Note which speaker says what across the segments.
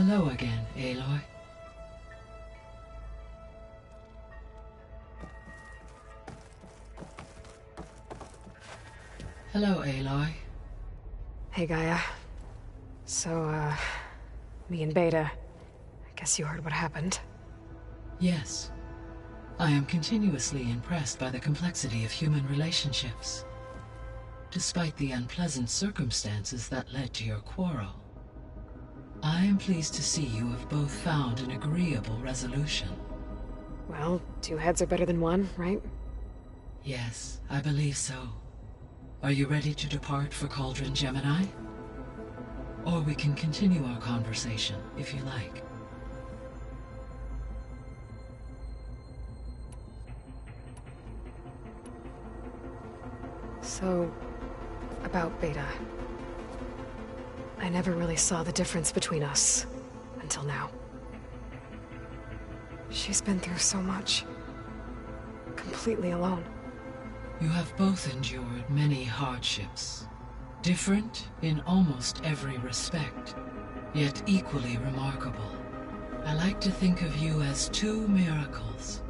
Speaker 1: Hello again, Aloy. Hello, Aloy.
Speaker 2: Hey, Gaia. So, me and Beta, I guess you heard what happened.
Speaker 1: Yes. I am continuously impressed by the complexity of human relationships. Despite the unpleasant circumstances that led to your quarrel, I am pleased to see you have both found an agreeable resolution.
Speaker 2: Well, two heads are better than one, right?
Speaker 1: Yes, I believe so. Are you ready to depart for Cauldron Gemini? Or we can continue our conversation, if you like.
Speaker 2: So, about Beta. I never really saw the difference between us, until now. She's been through so much. Completely alone.
Speaker 1: You have both endured many hardships. Different in almost every respect, yet equally remarkable. I like to think of you as two miracles,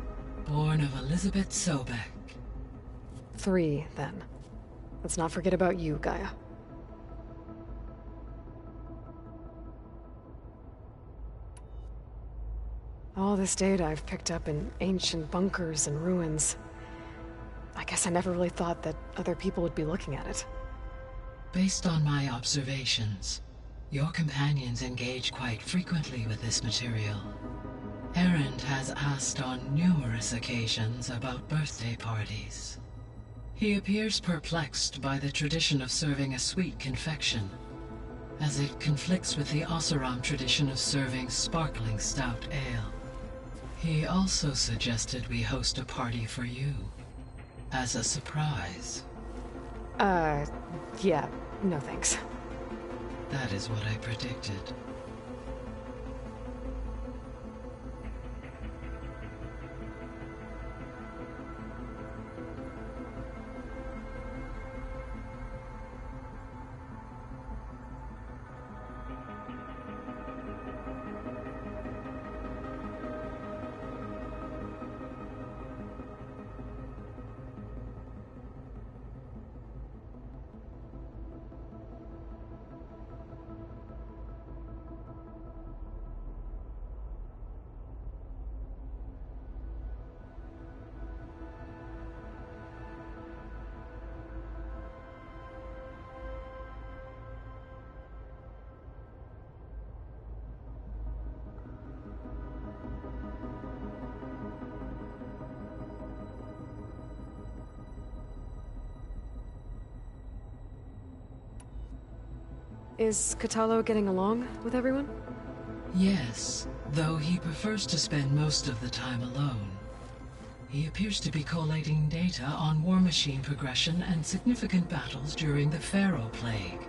Speaker 1: born of Elizabeth Sobek.
Speaker 2: 3, then. Let's not forget about you, Gaia. All this data I've picked up in ancient bunkers and ruins. I guess I never really thought that other people would be looking at it.
Speaker 1: Based on my observations, your companions engage quite frequently with this material. Erend has asked on numerous occasions about birthday parties. He appears perplexed by the tradition of serving a sweet confection, as it conflicts with the Oseram tradition of serving sparkling stout ale. He also suggested we host a party for you, as a surprise.
Speaker 2: Yeah, no thanks.
Speaker 1: That is what I predicted.
Speaker 2: Is Kotallo getting along with everyone?
Speaker 1: Yes, though he prefers to spend most of the time alone. He appears to be collating data on war machine progression and significant battles during the Pharaoh Plague,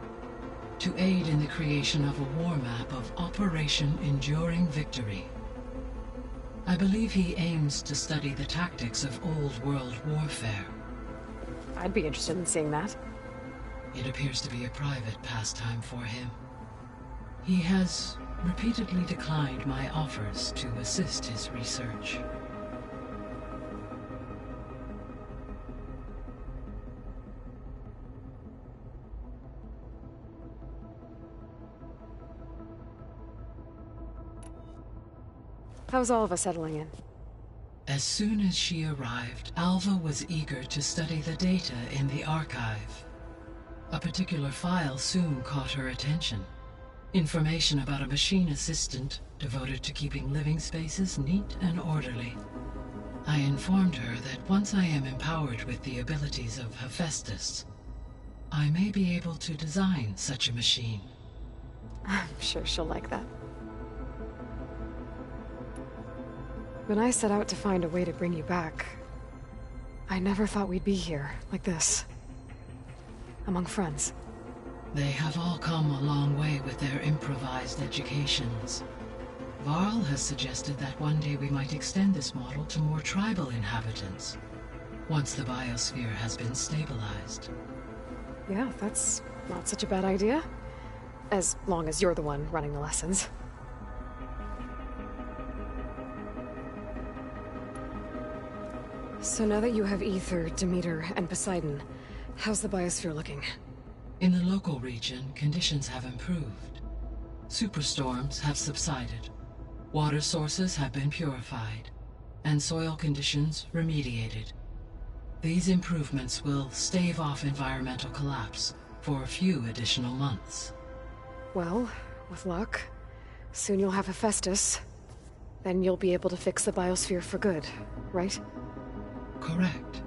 Speaker 1: to aid in the creation of a war map of Operation Enduring Victory. I believe he aims to study the tactics of Old World warfare.
Speaker 2: I'd be interested in seeing that.
Speaker 1: It appears to be a private pastime for him. He has repeatedly declined my offers to assist his research.
Speaker 2: How's all of us settling in?
Speaker 1: As soon as she arrived, Alva was eager to study the data in the archive. A particular file soon caught her attention. Information about a machine assistant devoted to keeping living spaces neat and orderly. I informed her that once I am empowered with the abilities of Hephaestus, I may be able to design such a machine.
Speaker 2: I'm sure she'll like that. When I set out to find a way to bring you back, I never thought we'd be here, like this. Among friends.
Speaker 1: They have all come a long way with their improvised educations. Varl has suggested that one day we might extend this model to more tribal inhabitants, once the biosphere has been stabilized.
Speaker 2: Yeah, that's not such a bad idea. As long as you're the one running the lessons. So now that you have Ether, Demeter, and Poseidon, how's the biosphere looking?
Speaker 1: In the local region, conditions have improved. Superstorms have subsided, water sources have been purified, and soil conditions remediated. These improvements will stave off environmental collapse for a few additional months.
Speaker 2: Well, with luck, soon you'll have Hephaestus. Then you'll be able to fix the biosphere for good, right?
Speaker 1: Correct.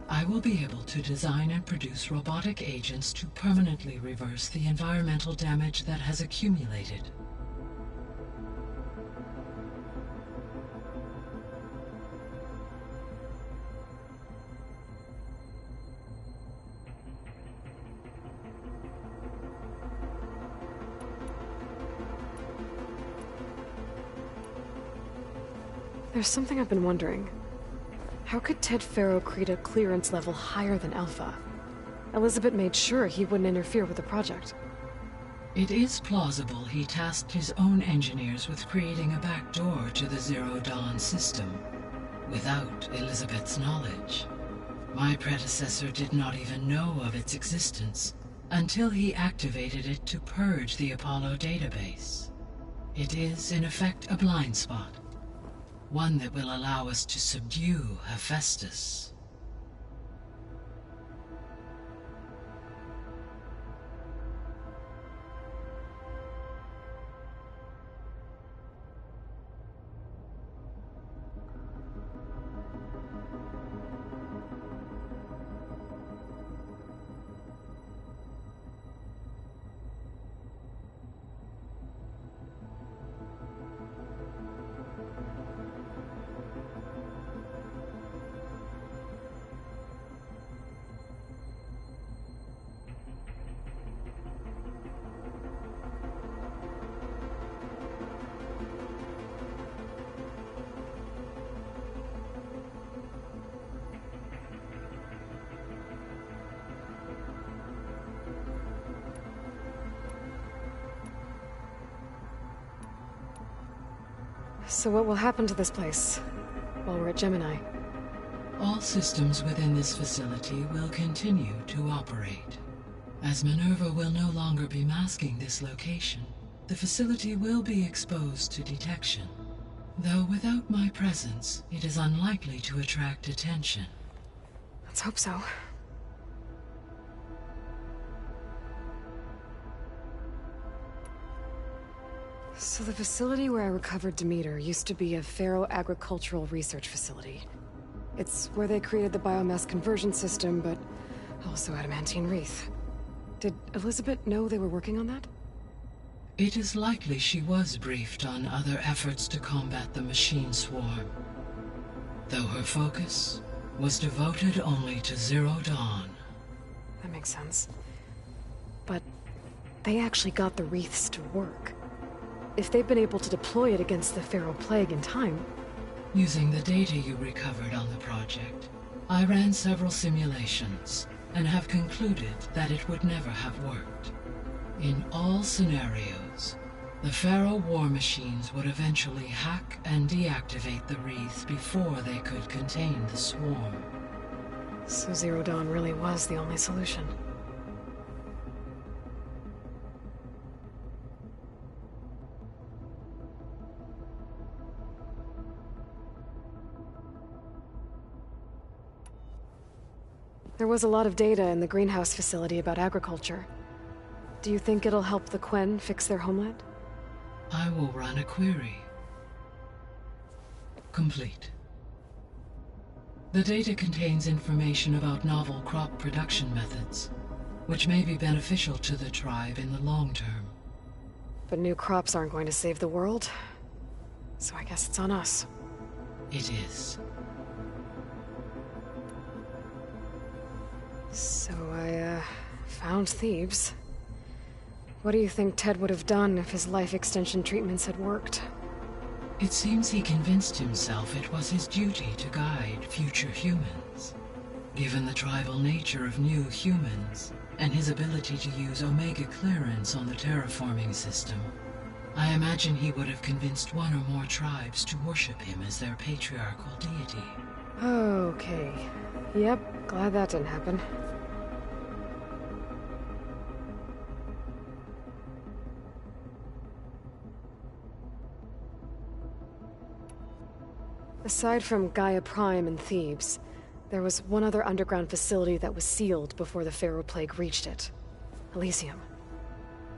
Speaker 1: I will be able to design and produce robotic agents to permanently reverse the environmental damage that has accumulated.
Speaker 2: There's something I've been wondering. How could Ted Faro create a clearance level higher than Alpha? Elizabeth made sure he wouldn't interfere with the project.
Speaker 1: It is plausible he tasked his own engineers with creating a backdoor to the Zero Dawn system, without Elizabeth's knowledge. My predecessor did not even know of its existence, until he activated it to purge the Apollo database. It is, in effect, a blind spot. One that will allow us to subdue Hephaestus.
Speaker 2: So what will happen to this place while we're at Gemini?
Speaker 1: All systems within this facility will continue to operate. As Minerva will no longer be masking this location, the facility will be exposed to detection. Though without my presence, it is unlikely to attract attention.
Speaker 2: Let's hope so. So the facility where I recovered Demeter used to be a Faro agricultural research facility. It's where they created the biomass conversion system, but also adamantine wreath. Did Elizabeth know they were working on that?
Speaker 1: It is likely she was briefed on other efforts to combat the machine swarm, though her focus was devoted only to Zero Dawn.
Speaker 2: That makes sense. But they actually got the wreaths to work. If they've been able to deploy it against the Faro Plague in time...
Speaker 1: Using the data you recovered on the project, I ran several simulations and have concluded that it would never have worked. In all scenarios, the Faro war machines would eventually hack and deactivate the wreath before they could contain the swarm.
Speaker 2: So Zero Dawn really was the only solution. There was a lot of data in the greenhouse facility about agriculture. Do you think it'll help the Quen fix their homeland?
Speaker 1: I will run a query. Complete. The data contains information about novel crop production methods, which may be beneficial to the tribe in the long term.
Speaker 2: But new crops aren't going to save the world, so I guess it's on us.
Speaker 1: It is.
Speaker 2: So I, found Thebes. What do you think Ted would have done if his life extension treatments had worked?
Speaker 1: It seems he convinced himself it was his duty to guide future humans. Given the tribal nature of new humans, and his ability to use Omega clearance on the terraforming system, I imagine he would have convinced one or more tribes to worship him as their patriarchal deity.
Speaker 2: Okay. Yep, glad that didn't happen. Aside from Gaia Prime and Thebes, there was one other underground facility that was sealed before the Pharaoh Plague reached it. Elysium.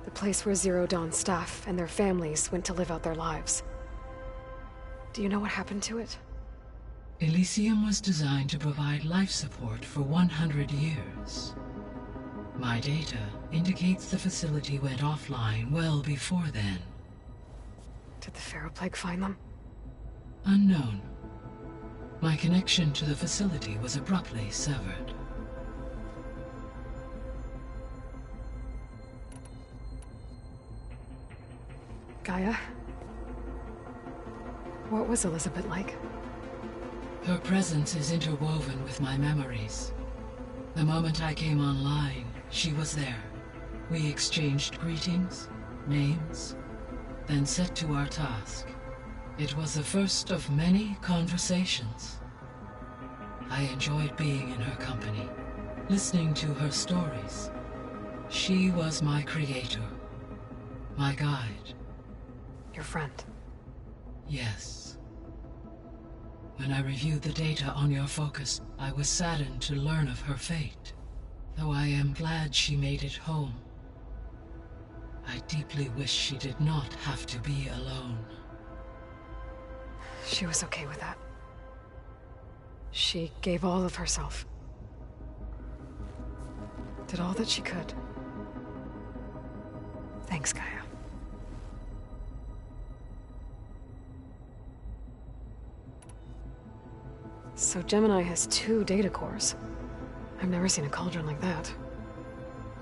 Speaker 2: The place where Zero Dawn staff and their families went to live out their lives. Do you know what happened to it?
Speaker 1: Elysium was designed to provide life support for 100 years. My data indicates the facility went offline well before then.
Speaker 2: Did the Pharaoh Plague find them?
Speaker 1: Unknown. My connection to the facility was abruptly severed.
Speaker 2: Gaia? What was Elizabeth like?
Speaker 1: Her presence is interwoven with my memories. The moment I came online, she was there. We exchanged greetings, names, then set to our task. It was the first of many conversations. I enjoyed being in her company, listening to her stories. She was my creator, my guide.
Speaker 2: Your friend?
Speaker 1: Yes. When I reviewed the data on your focus, I was saddened to learn of her fate, though I am glad she made it home. I deeply wish she did not have to be alone.
Speaker 2: She was okay with that. She gave all of herself. Did all that she could. Thanks, Gaia. So Gemini has 2 data cores. I've never seen a cauldron like that.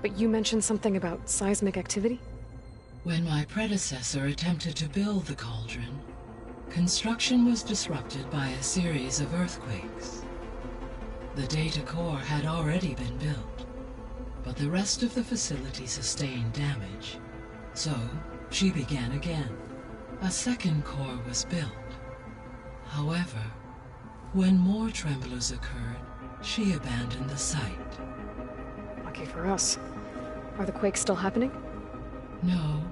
Speaker 2: But you mentioned something about seismic activity?
Speaker 1: When my predecessor attempted to build the cauldron, construction was disrupted by a series of earthquakes. The data core had already been built, but the rest of the facility sustained damage. So, she began again. A second core was built. However, when more tremblers occurred, she abandoned the site.
Speaker 2: Lucky for us. Are the quakes still happening?
Speaker 1: No,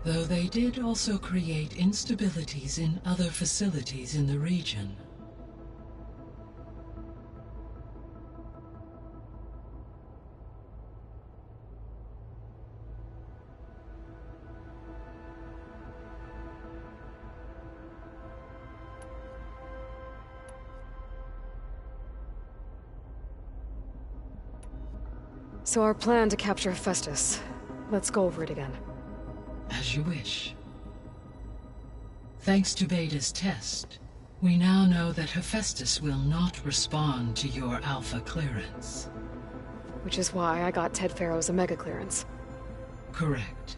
Speaker 1: though they did also create instabilities in other facilities in the region.
Speaker 2: So our plan to capture Hephaestus. Let's go over it again.
Speaker 1: As you wish. Thanks to Beta's test, we now know that Hephaestus will not respond to your Alpha clearance.
Speaker 2: Which is why I got Ted Pharaoh's Omega clearance.
Speaker 1: Correct.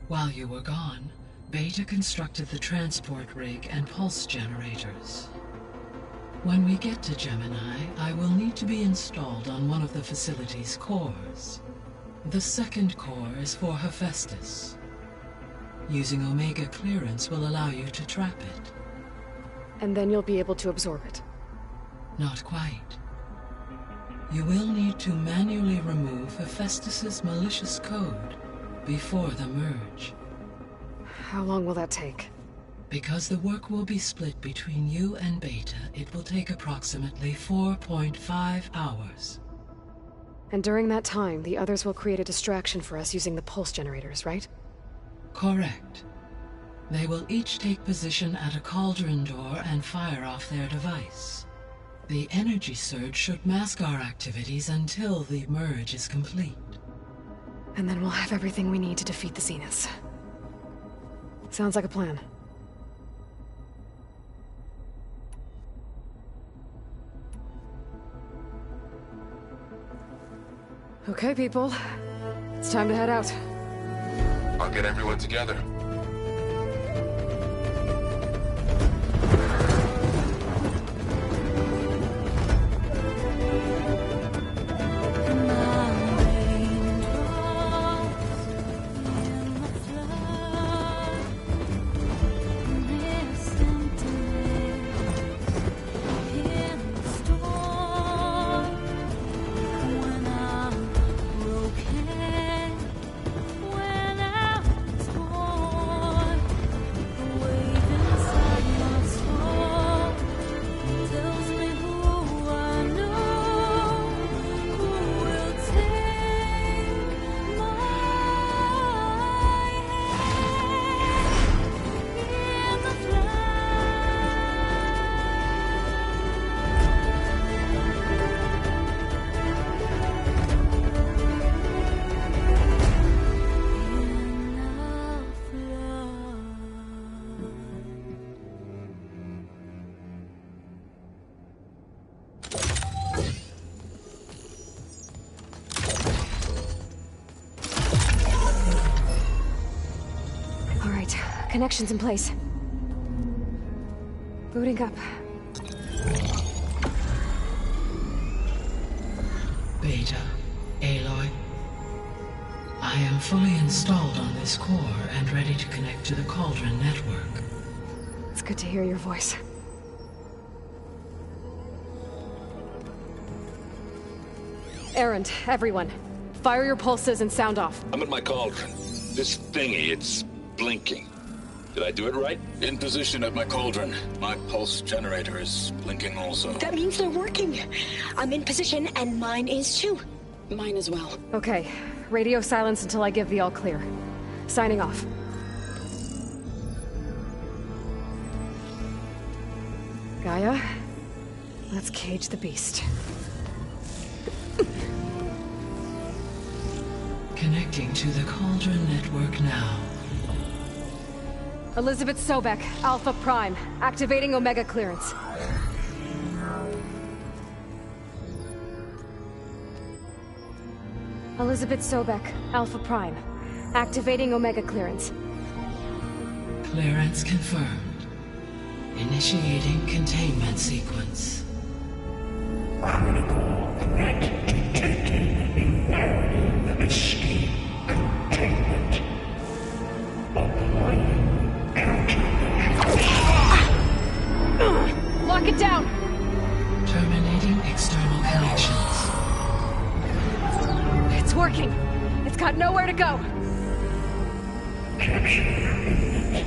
Speaker 1: While you were gone, Beta constructed the transport rig and pulse generators. When we get to Gemini, I will need to be installed on one of the facility's cores. The second core is for Hephaestus. Using Omega clearance will allow you to trap it.
Speaker 2: And then you'll be able to absorb it.
Speaker 1: Not quite. You will need to manually remove Hephaestus's malicious code before the merge.
Speaker 2: How long will that take?
Speaker 1: Because the work will be split between you and Beta, it will take approximately 4.5 hours.
Speaker 2: And during that time, the others will create a distraction for us using the pulse generators, right?
Speaker 1: Correct. They will each take position at a cauldron door and fire off their device. The energy surge should mask our activities until the merge is complete.
Speaker 2: And then we'll have everything we need to defeat the Zeniths. Sounds like a plan. Okay, people. It's time to head out.
Speaker 3: I'll get everyone together.
Speaker 2: Connection's in place. Booting up.
Speaker 1: Beta, Aloy. I am fully installed on this core and ready to connect to the Cauldron network.
Speaker 2: It's good to hear your voice. Erend, everyone. Fire your pulses and sound off.
Speaker 4: I'm at my Cauldron. This thingy, it's blinking. Did I do it right?
Speaker 5: In position at my Cauldron. My pulse generator is blinking also.
Speaker 6: That means they're working. I'm in position, and mine is too.
Speaker 7: Mine as well.
Speaker 2: Okay. Radio silence until I give the all clear. Signing off. Gaia, let's cage the beast.
Speaker 1: Connecting to the Cauldron network now.
Speaker 2: Elizabeth Sobek, Alpha Prime, activating Omega clearance. Elizabeth Sobek, Alpha Prime, activating Omega clearance.
Speaker 1: Clearance confirmed. Initiating containment sequence.
Speaker 8: Critical threat detected. Imperative escape containment. Applying countermeasures.
Speaker 2: Lock it down!
Speaker 1: Terminating external connections.
Speaker 2: It's working. It's got nowhere to go.
Speaker 8: Capture imminent.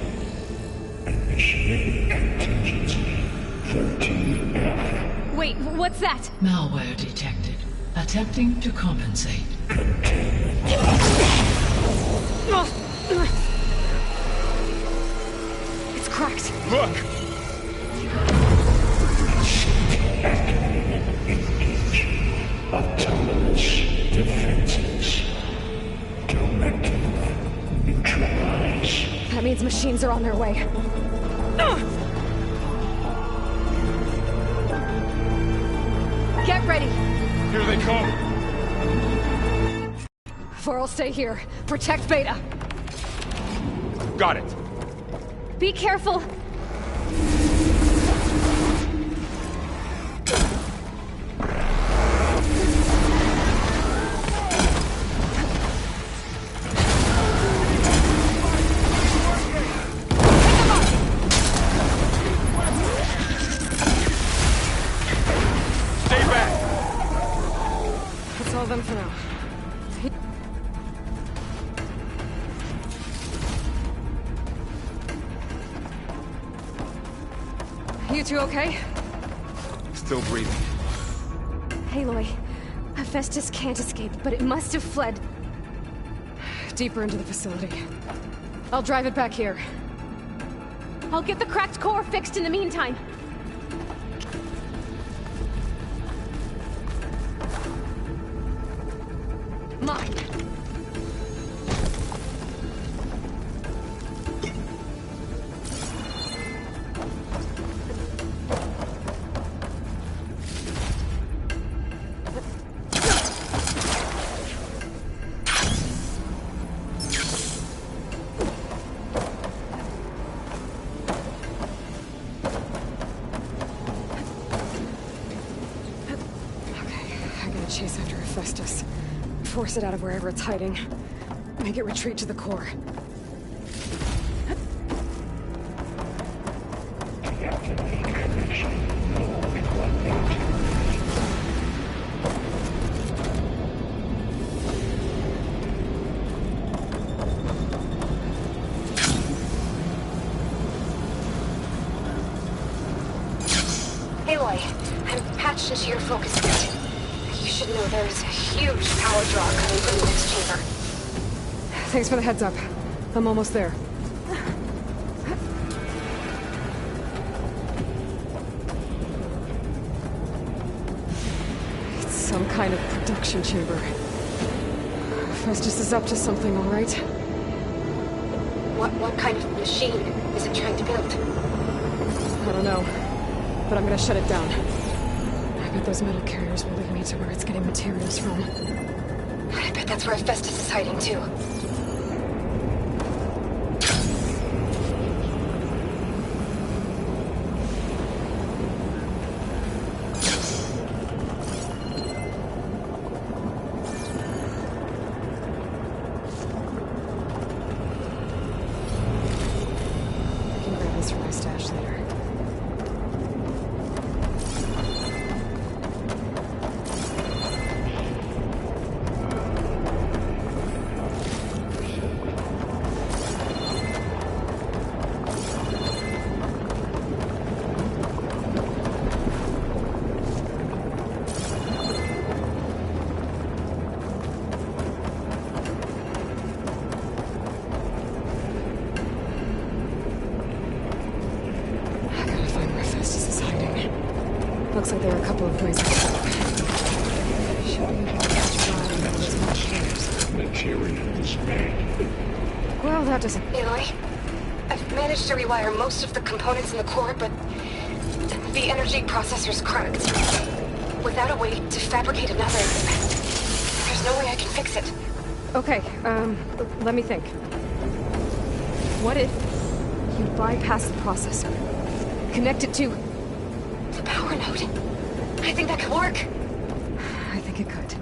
Speaker 8: Initiating contingency 13F.
Speaker 2: Wait, what's that?
Speaker 1: Malware detected. Attempting to compensate.
Speaker 2: It's cracked.
Speaker 5: Look!
Speaker 8: Engage. Autonomous defenses. Directive. Neutralize.
Speaker 2: That means machines are on their way. Get ready!
Speaker 5: Here they come!
Speaker 2: Varl, stay here. Protect Beta.
Speaker 5: Got it!
Speaker 2: Be careful!
Speaker 5: Stay back!
Speaker 2: That's all of them for now. You two okay?
Speaker 5: Still breathing.
Speaker 2: Aloy, Hephaestus can't escape, but it must have fled deeper into the facility. I'll drive it back here. I'll get the cracked core fixed in the meantime. Mine. Chase after Hephaestus. Force it out of wherever it's hiding. Make it retreat to the core.
Speaker 8: Deactivate connection. Node 180.
Speaker 6: Aloy, I'm patched into your focus pit. You should know there's a huge power draw coming from the next chamber.
Speaker 2: Thanks for the heads up. I'm almost there. It's some kind of production chamber. Festus is up to something, all right?
Speaker 6: What kind of machine is it trying to build?
Speaker 2: I don't know, but I'm gonna shut it down. I bet those metal carriers will lead me to where it's getting materials from.
Speaker 6: I bet that's where Festus is hiding too.
Speaker 2: Looks like there are a couple of ways to should be able to catch fire and those materials.
Speaker 8: Materials made.
Speaker 2: Well, that doesn't...
Speaker 6: Aloy, I've managed to rewire most of the components in the core, but the energy processor's cracked. Without a way to fabricate another, there's no way I can fix it.
Speaker 2: Okay, let me think. What if you bypass the processor? Connect it to...
Speaker 6: The power node. I think that could work.
Speaker 2: I think it could.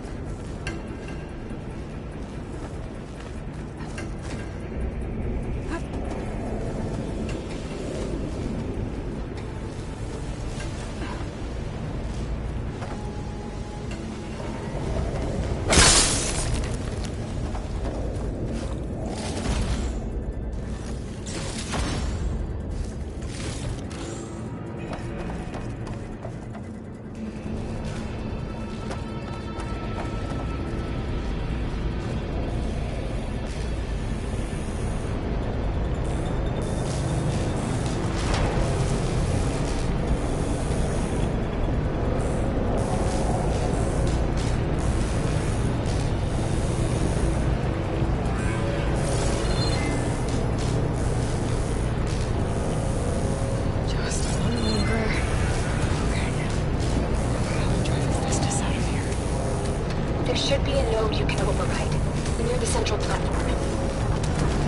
Speaker 6: There should be a node you can override, near the central platform.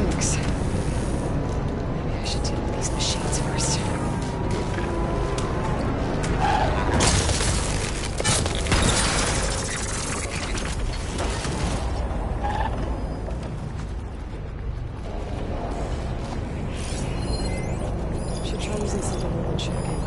Speaker 2: Thanks. Maybe I should deal with these machines first. Should try using something more than shocking.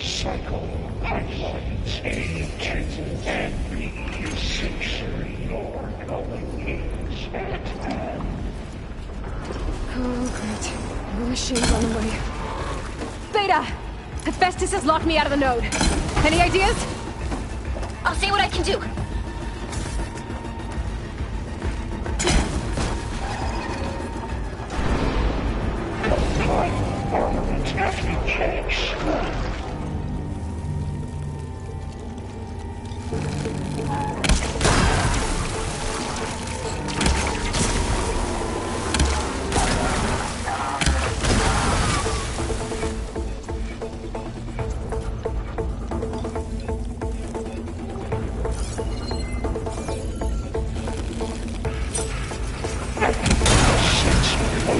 Speaker 8: Cycle pipelines A10 and B6 your colonies at hand.
Speaker 2: Oh, great. More machines on the way. Beta! Hephaestus has locked me out of the node. Any ideas?
Speaker 6: I'll see what I can do.
Speaker 8: Armament FEKs.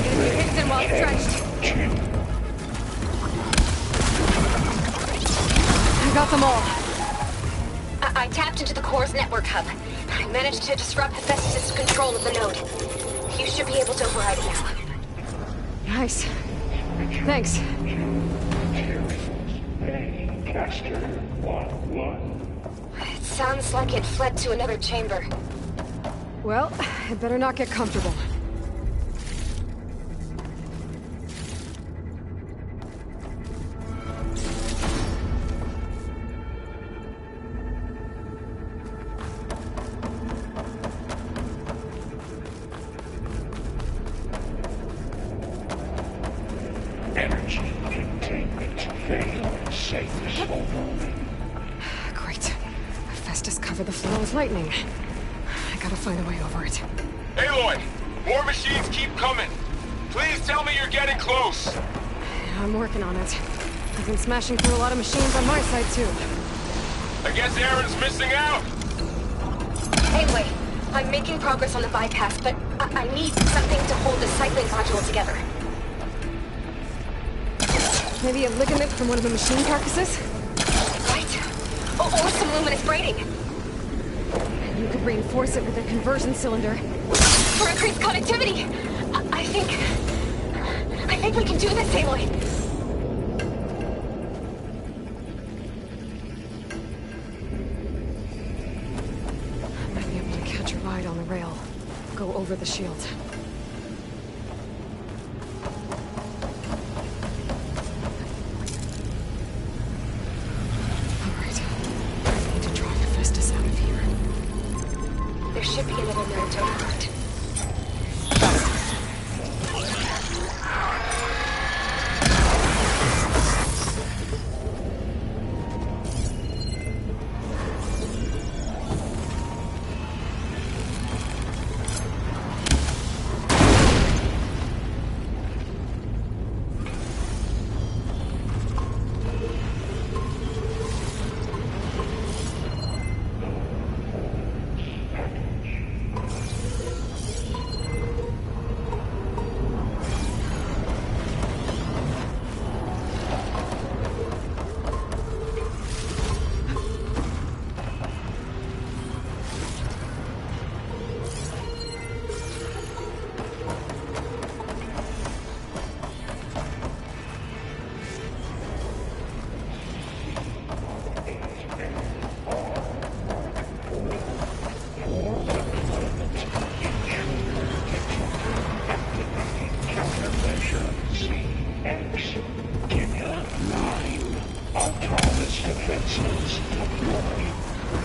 Speaker 2: Higgs and well stretched. I got them all.
Speaker 6: I tapped into the core's network hub. I managed to disrupt Hephaestus' control of the node. You should be able to override it now.
Speaker 2: Nice. Thanks.
Speaker 8: Caster 1-1.
Speaker 6: It sounds like it fled to another chamber.
Speaker 2: Well, it better not get comfortable.
Speaker 8: Energy containment failed. Safest over.
Speaker 2: Great. Festus covered the floor with lightning. I gotta find a way over it.
Speaker 3: Aloy! More machines keep coming! Please tell me you're getting close!
Speaker 2: I'm working on it. I've been smashing through a lot of machines on my side, too.
Speaker 3: I guess Aaron's missing out!
Speaker 6: Anyway, I'm making progress on the bypass, but I need something to hold the cycling module together.
Speaker 2: Maybe a ligament from one of the machine carcasses?
Speaker 6: Right? Or some luminous braiding.
Speaker 2: You could reinforce it with a conversion cylinder.
Speaker 6: For increased connectivity! I think we can do this, Aloy.
Speaker 2: I might be able to catch a ride on the rail. Go over the shield. Alright. I need to draw Hephaestus out of here.
Speaker 6: There should be another node to alert.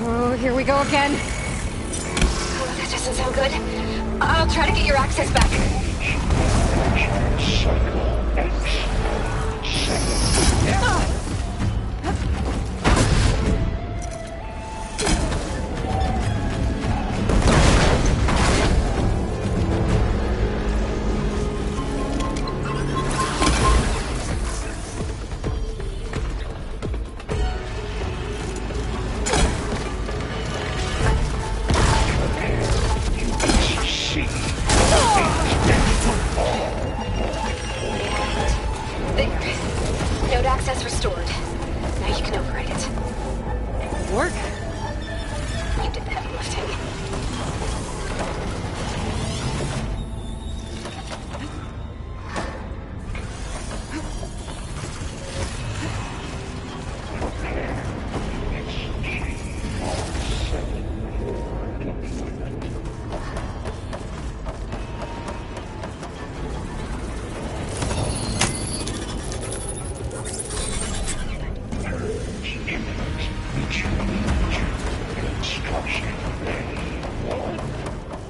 Speaker 2: Oh, here we go again.
Speaker 6: Oh, that doesn't sound good. I'll try to get your access back. Node access restored. Now you can override it.
Speaker 2: Work?
Speaker 6: You did the heavy lifting.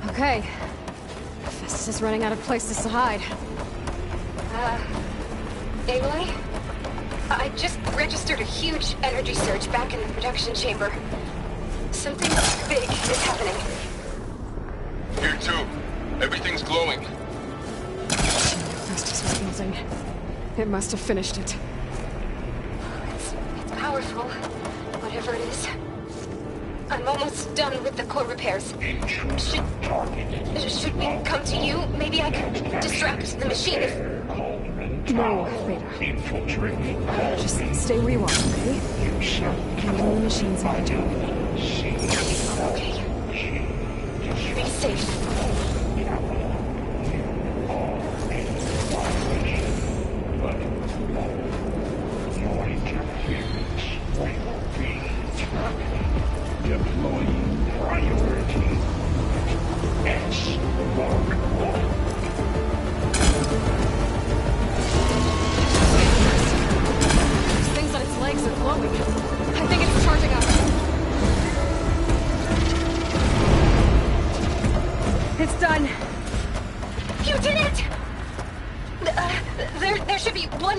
Speaker 2: Okay. Festus is running out of places to hide.
Speaker 6: Aloy? I just registered a huge energy surge back in the production chamber. Something big is happening.
Speaker 3: Here too. Everything's glowing.
Speaker 2: Festus was using. It must have finished it.
Speaker 6: It's powerful, whatever it is. I'm almost done with the core repairs. Should we come to you? Maybe I can distract the machine if...
Speaker 2: No, Beta. Just stay where you are, okay? Handle the machines in my job.
Speaker 6: Okay. Be safe.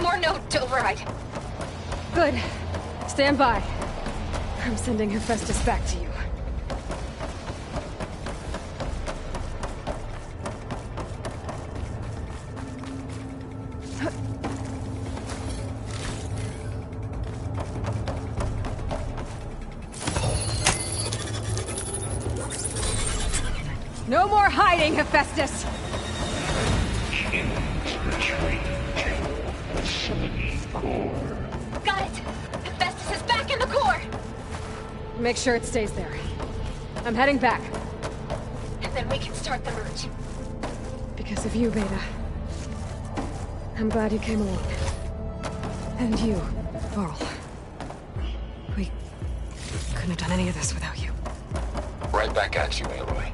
Speaker 6: more node to override.
Speaker 2: Good. Stand by. I'm sending Hephaestus back to you. No more hiding, Hephaestus!
Speaker 8: Retreat to facility core.
Speaker 6: Got it! Hephaestus is back in the core!
Speaker 2: Make sure it stays there. I'm heading back.
Speaker 6: And then we can start the merge.
Speaker 2: Because of you, Beta. I'm glad you came along. And you, Varl. We couldn't have done any of this without you.
Speaker 3: Right back at you, Aloy.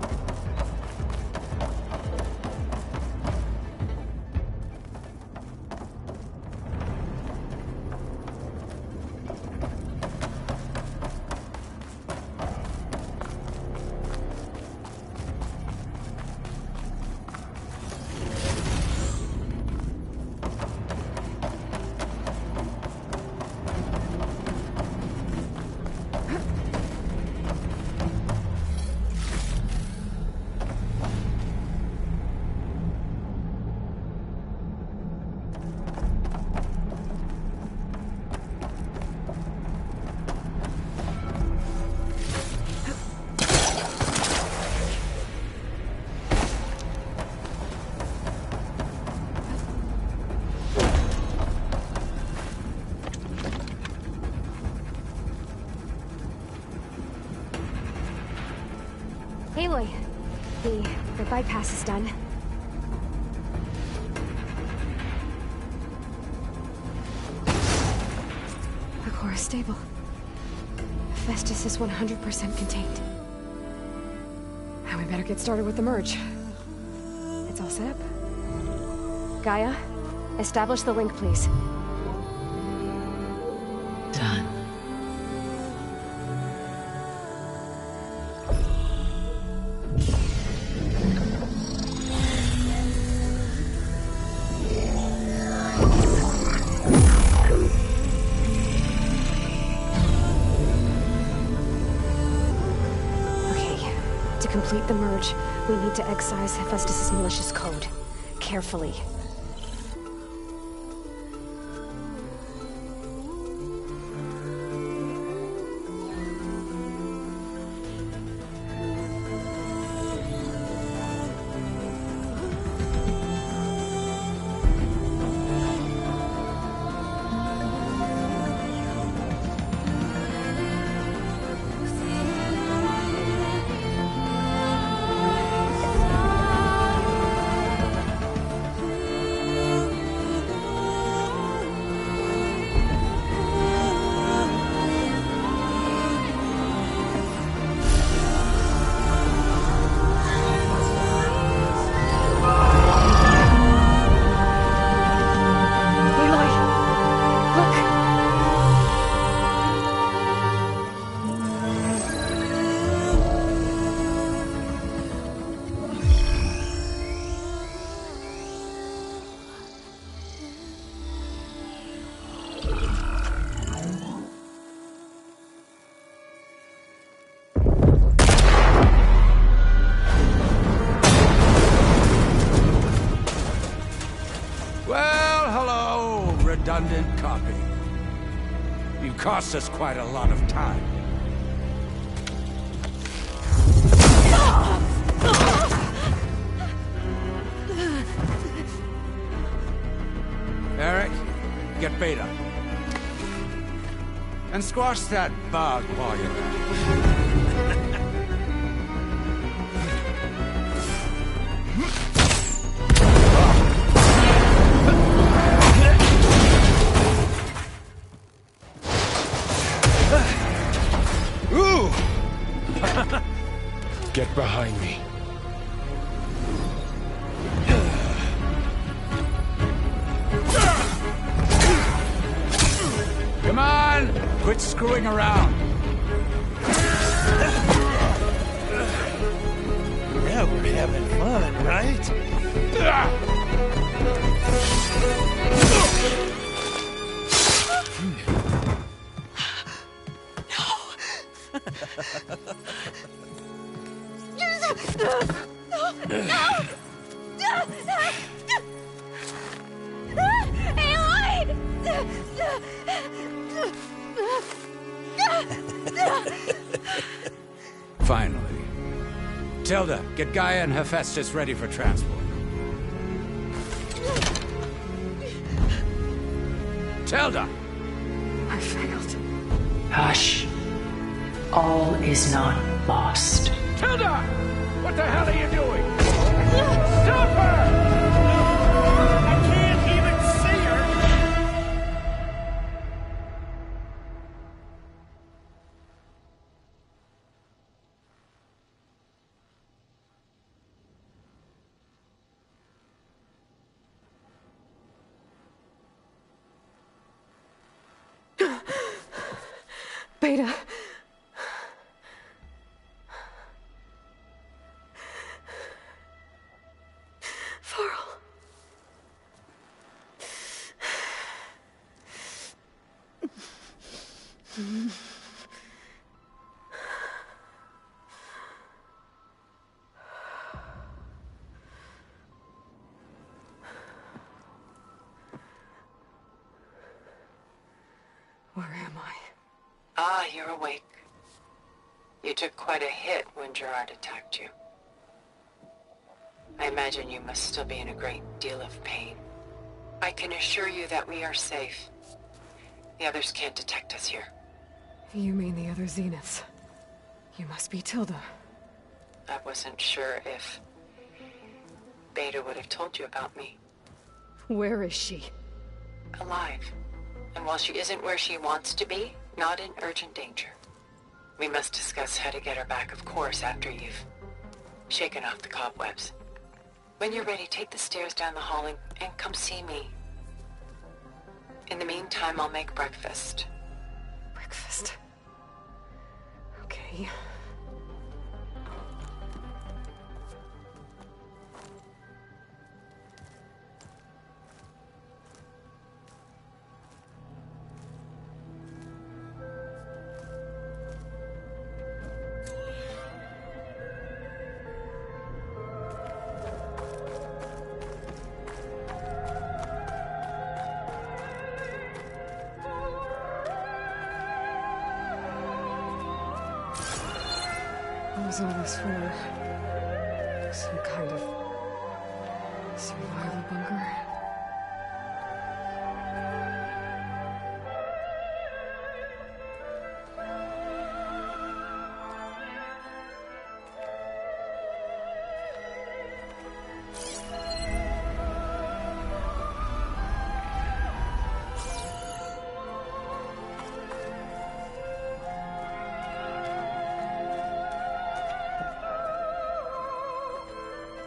Speaker 7: Aloy, the bypass is done.
Speaker 2: The core is stable. Hephaestus is 100% contained. And we better get started with the merge. It's all set up.
Speaker 7: Gaia, establish the link, please.
Speaker 1: Done.
Speaker 7: To complete the merge, we need to excise Hephaestus' malicious code. Carefully.
Speaker 9: Redundant copy. You cost us quite a lot of time. Eric, get Beta. And squash that bug while you're at it.
Speaker 3: Get behind me.
Speaker 9: Come on! Quit screwing around.
Speaker 10: Yeah, we're having fun, right?
Speaker 9: Finally. Tilda, get Gaia and Hephaestus ready for transport. Tilda!
Speaker 2: I failed.
Speaker 1: Hush. All is not lost.
Speaker 9: Tilda! What the hell are you doing? Stop her! I can't even see her!
Speaker 2: Beta. Varl. Where am I?
Speaker 1: Ah, you're awake. You took quite a hit when Gerard attacked you. I imagine you must still be in a great deal of pain. I can assure you that we are safe. The others can't detect us here.
Speaker 2: You mean the other Zeniths? You must be Tilda.
Speaker 1: I wasn't sure if Beta would have told you about me.
Speaker 2: Where is she?
Speaker 1: Alive. And while she isn't where she wants to be, not in urgent danger. We must discuss how to get her back, of course, after you've shaken off the cobwebs. When you're ready, take the stairs down the hall and come see me. In the meantime, I'll make breakfast.
Speaker 2: Breakfast. Okay. What was all this for? Some kind of survival bunker?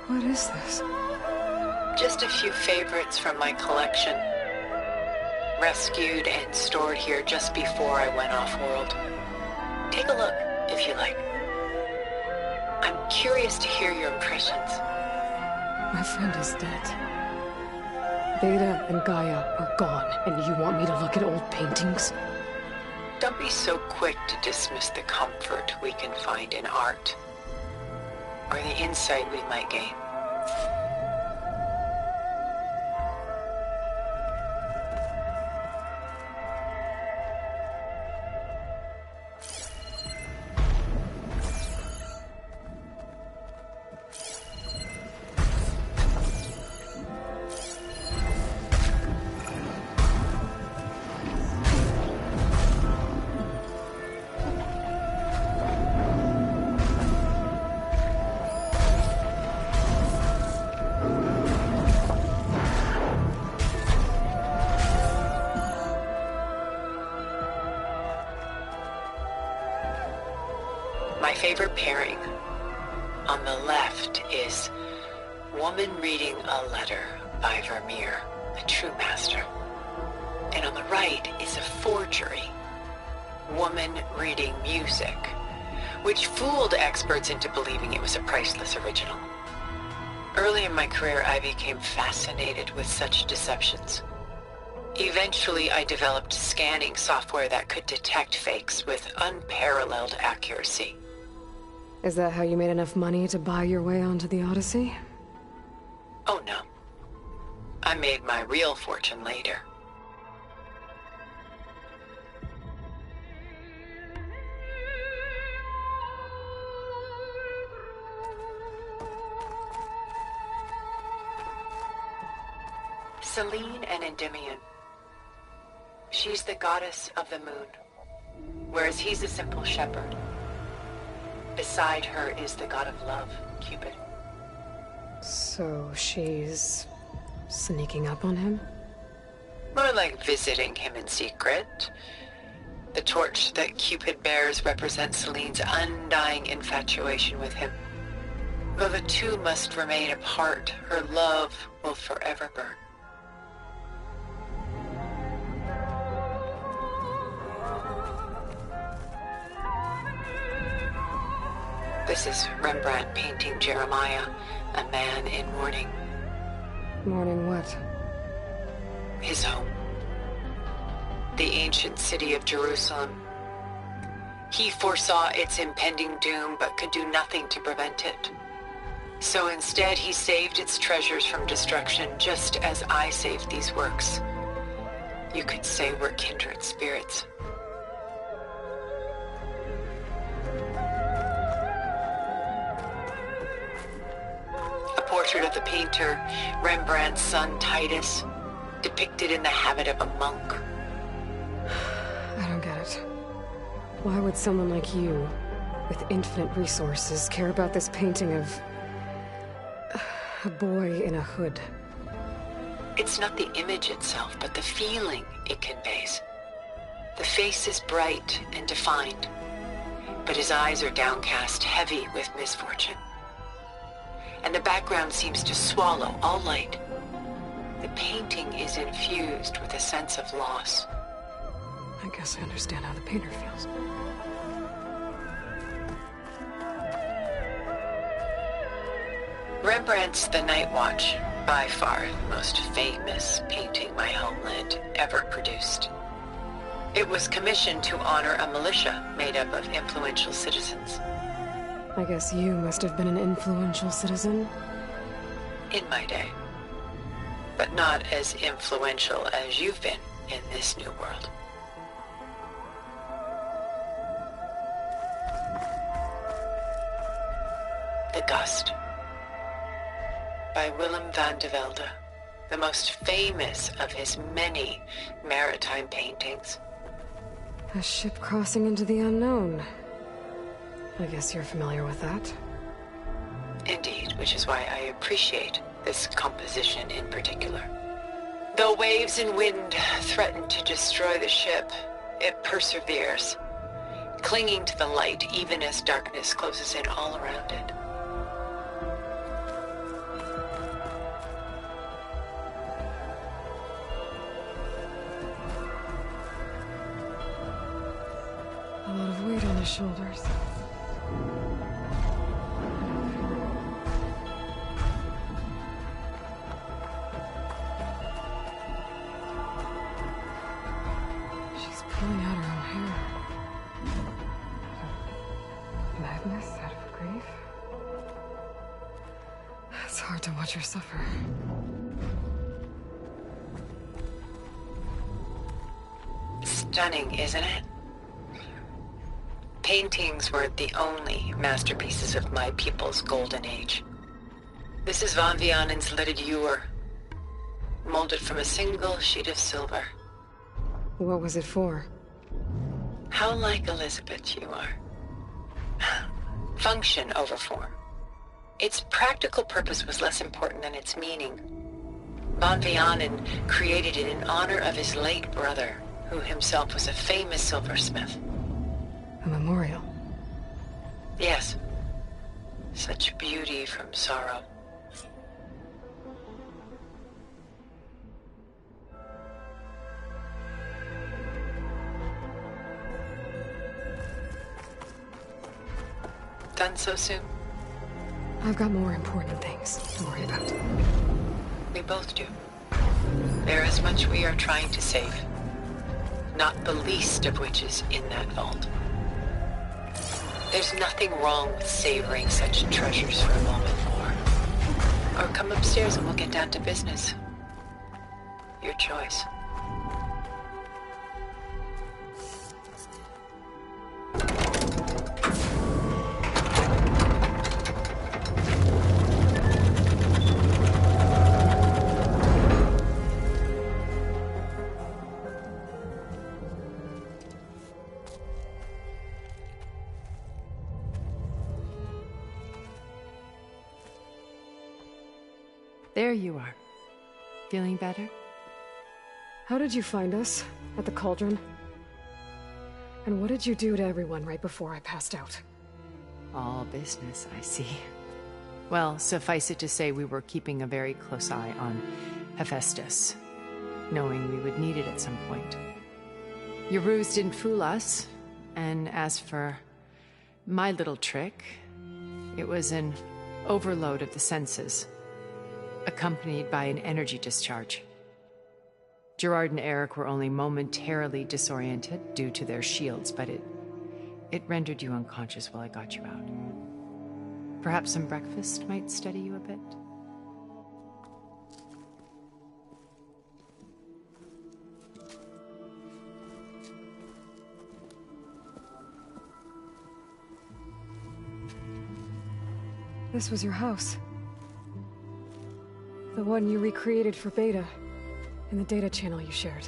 Speaker 2: What is this?
Speaker 1: Just a few favorites from my collection. Rescued and stored here just before I went off-world. Take a look, if you like. I'm curious to hear your impressions.
Speaker 2: My friend is dead. Beta and Gaia are gone, and you want me to look at old paintings?
Speaker 1: Don't be so quick to dismiss the comfort we can find in art, or the insight we might gain. My favorite pairing. On the left is Woman Reading a Letter by Vermeer, a true master. And on the right is a forgery, Woman Reading Music, which fooled experts into believing it was a priceless original. Early in my career, I became fascinated with such deceptions. Eventually, I developed scanning software that could detect fakes with unparalleled accuracy.
Speaker 2: Is that how you made enough money to buy your way onto the Odyssey?
Speaker 1: Oh no. I made my real fortune later.
Speaker 11: Selene and Endymion. She's the goddess of the moon, whereas he's a simple shepherd. Beside her is the god of love, Cupid.
Speaker 2: So she's sneaking up on him?
Speaker 11: More like visiting him in secret. The torch that Cupid bears represents Selene's undying infatuation with him. Though the two must remain apart, her love will forever burn. This is Rembrandt painting Jeremiah, a man in mourning.
Speaker 2: Mourning what?
Speaker 11: His home. The ancient city of Jerusalem. He foresaw its impending doom, but could do nothing to prevent it. So instead, he saved its treasures from destruction, just as I saved these works. You could say we're kindred spirits. A portrait of the painter, Rembrandt's son Titus, depicted in the habit of a monk.
Speaker 2: I don't get it. Why would someone like you, with infinite resources, care about this painting of a boy in a hood?
Speaker 11: It's not the image itself, but the feeling it conveys. The face is bright and defined, but his eyes are downcast, heavy with misfortune. And the background seems to swallow all light. The painting is infused with a sense of loss.
Speaker 2: I guess I understand how the painter feels.
Speaker 11: Rembrandt's The Night Watch, by far the most famous painting my homeland ever produced. It was commissioned to honor a militia made up of influential citizens.
Speaker 2: I guess you must have been an influential citizen?
Speaker 11: In my day. But not as influential as you've been in this new world. The Gust, by Willem van de Velde, the most famous of his many maritime paintings.
Speaker 2: A ship crossing into the unknown. I guess you're familiar with that.
Speaker 11: Indeed, which is why I appreciate this composition in particular. Though waves and wind threaten to destroy the ship, it perseveres, clinging to the light even as darkness closes in all around it.
Speaker 2: A lot of weight on his shoulders. She's pulling out her own hair. Madness out of grief. It's hard to watch her suffer.
Speaker 11: Stunning, isn't it? Paintings were the only masterpieces of my people's golden age. This is Van Vianen's leaded ewer, molded from a single sheet of silver.
Speaker 2: What was it for?
Speaker 11: How like Elizabeth you are. Function over form. Its practical purpose was less important than its meaning. Van Vianen created it in honor of his late brother, who himself was a famous silversmith.
Speaker 2: A memorial?
Speaker 11: Yes. Such beauty from sorrow. Done so soon?
Speaker 2: I've got more important things to worry about.
Speaker 11: We both do. There is much we are trying to save. Not the least of which is in that vault. There's nothing wrong with savoring such treasures for a moment more. Or come upstairs and we'll get down to business. Your choice. There you are. Feeling better?
Speaker 2: How did you find us? At the Cauldron? And what did you do to everyone right before I passed out?
Speaker 11: All business, I see. Well, suffice it to say we were keeping a very close eye on Hephaestus, knowing we would need it at some point. Your ruse didn't fool us, and as for my little trick, it was an overload of the senses, accompanied by an energy discharge. Gerard and Eric were only momentarily disoriented due to their shields, but it rendered you unconscious while I got you out. Perhaps some breakfast might steady you a bit?
Speaker 2: This was your house. The one you recreated for Beta, in the data channel you shared.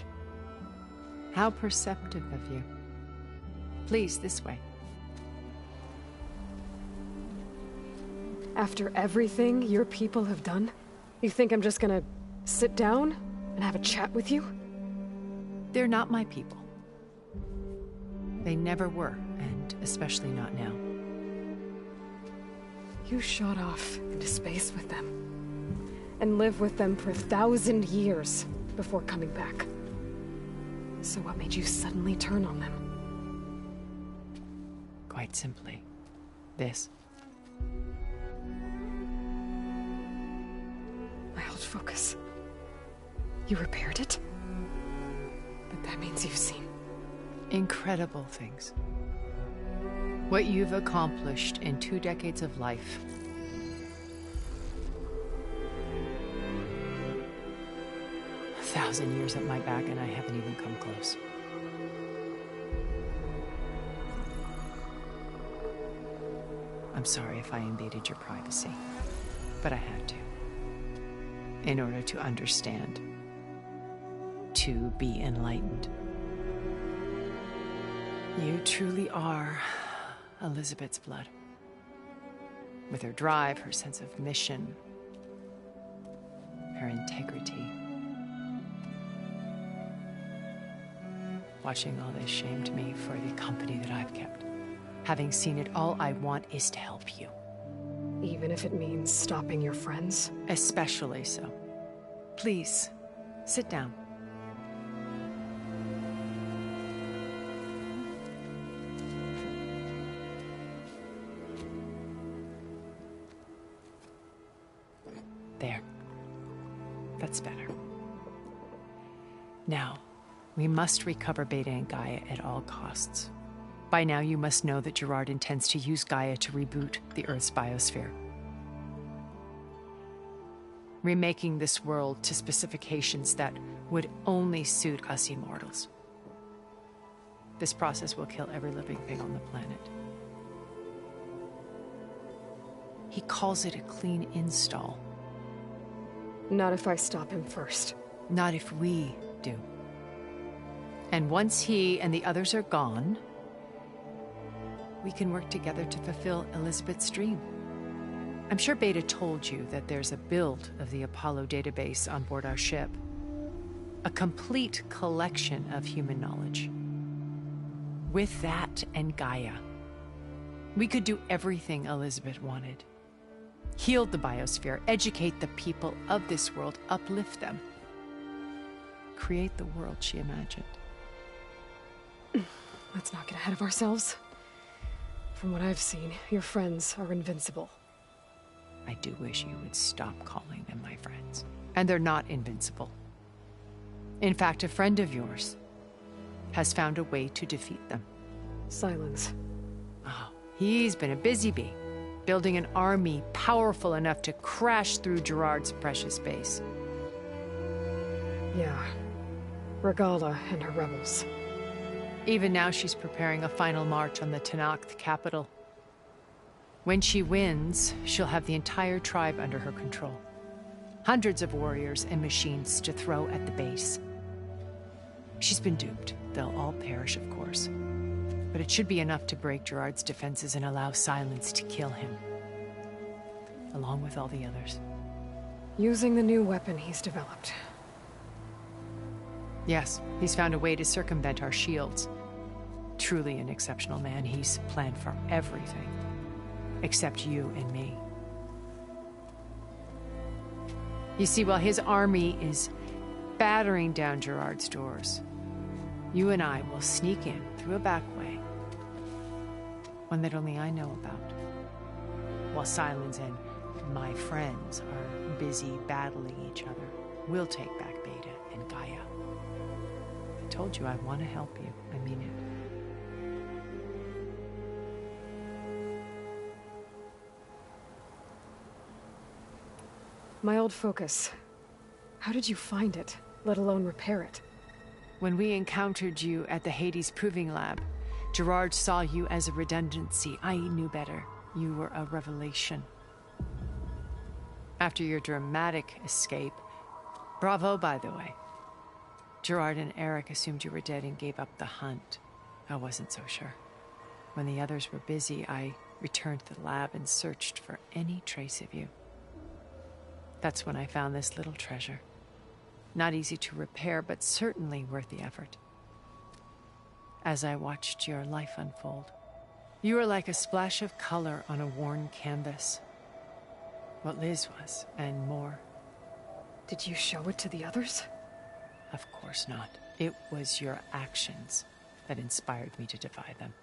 Speaker 11: How perceptive of you. Please, this way.
Speaker 2: After everything your people have done, you think I'm just gonna sit down and have a chat with you?
Speaker 11: They're not my people. They never were, and especially not now.
Speaker 2: You shot off into space with them, and lived with them for 1,000 years before coming back. So what made you suddenly turn on them?
Speaker 11: Quite simply, this.
Speaker 2: My old focus. You repaired it? But that means you've seen
Speaker 11: incredible things. What you've accomplished in 2 decades of life. A 1,000 years at my back and I haven't even come close. I'm sorry if I invaded your privacy, but I had to. In order to understand. To be enlightened. You truly are Elizabeth's blood. With her drive, her sense of mission, her integrity. Watching all this shamed me for the company that I've kept. Having seen it, all I want is to help you.
Speaker 2: Even if it means stopping your friends?
Speaker 11: Especially so. Please, sit down. There. That's better. Now, we must recover Beta and Gaia at all costs. By now, you must know that Gerard intends to use Gaia to reboot the Earth's biosphere. Remaking this world to specifications that would only suit us immortals. This process will kill every living thing on the planet. He calls it a clean install.
Speaker 2: Not if I stop him first.
Speaker 11: Not if we do. And once he and the others are gone, we can work together to fulfill Elizabeth's dream. I'm sure Beta told you that there's a build of the Apollo database on board our ship. A complete collection of human knowledge. With that and Gaia, we could do everything Elizabeth wanted. Heal the biosphere, educate the people of this world, uplift them. Create the world she imagined.
Speaker 2: Let's not get ahead of ourselves. From what I've seen, your friends are invincible.
Speaker 11: I do wish you would stop calling them my friends. And they're not invincible. In fact, a friend of yours has found a way to defeat them.
Speaker 2: Silence.
Speaker 11: Oh, he's been a busy bee, building an army powerful enough to crash through Gerard's precious base.
Speaker 2: Yeah. Regala and her rebels.
Speaker 11: Even now, she's preparing a final march on the Tenakth capital. When she wins, she'll have the entire tribe under her control. Hundreds of warriors and machines to throw at the base. She's been duped. They'll all perish, of course. But it should be enough to break Gerard's defenses and allow Silence to kill him. Along with all the others.
Speaker 2: Using the new weapon he's developed.
Speaker 12: Yes, he's found a way to circumvent our shields. Truly an exceptional man. He's planned for everything. Except you and me. You see, while his army is battering down Gerard's doors, you and I will sneak in through a back way. One that only I know about. While Sylens and my friends are busy battling each other, we'll take back Beta and Gaia. I told you I want to help you. I mean it.
Speaker 2: My old focus. How did you find it, let alone repair it?
Speaker 12: When we encountered you at the Hades Proving Lab, Gerard saw you as a redundancy. I knew better. You were a revelation. After your dramatic escape, bravo, by the way. Gerard and Eric assumed you were dead and gave up the hunt. I wasn't so sure. When the others were busy, I returned to the lab and searched for any trace of you. That's when I found this little treasure. Not easy to repair, but certainly worth the effort. As I watched your life unfold, you were like a splash of color on a worn canvas. What Liz was, and more.
Speaker 2: Did you show it to the others?
Speaker 12: Of course not. It was your actions that inspired me to defy them.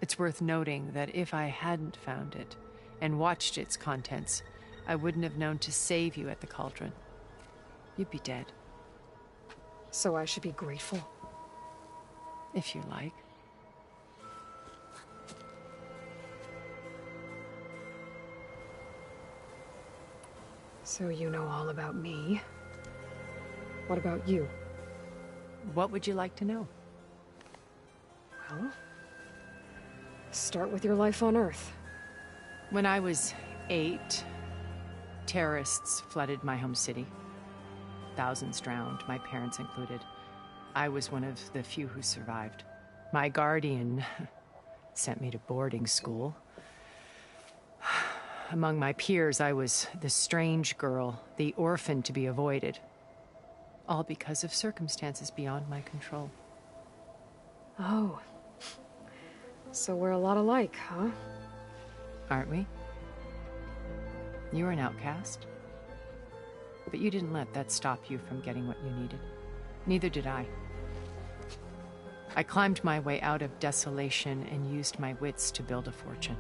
Speaker 12: It's worth noting that if I hadn't found it and watched its contents, I wouldn't have known to save you at the Cauldron. You'd be dead.
Speaker 2: So I should be grateful?
Speaker 12: If you like.
Speaker 2: So you know all about me. What about you?
Speaker 12: What would you like to know?
Speaker 2: Well, start with your life on Earth.
Speaker 12: When I was 8, terrorists flooded my home city. Thousands drowned, my parents included. I was one of the few who survived. My guardian sent me to boarding school. Among my peers, I was the strange girl, the orphan to be avoided. All because of circumstances beyond my control.
Speaker 2: Oh. So we're a lot alike, huh?
Speaker 12: Aren't we? You were an outcast. But you didn't let that stop you from getting what you needed. Neither did I. I climbed my way out of desolation and used my wits to build a fortune.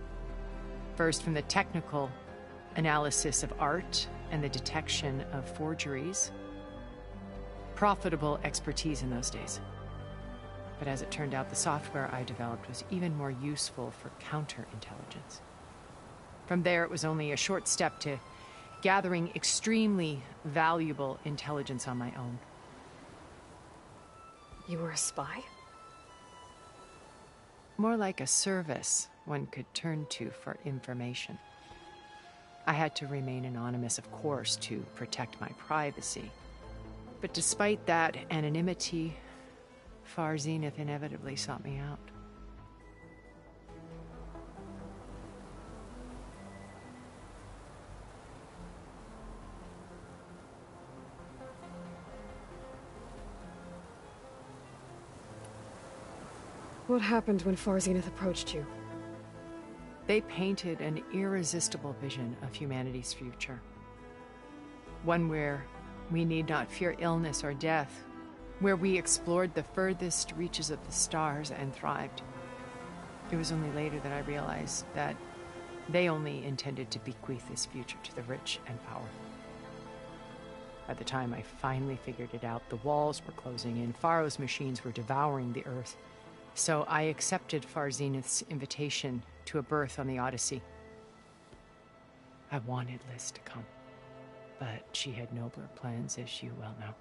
Speaker 12: First, from the technical analysis of art and the detection of forgeries. Profitable expertise in those days. But as it turned out, the software I developed was even more useful for counterintelligence. From there, it was only a short step to gathering extremely valuable intelligence on my own.
Speaker 2: You were a spy?
Speaker 12: More like a service one could turn to for information. I had to remain anonymous, of course, to protect my privacy. But despite that anonymity, Far Zenith inevitably sought me out.
Speaker 2: What happened when Far Zenith approached you?
Speaker 12: They painted an irresistible vision of humanity's future. One where we need not fear illness or death, where we explored the furthest reaches of the stars and thrived. It was only later that I realized that they only intended to bequeath this future to the rich and powerful. By the time I finally figured it out, the walls were closing in, Pharaoh's machines were devouring the Earth. So I accepted Far Zenith's invitation to a berth on the Odyssey. I wanted Liz to come, but she had nobler plans, as you well know.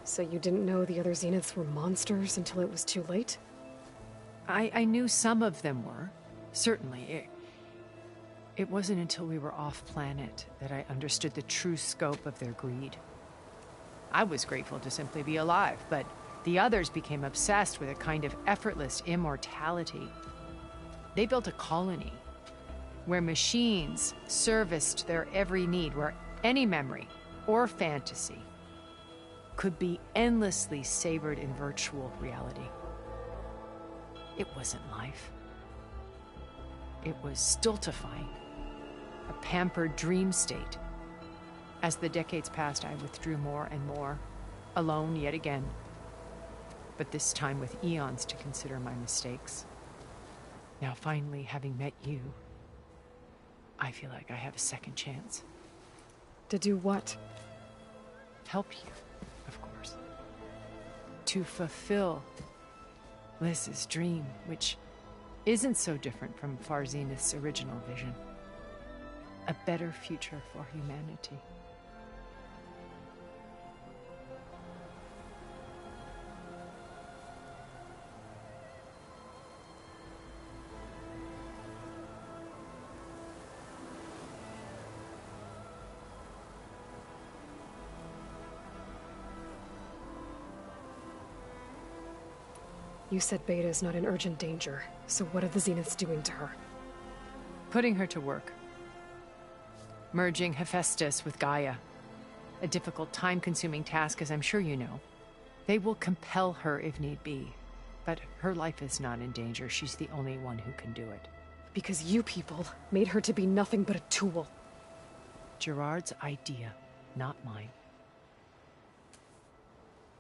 Speaker 2: So you didn't know the other Zeniths were monsters until it was too late?
Speaker 12: I knew some of them were, certainly. It wasn't until we were off-planet that I understood the true scope of their greed. I was grateful to simply be alive, but the others became obsessed with a kind of effortless immortality. They built a colony where machines serviced their every need, where any memory or fantasy could be endlessly savored in virtual reality. It wasn't life. It was stultifying, a pampered dream state. As the decades passed, I withdrew more and more, alone yet again, but this time with eons to consider my mistakes. Now finally, having met you, I feel like I have a second chance.
Speaker 2: To do what?
Speaker 12: Help you, of course. To fulfill Liz's dream, which isn't so different from Far Zenith's original vision. A better future for humanity.
Speaker 2: You said Beta is not in urgent danger, so what are the Zeniths doing to her?
Speaker 12: Putting her to work. Merging Hephaestus with Gaia. A difficult, time-consuming task, as I'm sure you know. They will compel her if need be. But her life is not in danger. She's the only one who can do it.
Speaker 2: Because you people made her to be nothing but a tool.
Speaker 12: Gerard's idea, not mine.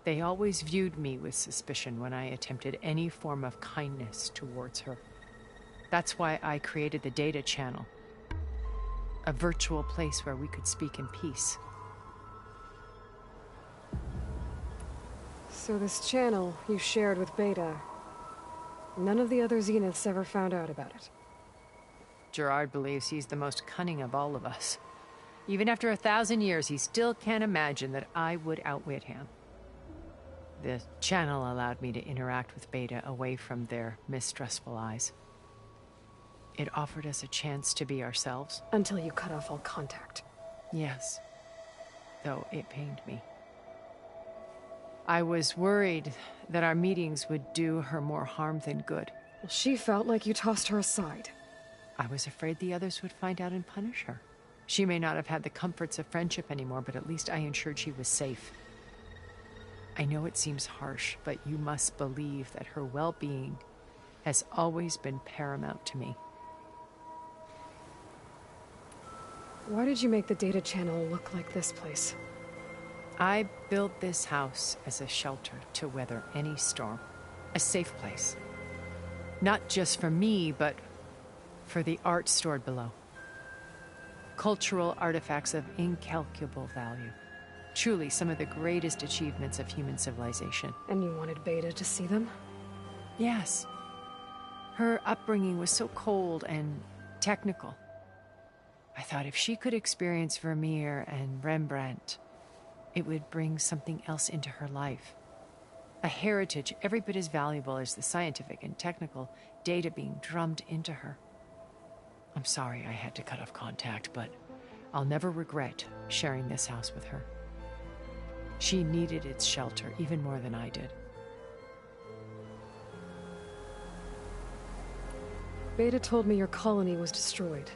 Speaker 12: They always viewed me with suspicion when I attempted any form of kindness towards her. That's why I created the Data Channel. A virtual place where we could speak in peace.
Speaker 2: So this channel you shared with Beta, none of the other Zeniths ever found out about it?
Speaker 12: Gerard believes he's the most cunning of all of us. Even after 1,000 years, he still can't imagine that I would outwit him. The channel allowed me to interact with Beta away from their mistrustful eyes. It offered us a chance to be ourselves.
Speaker 2: Until you cut off all contact.
Speaker 12: Yes. Though it pained me. I was worried that our meetings would do her more harm than good.
Speaker 2: Well, she felt like you tossed her aside.
Speaker 12: I was afraid the others would find out and punish her. She may not have had the comforts of friendship anymore, but at least I ensured she was safe. I know it seems harsh, but you must believe that her well-being has always been paramount to me.
Speaker 2: Why did you make the Data Channel look like this place?
Speaker 12: I built this house as a shelter to weather any storm. A safe place. Not just for me, but for the art stored below. Cultural artifacts of incalculable value. Truly some of the greatest achievements of human civilization.
Speaker 2: And you wanted Beta to see them?
Speaker 12: Yes. Her upbringing was so cold and technical. I thought if she could experience Vermeer and Rembrandt, it would bring something else into her life. A heritage every bit as valuable as the scientific and technical data being drummed into her. I'm sorry I had to cut off contact, but I'll never regret sharing this house with her. She needed its shelter even more than I did.
Speaker 2: Beta told me your colony was destroyed.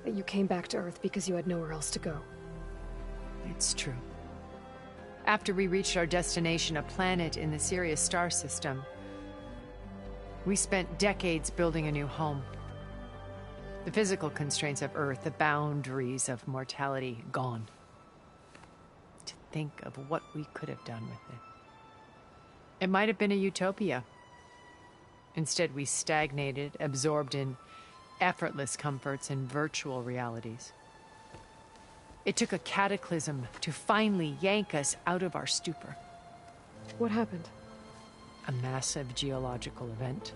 Speaker 2: That you came back to Earth because you had nowhere else to go.
Speaker 12: It's true. After we reached our destination, a planet in the Sirius star system, we spent decades building a new home. The physical constraints of Earth, the boundaries of mortality, gone. To think of what we could have done with it. It might have been a utopia. Instead, we stagnated, absorbed in effortless comforts and virtual realities. It took a cataclysm to finally yank us out of our stupor.
Speaker 2: What happened?
Speaker 12: A massive geological event.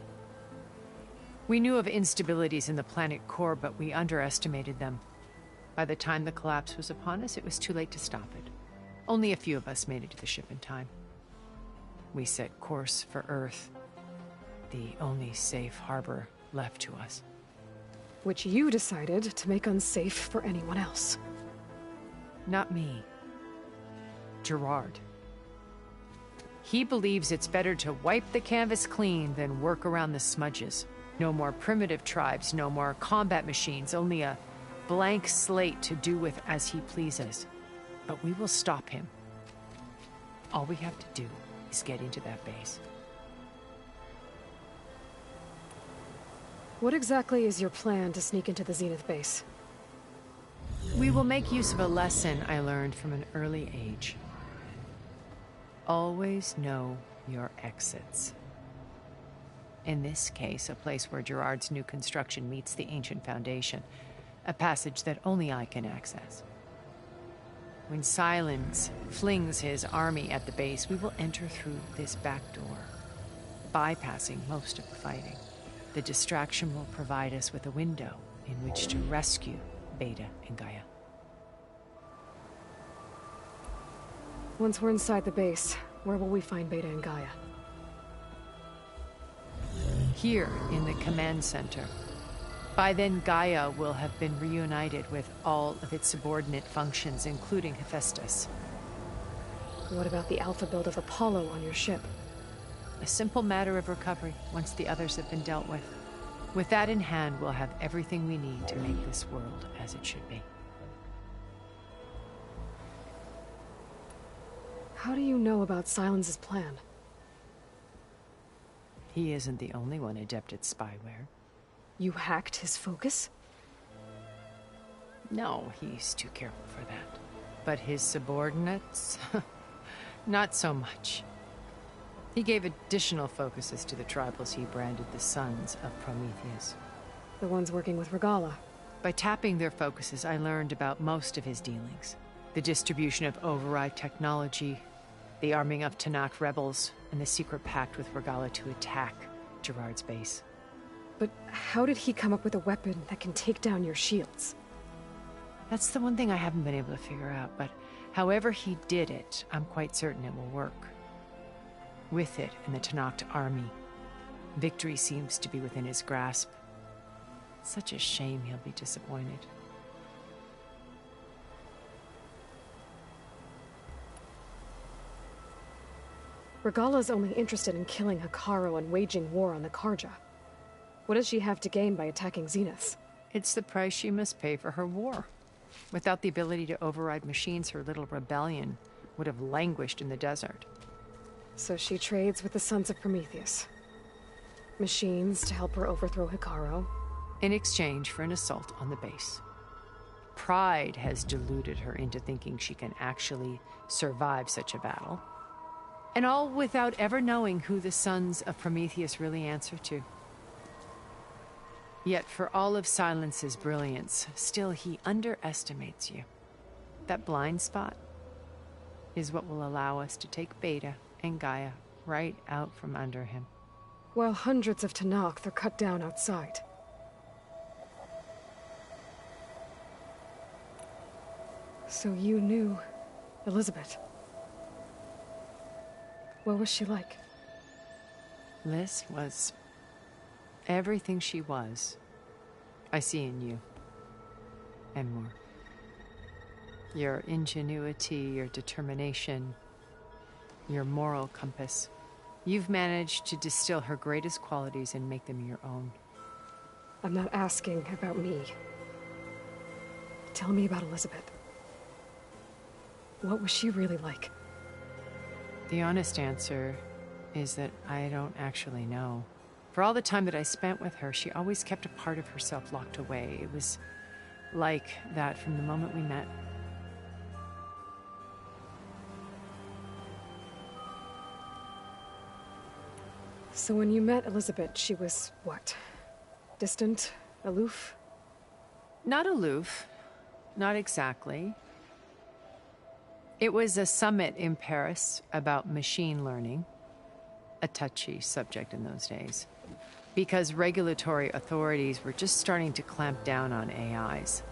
Speaker 12: We knew of instabilities in the planet core, but we underestimated them. By the time the collapse was upon us, it was too late to stop it. Only a few of us made it to the ship in time. We set course for Earth, the only safe harbor left to us.
Speaker 2: Which you decided to make unsafe for anyone else.
Speaker 12: Not me. Gerard. He believes it's better to wipe the canvas clean than work around the smudges. No more primitive tribes, no more combat machines, only a blank slate to do with as he pleases. But we will stop him. All we have to do is get into that base.
Speaker 2: What exactly is your plan to sneak into the Zenith base?
Speaker 12: We will make use of a lesson I learned from an early age. Always know your exits. In this case, a place where Gerard's new construction meets the ancient foundation, a passage that only I can access. When Sylens flings his army at the base, we will enter through this back door, bypassing most of the fighting. The distraction will provide us with a window in which to rescue Beta and Gaia.
Speaker 2: Once we're inside the base, where will we find Beta and Gaia?
Speaker 12: Here in the command center. By then, Gaia will have been reunited with all of its subordinate functions, including Hephaestus.
Speaker 2: What about the alpha build of Apollo on your ship?
Speaker 12: A simple matter of recovery once the others have been dealt with. With that in hand, we'll have everything we need to make this world as it should be.
Speaker 2: How do you know about Sylens' plan?
Speaker 12: He isn't the only one adept at spyware.
Speaker 2: You hacked his focus?
Speaker 12: No, he's too careful for that. But his subordinates? Not so much. He gave additional focuses to the tribals he branded the Sons of Prometheus.
Speaker 2: The ones working with Regalla.
Speaker 12: By tapping their focuses, I learned about most of his dealings. The distribution of override technology, the arming of Tenakth rebels, and the secret pact with Regalla to attack Gerard's base.
Speaker 2: But how did he come up with a weapon that can take down your shields?
Speaker 12: That's the one thing I haven't been able to figure out, but however he did it, I'm quite certain it will work. With it and the Tenakth army, victory seems to be within his grasp. Such a shame he'll be disappointed.
Speaker 2: Regalla's only interested in killing Hekarro and waging war on the Karja. What does she have to gain by attacking Zenith?
Speaker 12: It's the price she must pay for her war. Without the ability to override machines, her little rebellion would have languished in the desert.
Speaker 2: So she trades with the Sons of Prometheus. Machines to help her overthrow Hekarro.
Speaker 12: In exchange for an assault on the base. Pride has deluded her into thinking she can actually survive such a battle. And all without ever knowing who the Sons of Prometheus really answer to. Yet for all of Sylens's brilliance, still he underestimates you. That blind spot is what will allow us to take Beta and Gaia right out from under him.
Speaker 2: While hundreds of Tenakth are cut down outside. So you knew Elizabeth. What was she like?
Speaker 12: Liz was everything she was. I see in you. And more. Your ingenuity, your determination, your moral compass. You've managed to distill her greatest qualities and make them your own.
Speaker 2: I'm not asking about me. Tell me about Elizabeth. What was she really like?
Speaker 12: The honest answer is that I don't actually know. For all the time that I spent with her, she always kept a part of herself locked away. It was like that from the moment we met.
Speaker 2: So when you met Elizabeth, she was what? Distant? Aloof?
Speaker 12: Not aloof. Not exactly. It was a summit in Paris about machine learning. A touchy subject in those days. Because regulatory authorities were just starting to clamp down on AIs.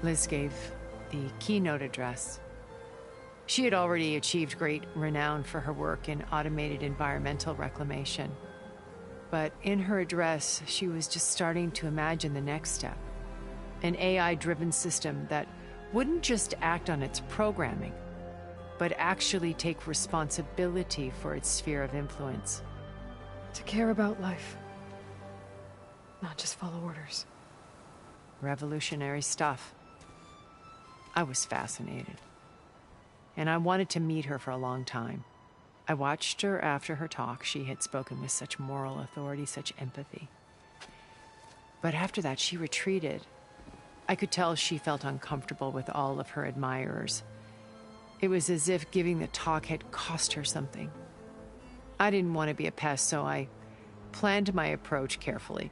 Speaker 12: Liz gave the keynote address. She had already achieved great renown for her work in automated environmental reclamation. But in her address, she was just starting to imagine the next step. An AI-driven system that wouldn't just act on its programming, but actually take responsibility for its sphere of influence.
Speaker 2: To care about life. Not just follow orders.
Speaker 12: Revolutionary stuff. I was fascinated. And I wanted to meet her for a long time. I watched her after her talk. She had spoken with such moral authority, such empathy. But after that, she retreated. I could tell she felt uncomfortable with all of her admirers. It was as if giving the talk had cost her something. I didn't want to be a pest, so I planned my approach carefully.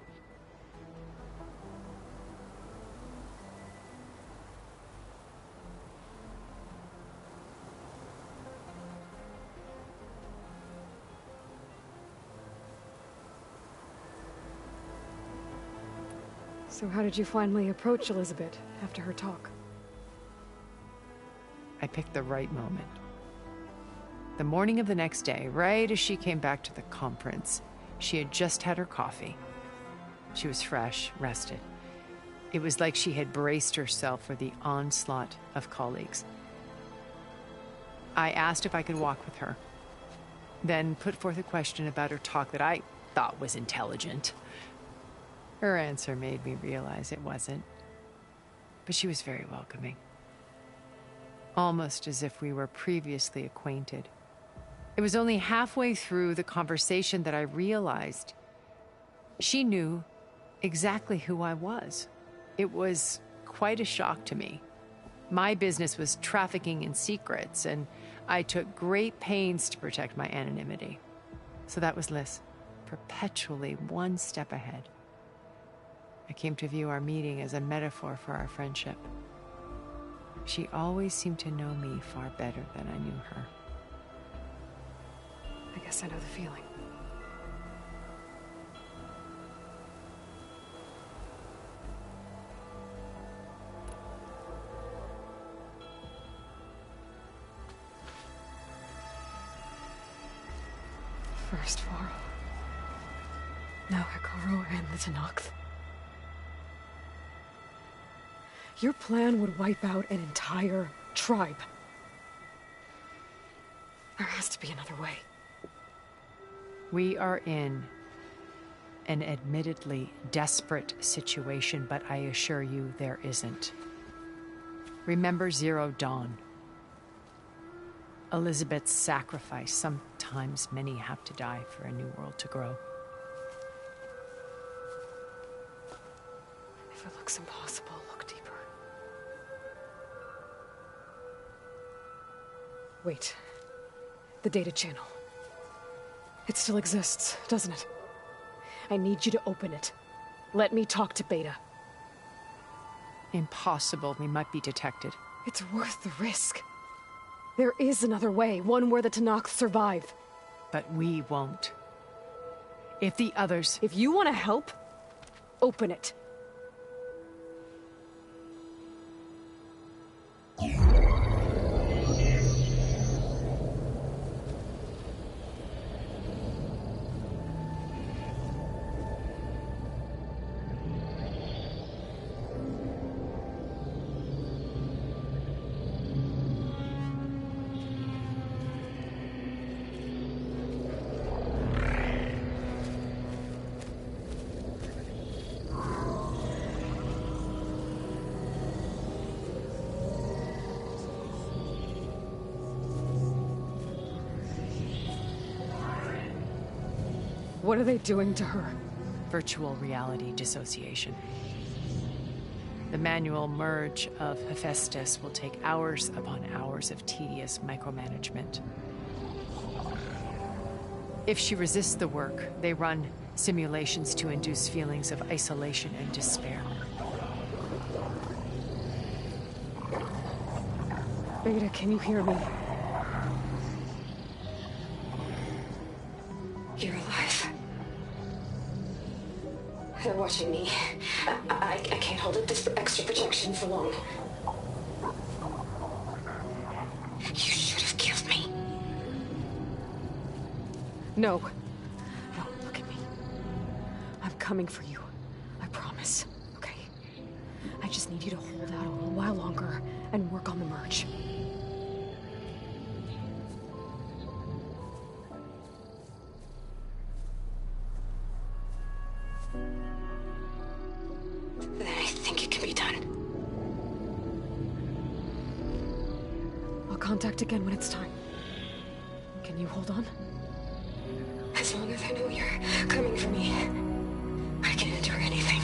Speaker 2: So how did you finally approach Elizabeth after her talk?
Speaker 12: I picked the right moment. The morning of the next day, right as she came back to the conference, she had just had her coffee. She was fresh, rested. It was like she had braced herself for the onslaught of colleagues. I asked if I could walk with her, then put forth a question about her talk that I thought was intelligent. Her answer made me realize it wasn't, but she was very welcoming. Almost as if we were previously acquainted. It was only halfway through the conversation that I realized she knew exactly who I was. It was quite a shock to me. My business was trafficking in secrets, and I took great pains to protect my anonymity. So that was Liz, perpetually one step ahead. I came to view our meeting as a metaphor for our friendship. She always seemed to know me far better than I knew her.
Speaker 2: I guess I know the feeling. First Varl. Now Hekarro and the Tenakth. Your plan would wipe out an entire tribe. There has to be another way.
Speaker 12: We are in an admittedly desperate situation, but I assure you there isn't. Remember Zero Dawn. Elizabeth's sacrifice. Sometimes many have to die for a new world to grow.
Speaker 2: If it looks impossible, look deeper. Wait. The data channel. It still exists, doesn't it? I need you to open it. Let me talk to Beta.
Speaker 12: Impossible. We might be detected.
Speaker 2: It's worth the risk. There is another way, one where the Tenakth survive.
Speaker 12: But we won't. If the others...
Speaker 2: If you want to help, open it. What are they doing to her?
Speaker 12: Virtual reality dissociation. The manual merge of Hephaestus will take hours upon hours of tedious micromanagement. If she resists the work, they run simulations to induce feelings of isolation and despair.
Speaker 2: Beta, can you hear me?
Speaker 6: You're alive. They're watching me. I can't hold up this extra protection for long. You should have killed me.
Speaker 2: No. No, look at me. I'm coming for you. I promise. Okay? I just need you to hold out a little while longer and work on the merge. contact again when it's time. Can you hold on?
Speaker 6: As long as I know you're coming for me, I can endure anything.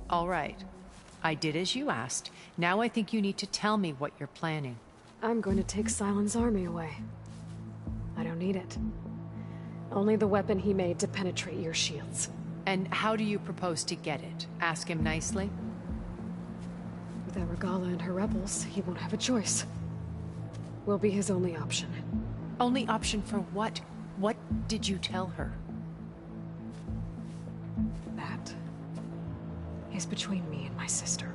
Speaker 12: All right. I did as you asked. Now I think you need to tell me what you're planning.
Speaker 2: I'm going to take Sylens' army away. I don't need it. Only the weapon he made to penetrate your shields.
Speaker 12: And how do you propose to get it? Ask him nicely?
Speaker 2: Without Regalla and her rebels, he won't have a choice. We'll be his only option.
Speaker 12: Only option for what? What did you tell her?
Speaker 2: That is between me and my sister.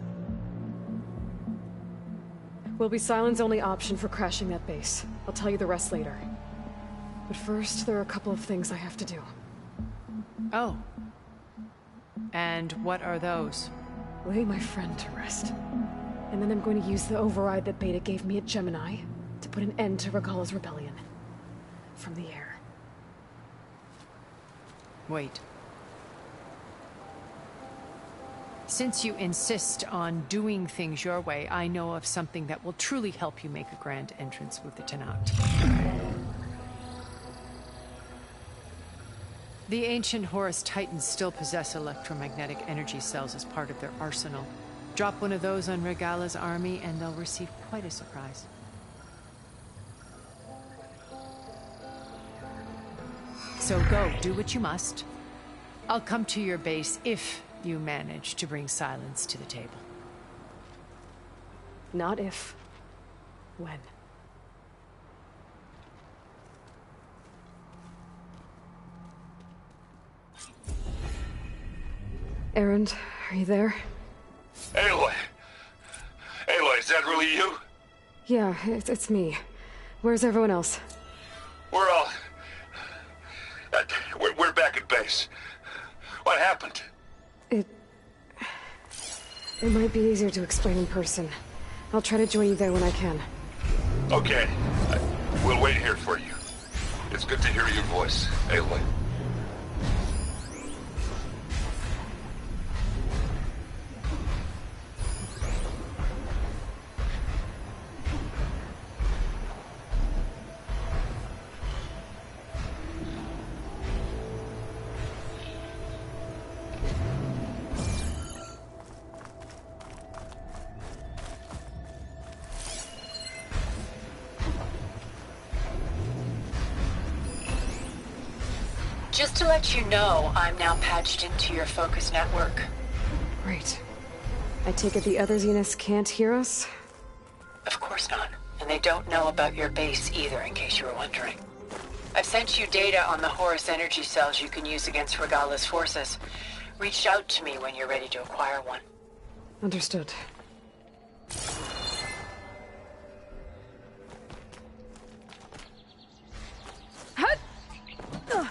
Speaker 2: Will be Sylens' only option for crashing that base. I'll tell you the rest later. But first, there are a couple of things I have to do.
Speaker 12: Oh. And what are those?
Speaker 2: Lay my friend to rest. And then I'm going to use the override that Beta gave me at Gemini to put an end to Regalla's rebellion. From the air.
Speaker 12: Wait. Since you insist on doing things your way, I know of something that will truly help you make a grand entrance with the Tenakth. The ancient Horus Titans still possess electromagnetic energy cells as part of their arsenal. Drop one of those on Regalla's army and they'll receive quite a surprise. So go, do what you must. I'll come to your base if you manage to bring Sylens to the table.
Speaker 2: Not if. When. Erend, are you there?
Speaker 3: Aloy! Aloy, is that really you?
Speaker 2: Yeah, it's me. Where's everyone else?
Speaker 3: We're all... We're back at base. What happened?
Speaker 2: It might be easier to explain in person. I'll try to join you there when I can.
Speaker 3: Okay. We'll wait here for you. It's good to hear your voice, Aloy.
Speaker 11: Just to let you know, I'm now patched into your focus network.
Speaker 2: Great. I take it the other Zeniths can't hear us?
Speaker 11: Of course not. And they don't know about your base either, in case you were wondering. I've sent you data on the Horus energy cells you can use against Regalla's forces. Reach out to me when you're ready to acquire one.
Speaker 2: Understood. Hut! Ugh.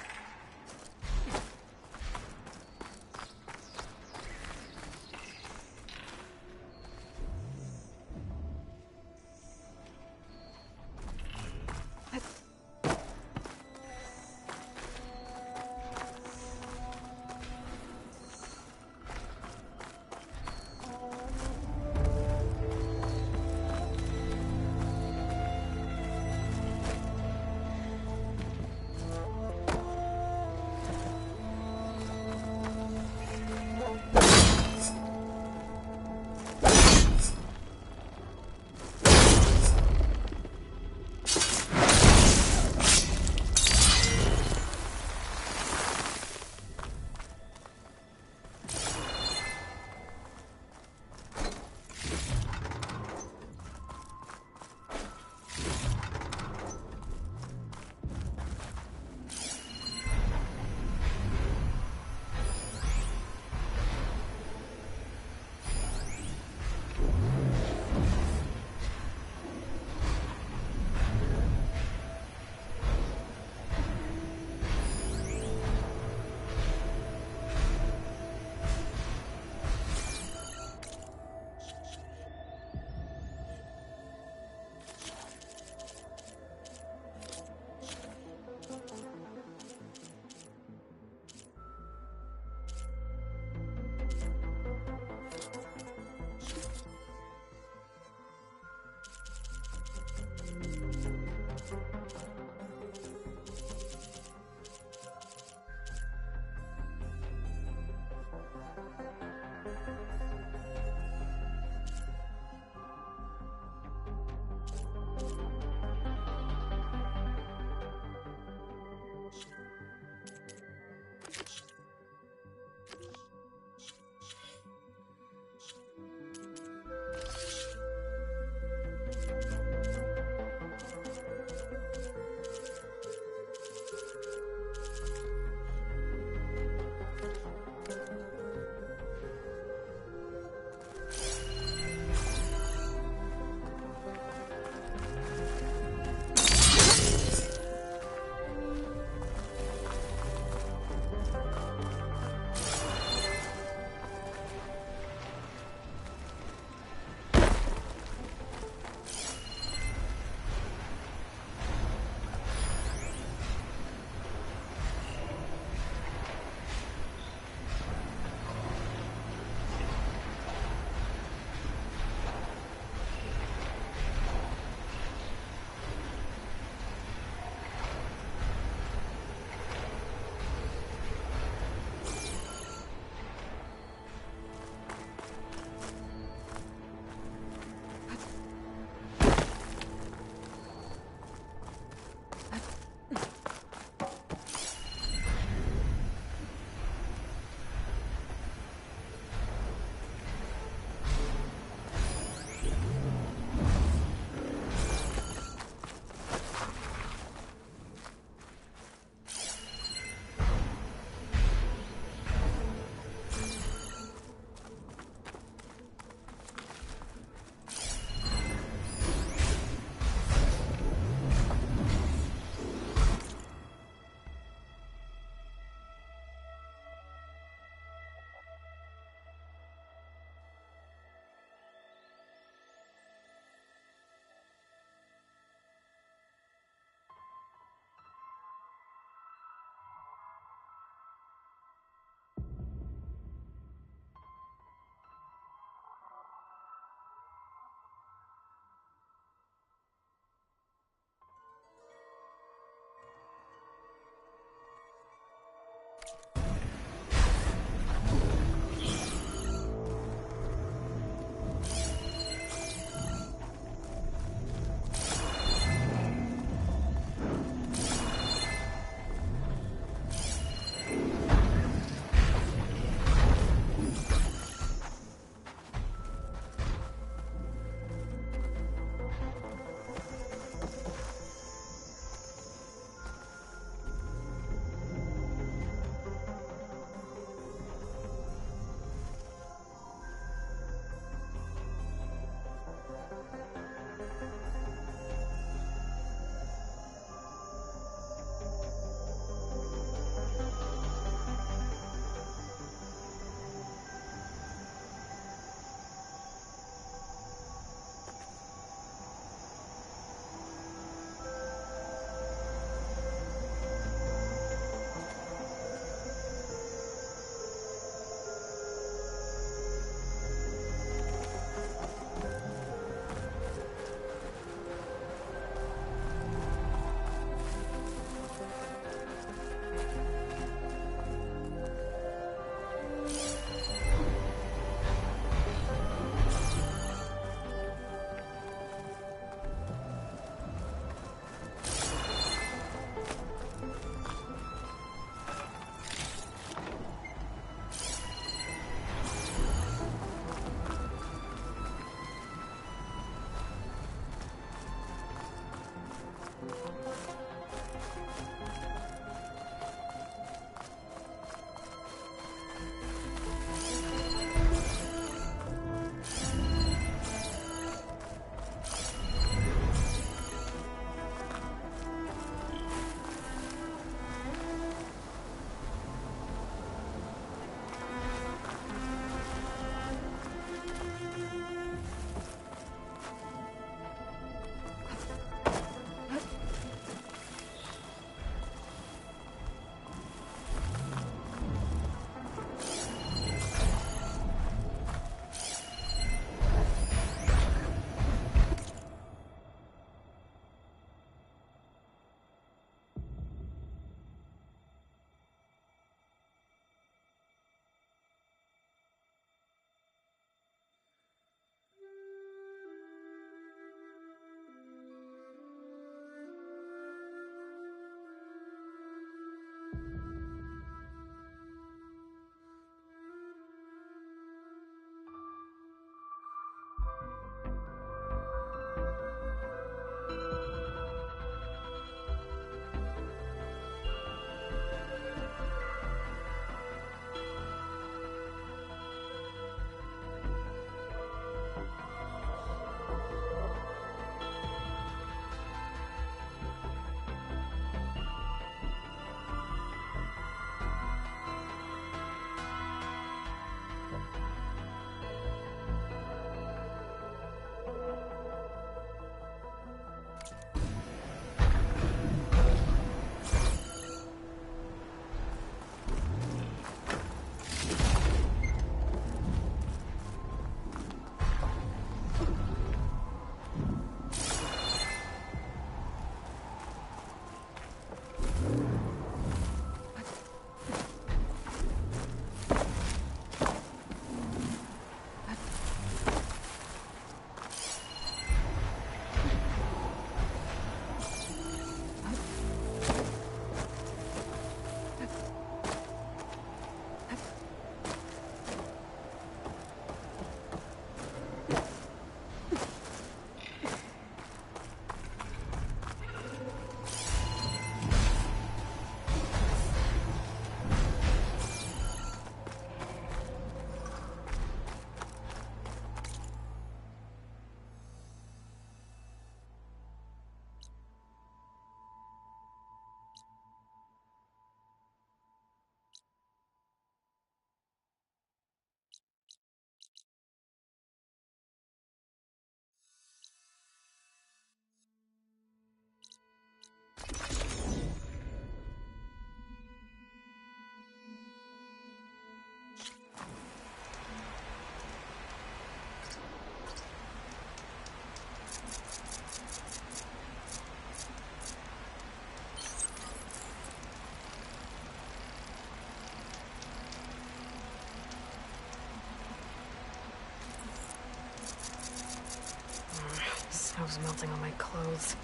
Speaker 2: Snow's melting on my clothes.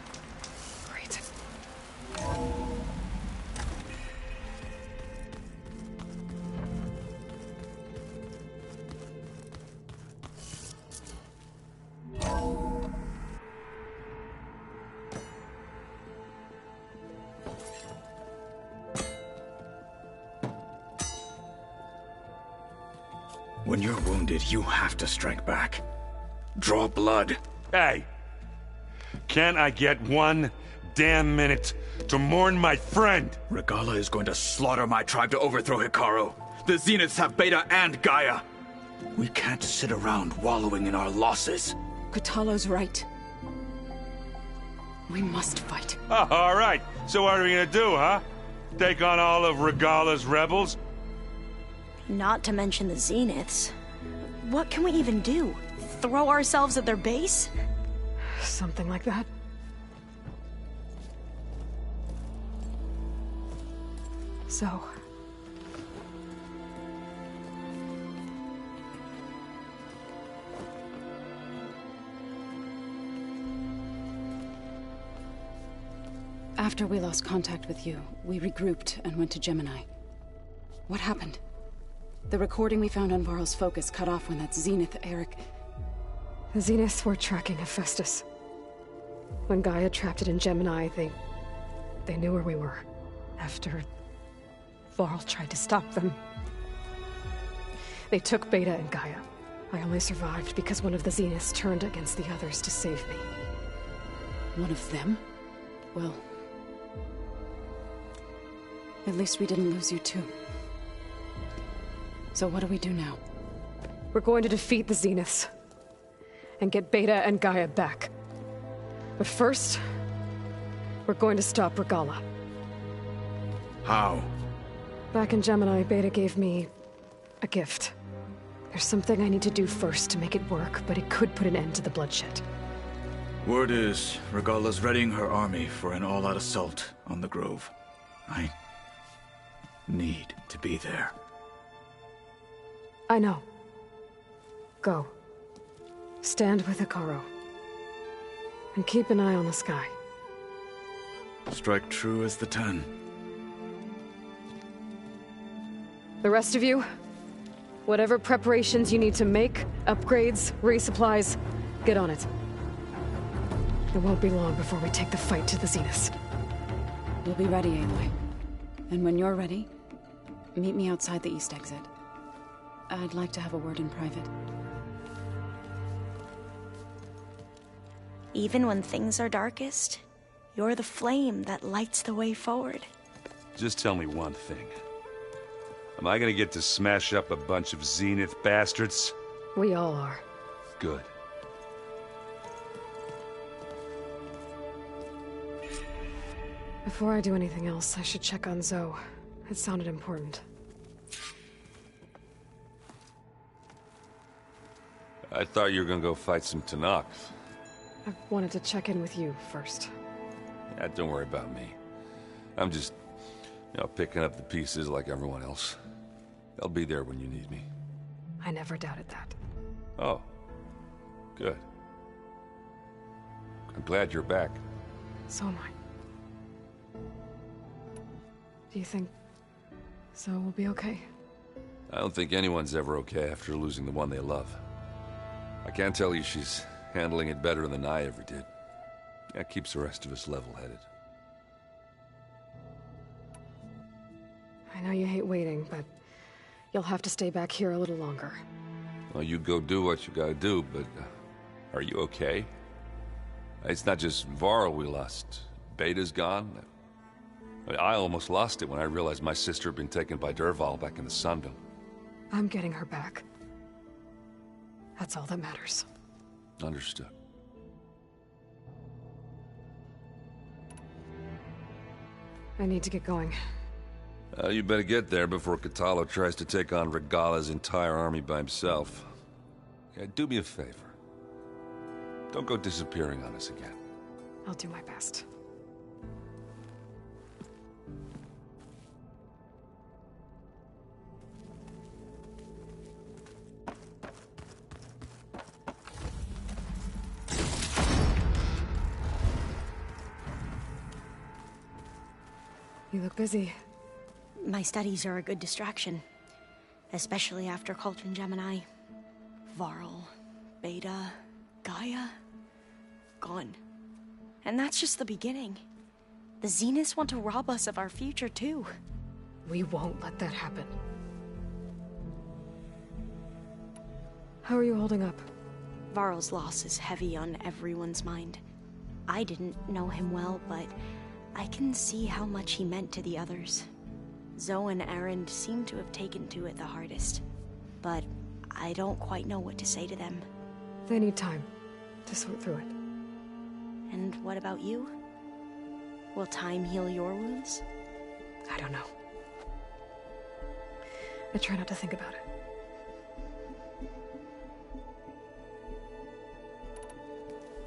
Speaker 2: Great.
Speaker 5: When you're wounded, you have to strike back. Draw blood.
Speaker 3: Hey! Can't I get 1 damn minute to mourn my friend?
Speaker 5: Regalla is going to slaughter my tribe to overthrow Hekarro. The Zeniths have Beta and Gaia. We can't sit around wallowing in our losses.
Speaker 13: Kotallo's right. We must fight.
Speaker 3: Oh, all right. So what are we gonna do, huh? Take on all of Regalla's rebels?
Speaker 14: Not to mention the Zeniths. What can we even do? Throw ourselves at their base?
Speaker 2: Something like that. So...
Speaker 13: After we lost contact with you, we regrouped and went to Gemini. What happened? The recording we found on Varl's focus cut off when that Zenith Eric...
Speaker 2: The Zeniths were tracking Hephaestus. When Gaia trapped it in Gemini, they knew where we were. After Varl tried to stop them. They took Beta and Gaia. I only survived because one of the Zeniths turned against the others to save me.
Speaker 13: One of them? Well... at least we didn't lose you too. So what do we do now?
Speaker 2: We're going to defeat the Zeniths. And get Beta and Gaia back. But first... we're going to stop Regalla.
Speaker 5: How?
Speaker 2: Back in Gemini, Beta gave me... a gift. There's something I need to do first to make it work, but it could put an end to the bloodshed.
Speaker 5: Word is, Regalla's readying her army for an all-out assault on the Grove. I... need to be there.
Speaker 2: I know. Go. Stand with Hekarro. And keep an eye on the sky.
Speaker 5: Strike true as the 10.
Speaker 2: The rest of you, whatever preparations you need to make, upgrades, resupplies, get on it. It won't be long before we take the fight to the Zeniths.
Speaker 13: We'll be ready, Aloy. And when you're ready, meet me outside the east exit. I'd like to have a word in private.
Speaker 14: Even when things are darkest, you're the flame that lights the way forward.
Speaker 3: Just tell me one thing. Am I gonna get to smash up a bunch of Zenith bastards?
Speaker 2: We all are.
Speaker 3: Good.
Speaker 2: Before I do anything else, I should check on Zoe. It sounded important.
Speaker 3: I thought you were gonna go fight some Tenakth.
Speaker 2: I wanted to check in with you first.
Speaker 3: Yeah, don't worry about me. I'm just, picking up the pieces like everyone else. I'll be there when you need me.
Speaker 2: I never doubted that.
Speaker 3: Oh. Good. I'm glad you're back.
Speaker 2: So am I. Do you think Zoe will be okay?
Speaker 3: I don't think anyone's ever okay after losing the one they love. I can't tell you she's handling it better than I ever did. That keeps the rest of us level-headed.
Speaker 2: I know you hate waiting, but you'll have to stay back here a little longer.
Speaker 3: Well, you go do what you gotta do, but are you okay? It's not just Varl we lost. Beta's gone. I almost lost it when I realized my sister had been taken by Dervahl back in the Sundom.
Speaker 2: I'm getting her back. That's all that matters.
Speaker 3: Understood.
Speaker 2: I need to get going.
Speaker 3: You better get there before Kotallo tries to take on Regalla's entire army by himself. Yeah, do me a favor. Don't go disappearing on us again.
Speaker 2: I'll do my best. You look busy.
Speaker 14: My studies are a good distraction. Especially after Cauldron Gemini. Varl, Beta, Gaia... gone. And that's just the beginning. The Zeniths want to rob us of our future, too.
Speaker 2: We won't let that happen. How are you holding up?
Speaker 14: Varl's loss is heavy on everyone's mind. I didn't know him well, but I can see how much he meant to the others. Zoe and Erend seem to have taken to it the hardest, but I don't quite know what to say to them.
Speaker 2: They need time to sort through it.
Speaker 14: And what about you? Will time heal your wounds?
Speaker 2: I don't know. I try not to think about it.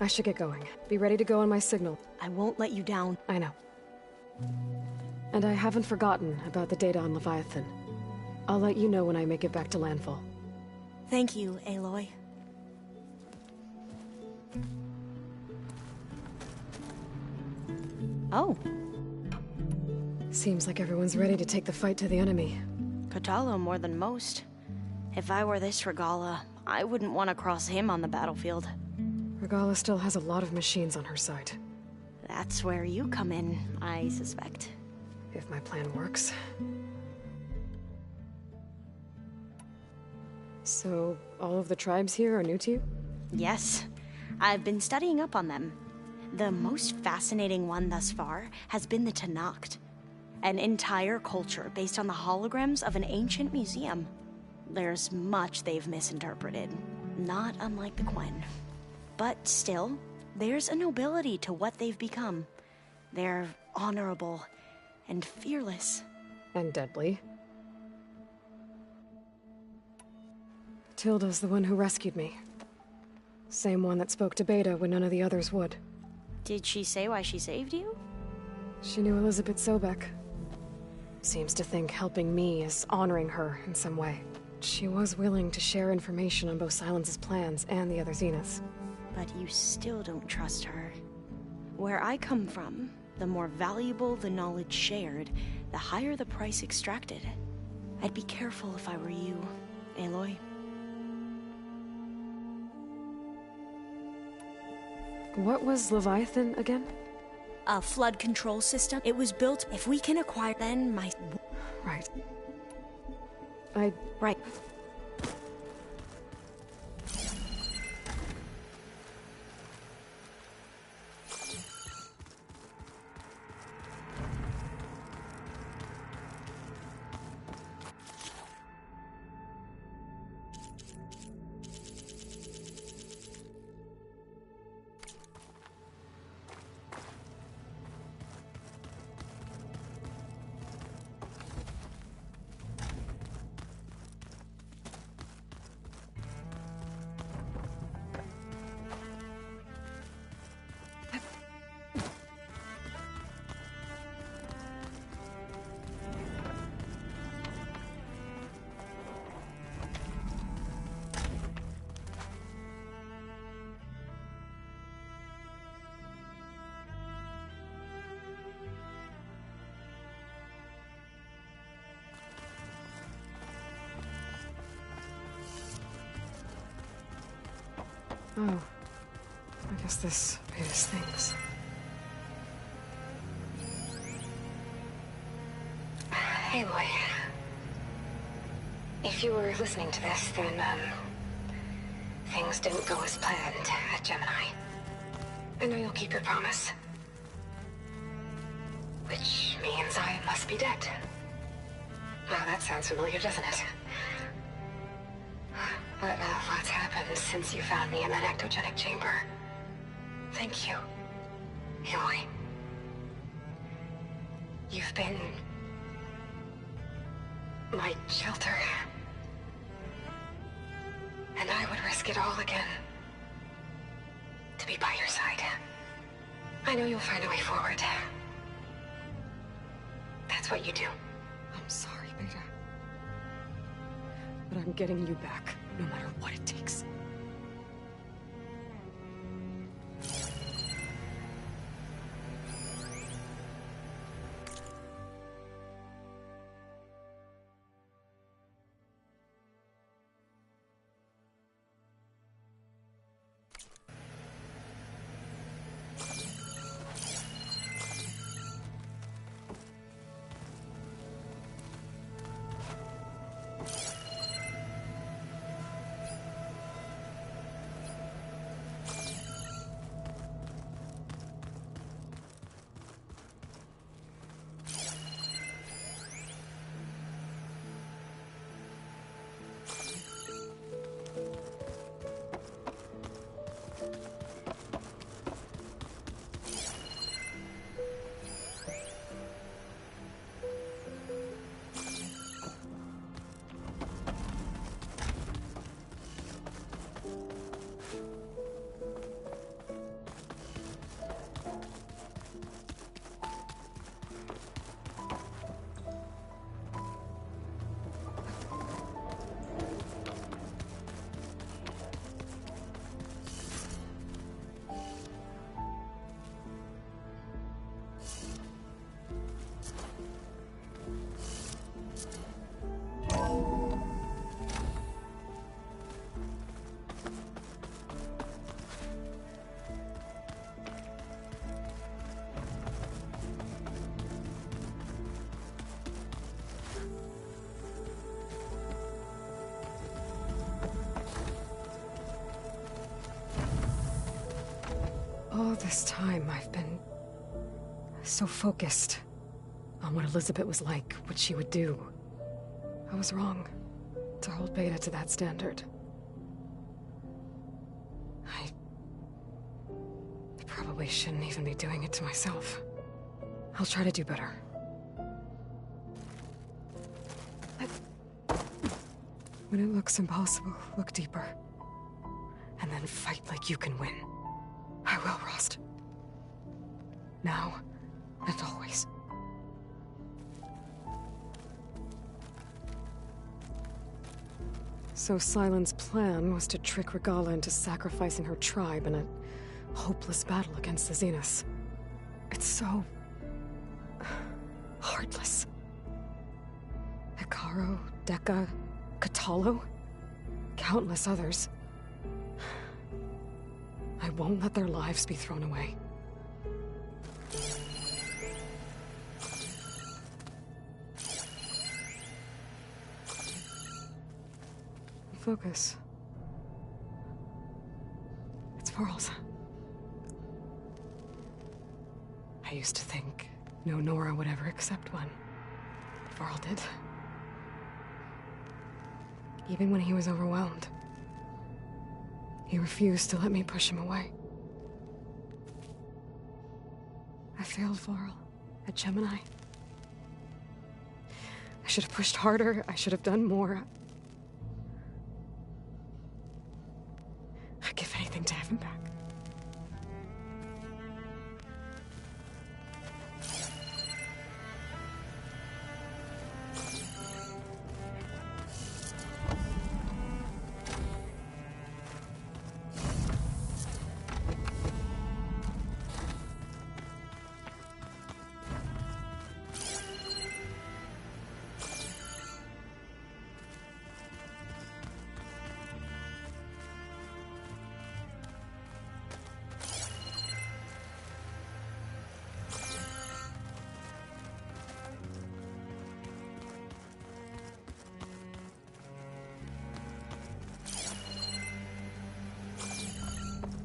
Speaker 2: I should get going. Be ready to go on my signal.
Speaker 14: I won't let you down.
Speaker 2: I know. And I haven't forgotten about the data on Leviathan. I'll let you know when I make it back to landfall.
Speaker 14: Thank you, Aloy. Oh.
Speaker 2: Seems like everyone's ready to take the fight to the enemy.
Speaker 14: Kotallo more than most. If I were this Regalla, I wouldn't want to cross him on the battlefield.
Speaker 2: Regalla still has a lot of machines on her side.
Speaker 14: That's where you come in, I suspect.
Speaker 2: If my plan works. So, all of the tribes here are new to you?
Speaker 14: Yes. I've been studying up on them. The most fascinating one thus far has been the Tenakth. An entire culture based on the holograms of an ancient museum. There's much they've misinterpreted. Not unlike the Quen. But still, there's a nobility to what they've become. They're honorable and fearless.
Speaker 2: And deadly. Tilda's the one who rescued me. Same one that spoke to Beta when none of the others would.
Speaker 14: Did she say why she saved you?
Speaker 2: She knew Elizabeth Sobek. Seems to think helping me is honoring her in some way. She was willing to share information on both Silence's plans and the other Zeniths.
Speaker 14: But you still don't trust her. Where I come from, the more valuable the knowledge shared, the higher the price extracted. I'd be careful if I were you, Aloy.
Speaker 2: What was Leviathan again?
Speaker 14: A flood control system. It was built. If we can acquire, then my...
Speaker 2: Right.
Speaker 14: Right.
Speaker 2: Oh. I guess this is things.
Speaker 6: Aloy. If you were listening to this, then, things didn't go as planned at Gemini. I know you'll keep your promise. Which means I must be dead. Well, that sounds familiar, doesn't it? But what's happened since you found me in that ectogenic chamber? Thank you, Aloy. You've been... my shelter. And I would risk it all again. To be by your side. I know you'll find a way forward. That's what you do.
Speaker 2: I'm sorry, Beta. But I'm getting you back, no matter what it takes. All this time, I've been so focused on what Elizabeth was like, what she would do. I was wrong to hold Beta to that standard. I probably shouldn't even be doing it to myself. I'll try to do better. When it looks impossible, look deeper. And then fight like you can win. I will, Rost. Now and always. So Sylens' plan was to trick Regalla into sacrificing her tribe in a hopeless battle against the Zeniths. It's so... heartless. Hekarro, Dekka, Kotallo, countless others. I won't let their lives be thrown away. Focus. It's Varl's. I used to think no Nora would ever accept one. Varl did. Even when he was overwhelmed. He refused to let me push him away. I failed Varl at Gemini. I should have pushed harder. I should have done more. I'd give anything to have him back.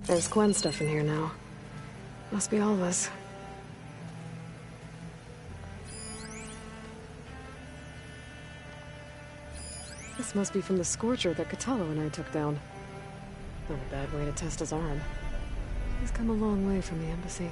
Speaker 2: There's Gwen stuff in here now. Must be all of us. This must be from the Scorcher that Kotallo and I took down. Not a bad way to test his arm. He's come a long way from the embassy.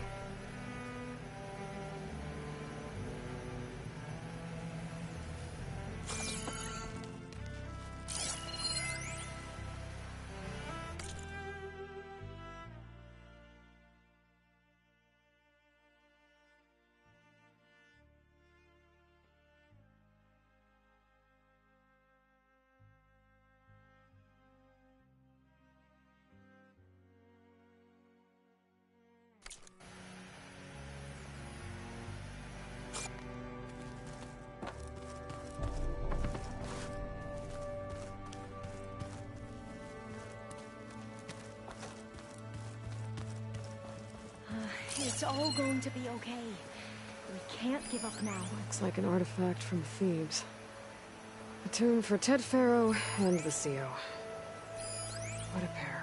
Speaker 14: It's all going to be okay. We can't give up now.
Speaker 2: Looks like an artifact from Thebes. A tomb for Ted Faro and the CO. What a pair.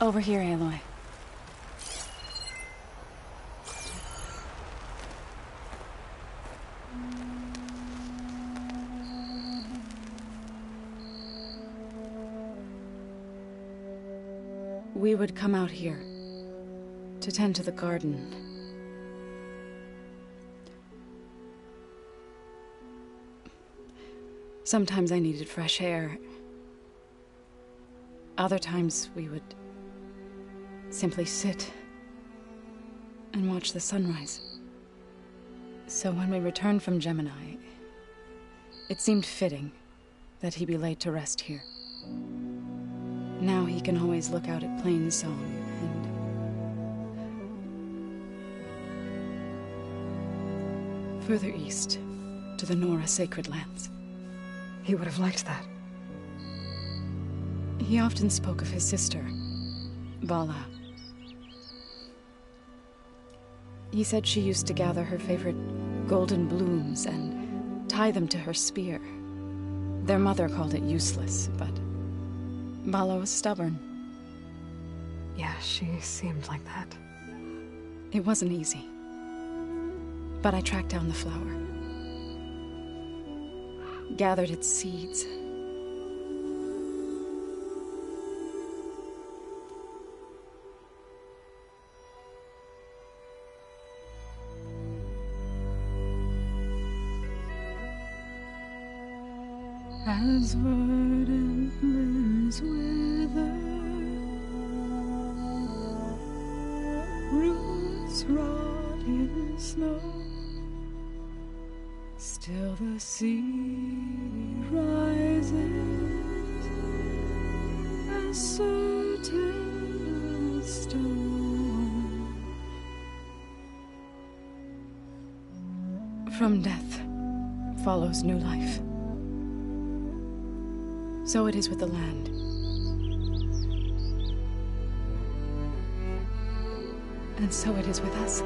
Speaker 13: Over here, Aloy. We would come out here to tend to the garden. Sometimes I needed fresh air. Other times we would simply sit and watch the sunrise. So when we returned from Gemini, it seemed fitting that he be laid to rest here. Now he can always look out at Plains Zone and further east to the Nora Sacred Lands.
Speaker 2: He would have liked that.
Speaker 13: He often spoke of his sister, Vala. He said she used to gather her favorite golden blooms and tie them to her spear. Their mother called it useless, but Vala was stubborn.
Speaker 2: Yeah, she seemed like that.
Speaker 13: It wasn't easy. But I tracked down the flower. Gathered its seeds. As verdant limbs wither, roots rot in snow, still the sea rises as certain as stone. From death follows new life. So it is with the land. And so it is with us.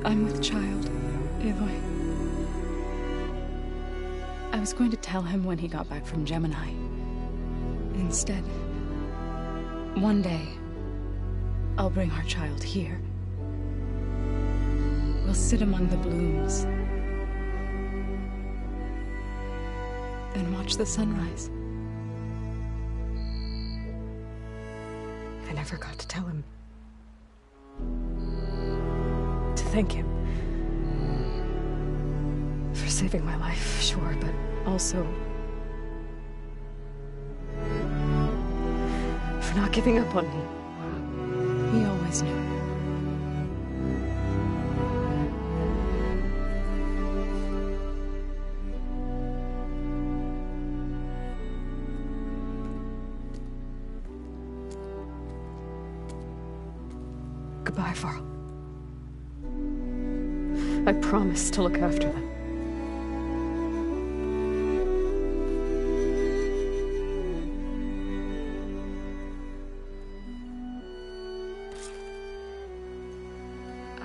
Speaker 13: I'm with child, Aloy. I was going to tell him when he got back from Gemini. Instead, one day, I'll bring our child here. We'll sit among the blooms and watch the sunrise.
Speaker 2: I never got to tell him. To thank him. For saving my life, sure, but also for not giving up on me.
Speaker 13: He always knew.
Speaker 2: Goodbye, Varl. I promise to look after them.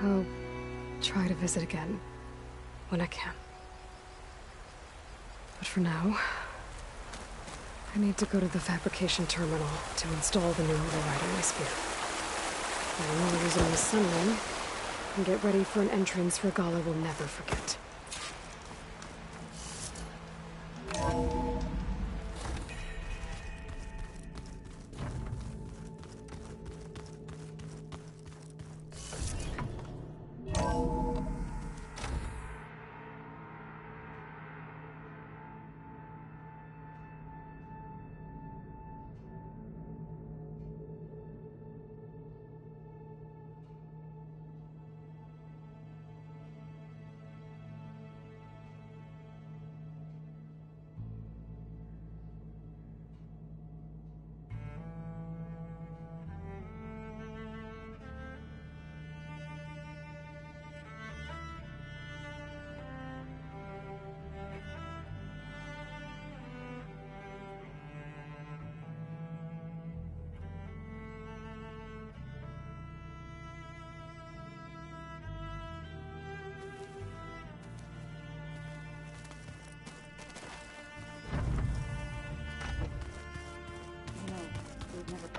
Speaker 2: I'll try to visit again when I can. But for now, I need to go to the fabrication terminal to install the new override on my spear. And we'll use it on the Sunwing and get ready for an entrance Regalla will never forget.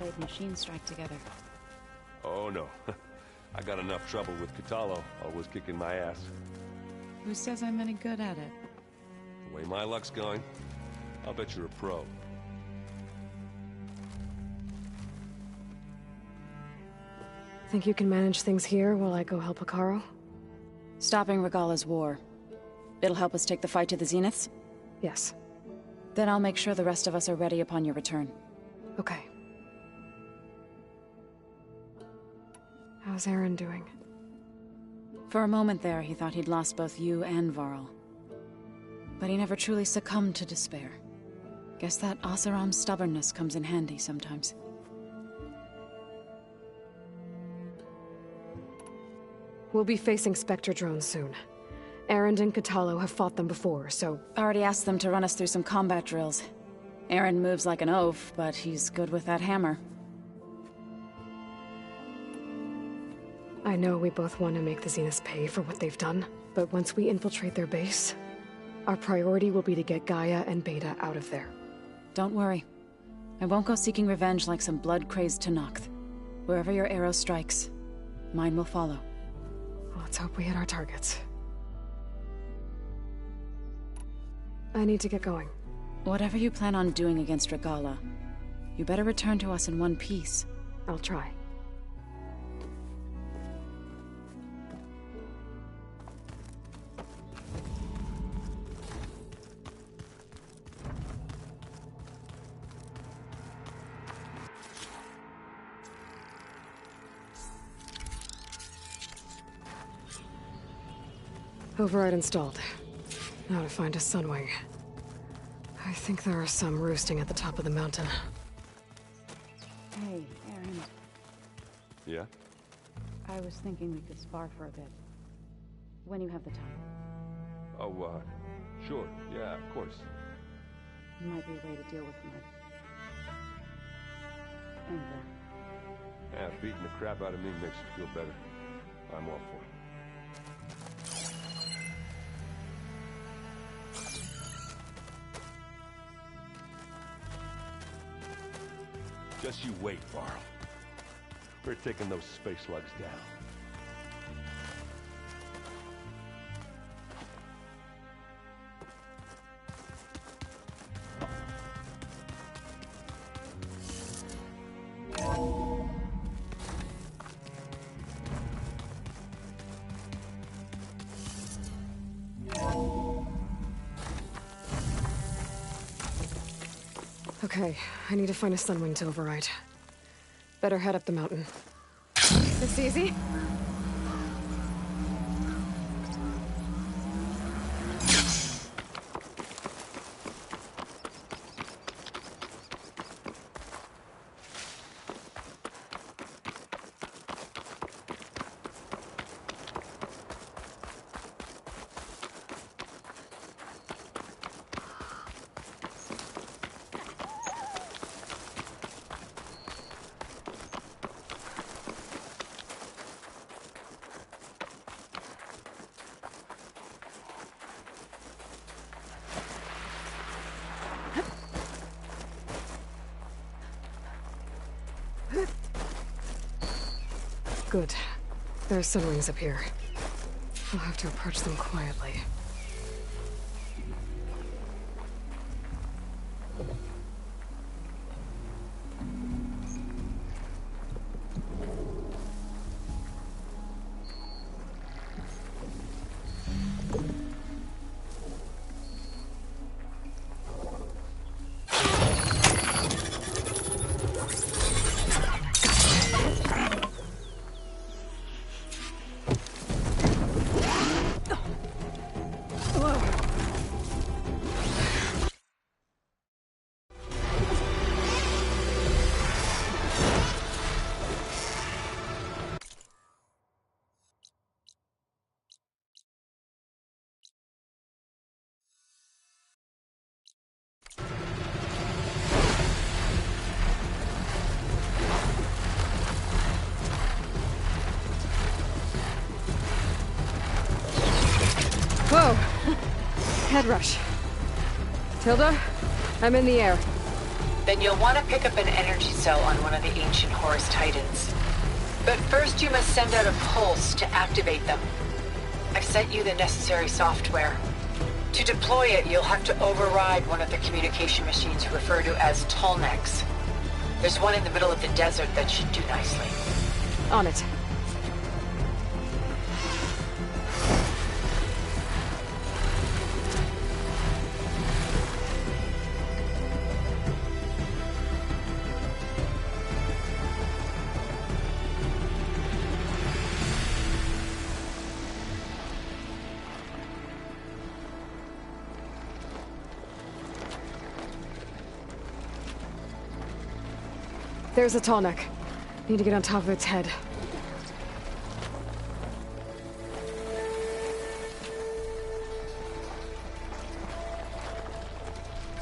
Speaker 13: played Machine Strike together.
Speaker 15: Oh no. I got enough trouble with Kotallo, always kicking my ass.
Speaker 13: Who says I'm any good at it?
Speaker 15: The way my luck's going, I'll bet you're a pro.
Speaker 2: Think you can manage things here while I go help Hekarro?
Speaker 13: Stopping Regalla's war. It'll help us take the fight to the Zeniths?
Speaker 2: Yes.
Speaker 13: Then I'll make sure the rest of us are ready upon your return.
Speaker 2: Okay. How's Eren doing?
Speaker 13: For a moment there, he thought he'd lost both you and Varl. But he never truly succumbed to despair. Guess that Oseram's stubbornness comes in handy sometimes.
Speaker 2: We'll be facing Spectre drones soon. Erend and Kotallo have fought them before, so...
Speaker 13: Already asked them to run us through some combat drills. Erend moves like an oaf, but he's good with that hammer.
Speaker 2: I know we both want to make the Zeniths pay for what they've done, but once we infiltrate their base, our priority will be to get Gaia and Beta out of there.
Speaker 13: Don't worry. I won't go seeking revenge like some blood-crazed Tenakth. Wherever your arrow strikes, mine will follow.
Speaker 2: Let's hope we hit our targets. I need to get going.
Speaker 13: Whatever you plan on doing against Regalla, you better return to us in one piece.
Speaker 2: I'll try. Override installed. Now to find a Sunwing. I think there are some roosting at the top of the mountain.
Speaker 13: Hey, Eren.
Speaker 15: Yeah?
Speaker 13: I was thinking we could spar for a bit. When you have the time.
Speaker 15: Oh, sure. Yeah, of course.
Speaker 13: Might be a way to deal with my... anger.
Speaker 15: Yeah, beating the crap out of me makes you feel better. I'm all for it. Just you wait, Varl. We're taking those space slugs down.
Speaker 2: Okay, I need to find a Sunwing to override. Better head up the mountain. This easy? Good. There are Sunwings up here. I'll have to approach them quietly. Whoa! Head rush. Tilda, I'm in the air.
Speaker 11: Then you'll want to pick up an energy cell on one of the ancient Horus Titans. But first you must send out a pulse to activate them. I've sent you the necessary software. To deploy it, you'll have to override one of the communication machines referred to as Tallnecks. There's one in the middle of the desert that should do nicely.
Speaker 2: On it. There's a Tallneck. Need to get on top of its head.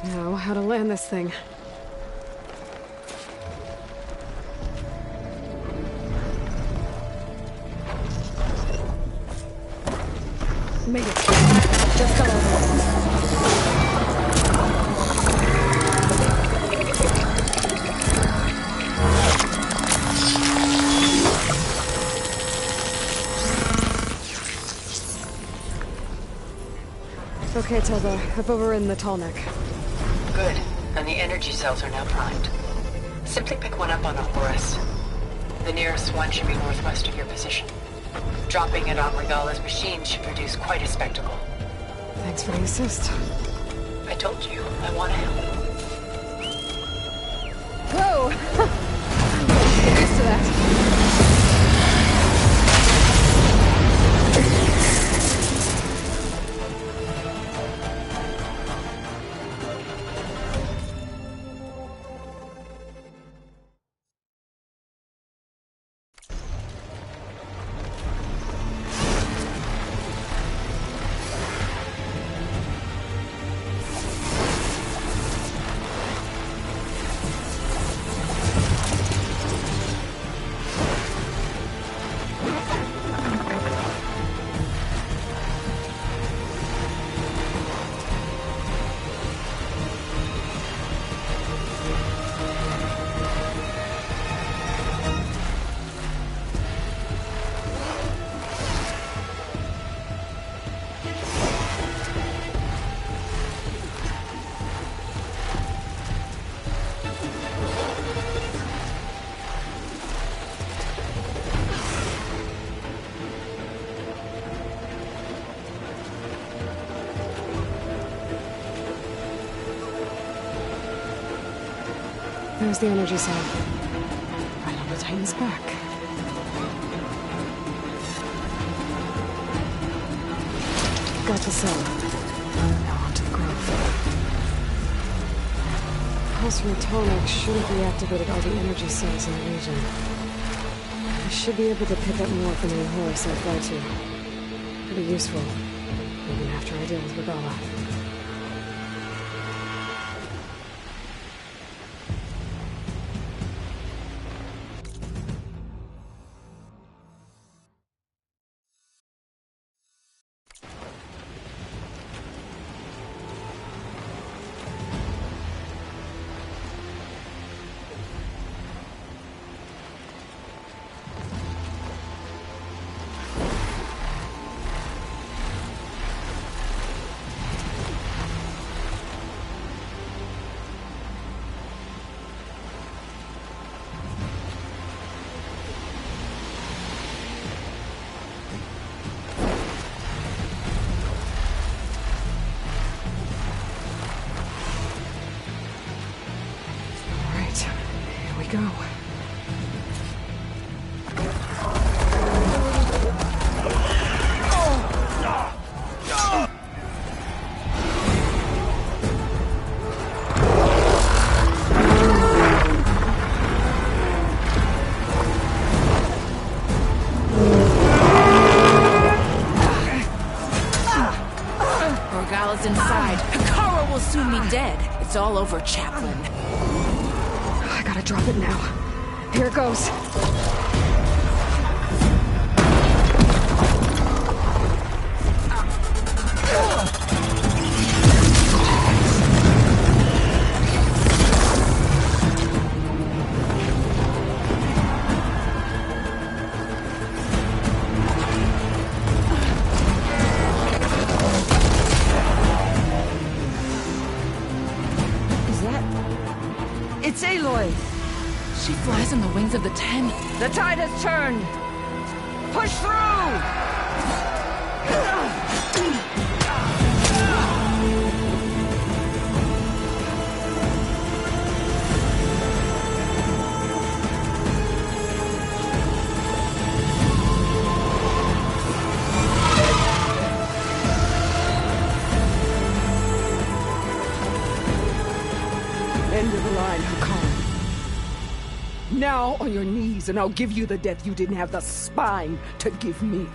Speaker 2: Now, how to land this thing. Made it. Just got over. Okay, Tilda. I've overridden the Tallneck.
Speaker 11: Good. And the energy cells are now primed. Simply pick one up on a Horus. The nearest one should be northwest of your position. Dropping it on Regala's machine should produce quite a spectacle.
Speaker 2: Thanks for the assist.
Speaker 11: I told you, I want to help.
Speaker 2: Whoa! Get used to that. There's the energy cell. Right on the Titan's back. Got the cell. Now onto the grove. Pulse from the Tallneck should have reactivated all the energy cells in the region. I should be able to pick up more from any Horus I fly to. Pretty useful, even after I deal with Regala. Go.
Speaker 16: Regala's inside. Hikaru will soon be dead. It's all over, Chaplain.
Speaker 2: I gotta drop it now. Here it goes.
Speaker 16: It's Aloy!
Speaker 13: She flies on the wings of the Ten.
Speaker 16: The tide has turned! Push through!
Speaker 17: End of the line, Hakan. Now on your knees, and I'll give you the death you didn't have the spine to give me.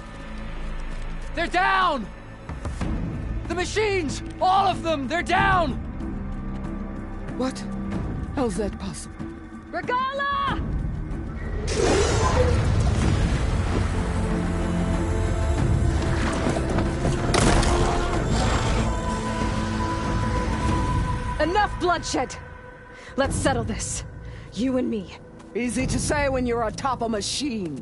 Speaker 18: They're down! The machines! All of them! They're down!
Speaker 17: What? How's that possible?
Speaker 16: Regala!
Speaker 2: Enough bloodshed! Let's settle this. You and me.
Speaker 17: Easy to say when you're atop a machine.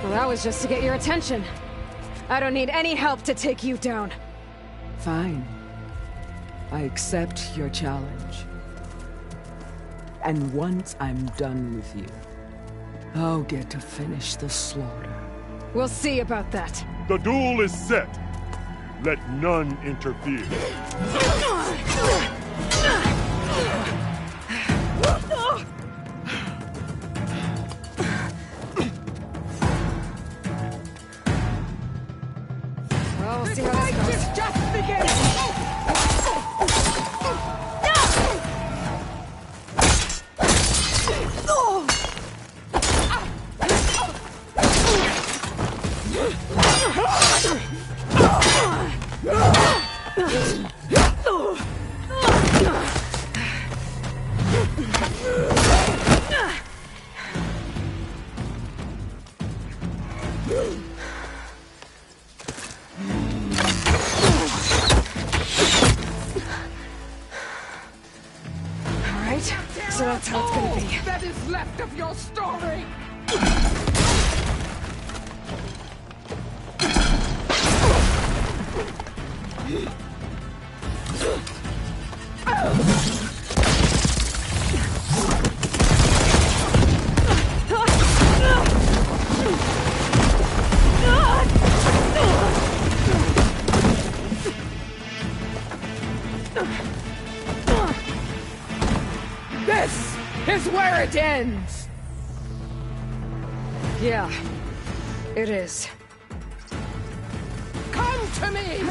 Speaker 2: Well, that was just to get your attention. I don't need any help to take you down.
Speaker 17: Fine. I accept your challenge. And once I'm done with you, I'll get to finish the slaughter.
Speaker 2: We'll see about that.
Speaker 15: The duel is set. Let none interfere.
Speaker 2: Well, we'll see how this goes.
Speaker 17: It's just beginning!
Speaker 2: Alright, so that's how it's gonna be.
Speaker 17: That is left of your story! This is where it ends!
Speaker 2: Yeah, it is.
Speaker 17: Come to me!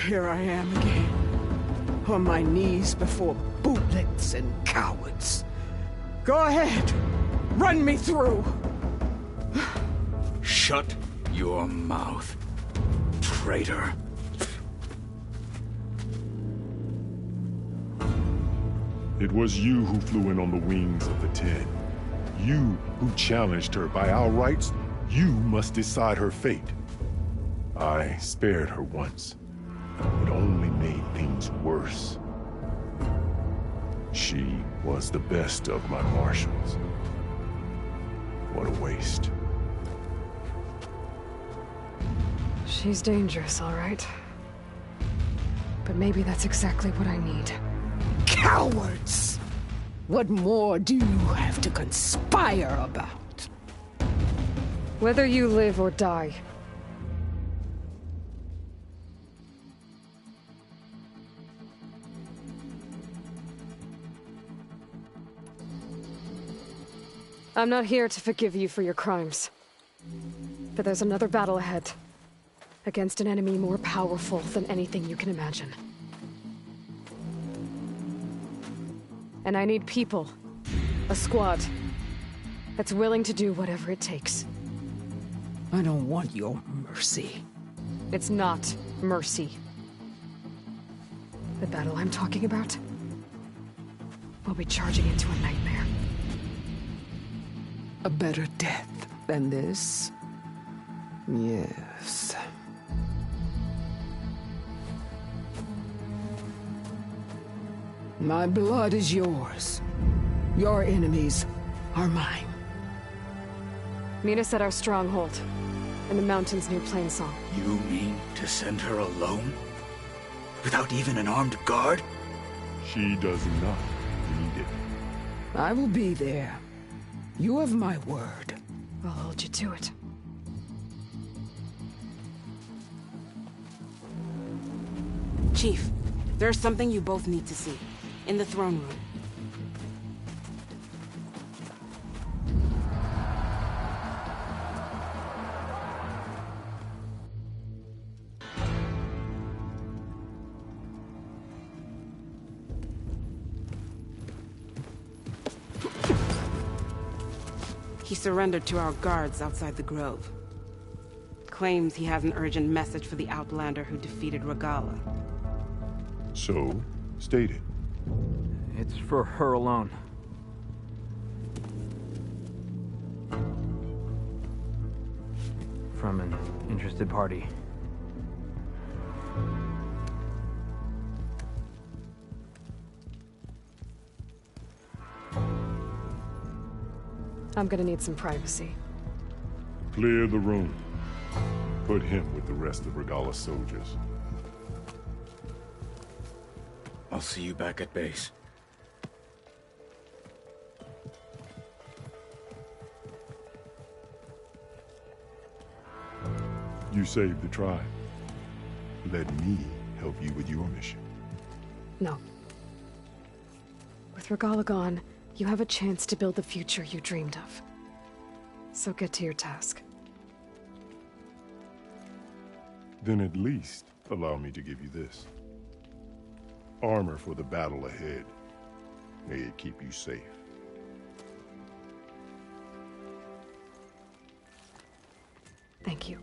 Speaker 17: Here I am again, on my knees before bootlets and cowards. Go ahead, run me through.
Speaker 5: Shut your mouth, traitor.
Speaker 15: It was you who flew in on the wings of the Ten. You who challenged her by our rights. You must decide her fate. I spared her once. It only made things worse. She was the best of my marshals. What a waste.
Speaker 2: She's dangerous, all right. But maybe that's exactly what I need.
Speaker 17: Cowards! What more do you have to conspire about?
Speaker 2: Whether you live or die. I'm not here to forgive you for your crimes. But there's another battle ahead. against an enemy more powerful than anything you can imagine. And I need people. A squad. That's willing to do whatever it takes.
Speaker 17: I don't want your mercy.
Speaker 2: It's not mercy. The battle I'm talking about will be charging into a nightmare.
Speaker 17: A better death than this? Yes. My blood is yours. Your enemies are mine.
Speaker 2: Meet us at our stronghold, in the mountains near Plainsong.
Speaker 5: You mean to send her alone? Without even an armed guard?
Speaker 15: She does not need it.
Speaker 17: I will be there. You have my word.
Speaker 2: I'll hold you to it.
Speaker 19: Chief, there's something you both need to see. In the throne room. He surrendered to our guards outside the grove. Claims he has an urgent message for the Outlander who defeated Regalla.
Speaker 15: So, state it.
Speaker 18: It's for her alone. From an interested party.
Speaker 2: I'm gonna need some privacy.
Speaker 15: Clear the room. Put him with the rest of Regalla's soldiers.
Speaker 5: I'll see you back at base.
Speaker 15: You saved the tribe. Let me help you with your mission.
Speaker 2: No. With Regalla gone, you have a chance to build the future you dreamed of. So get to your task.
Speaker 15: Then at least allow me to give you this. Armor for the battle ahead. May it keep you safe.
Speaker 2: Thank you.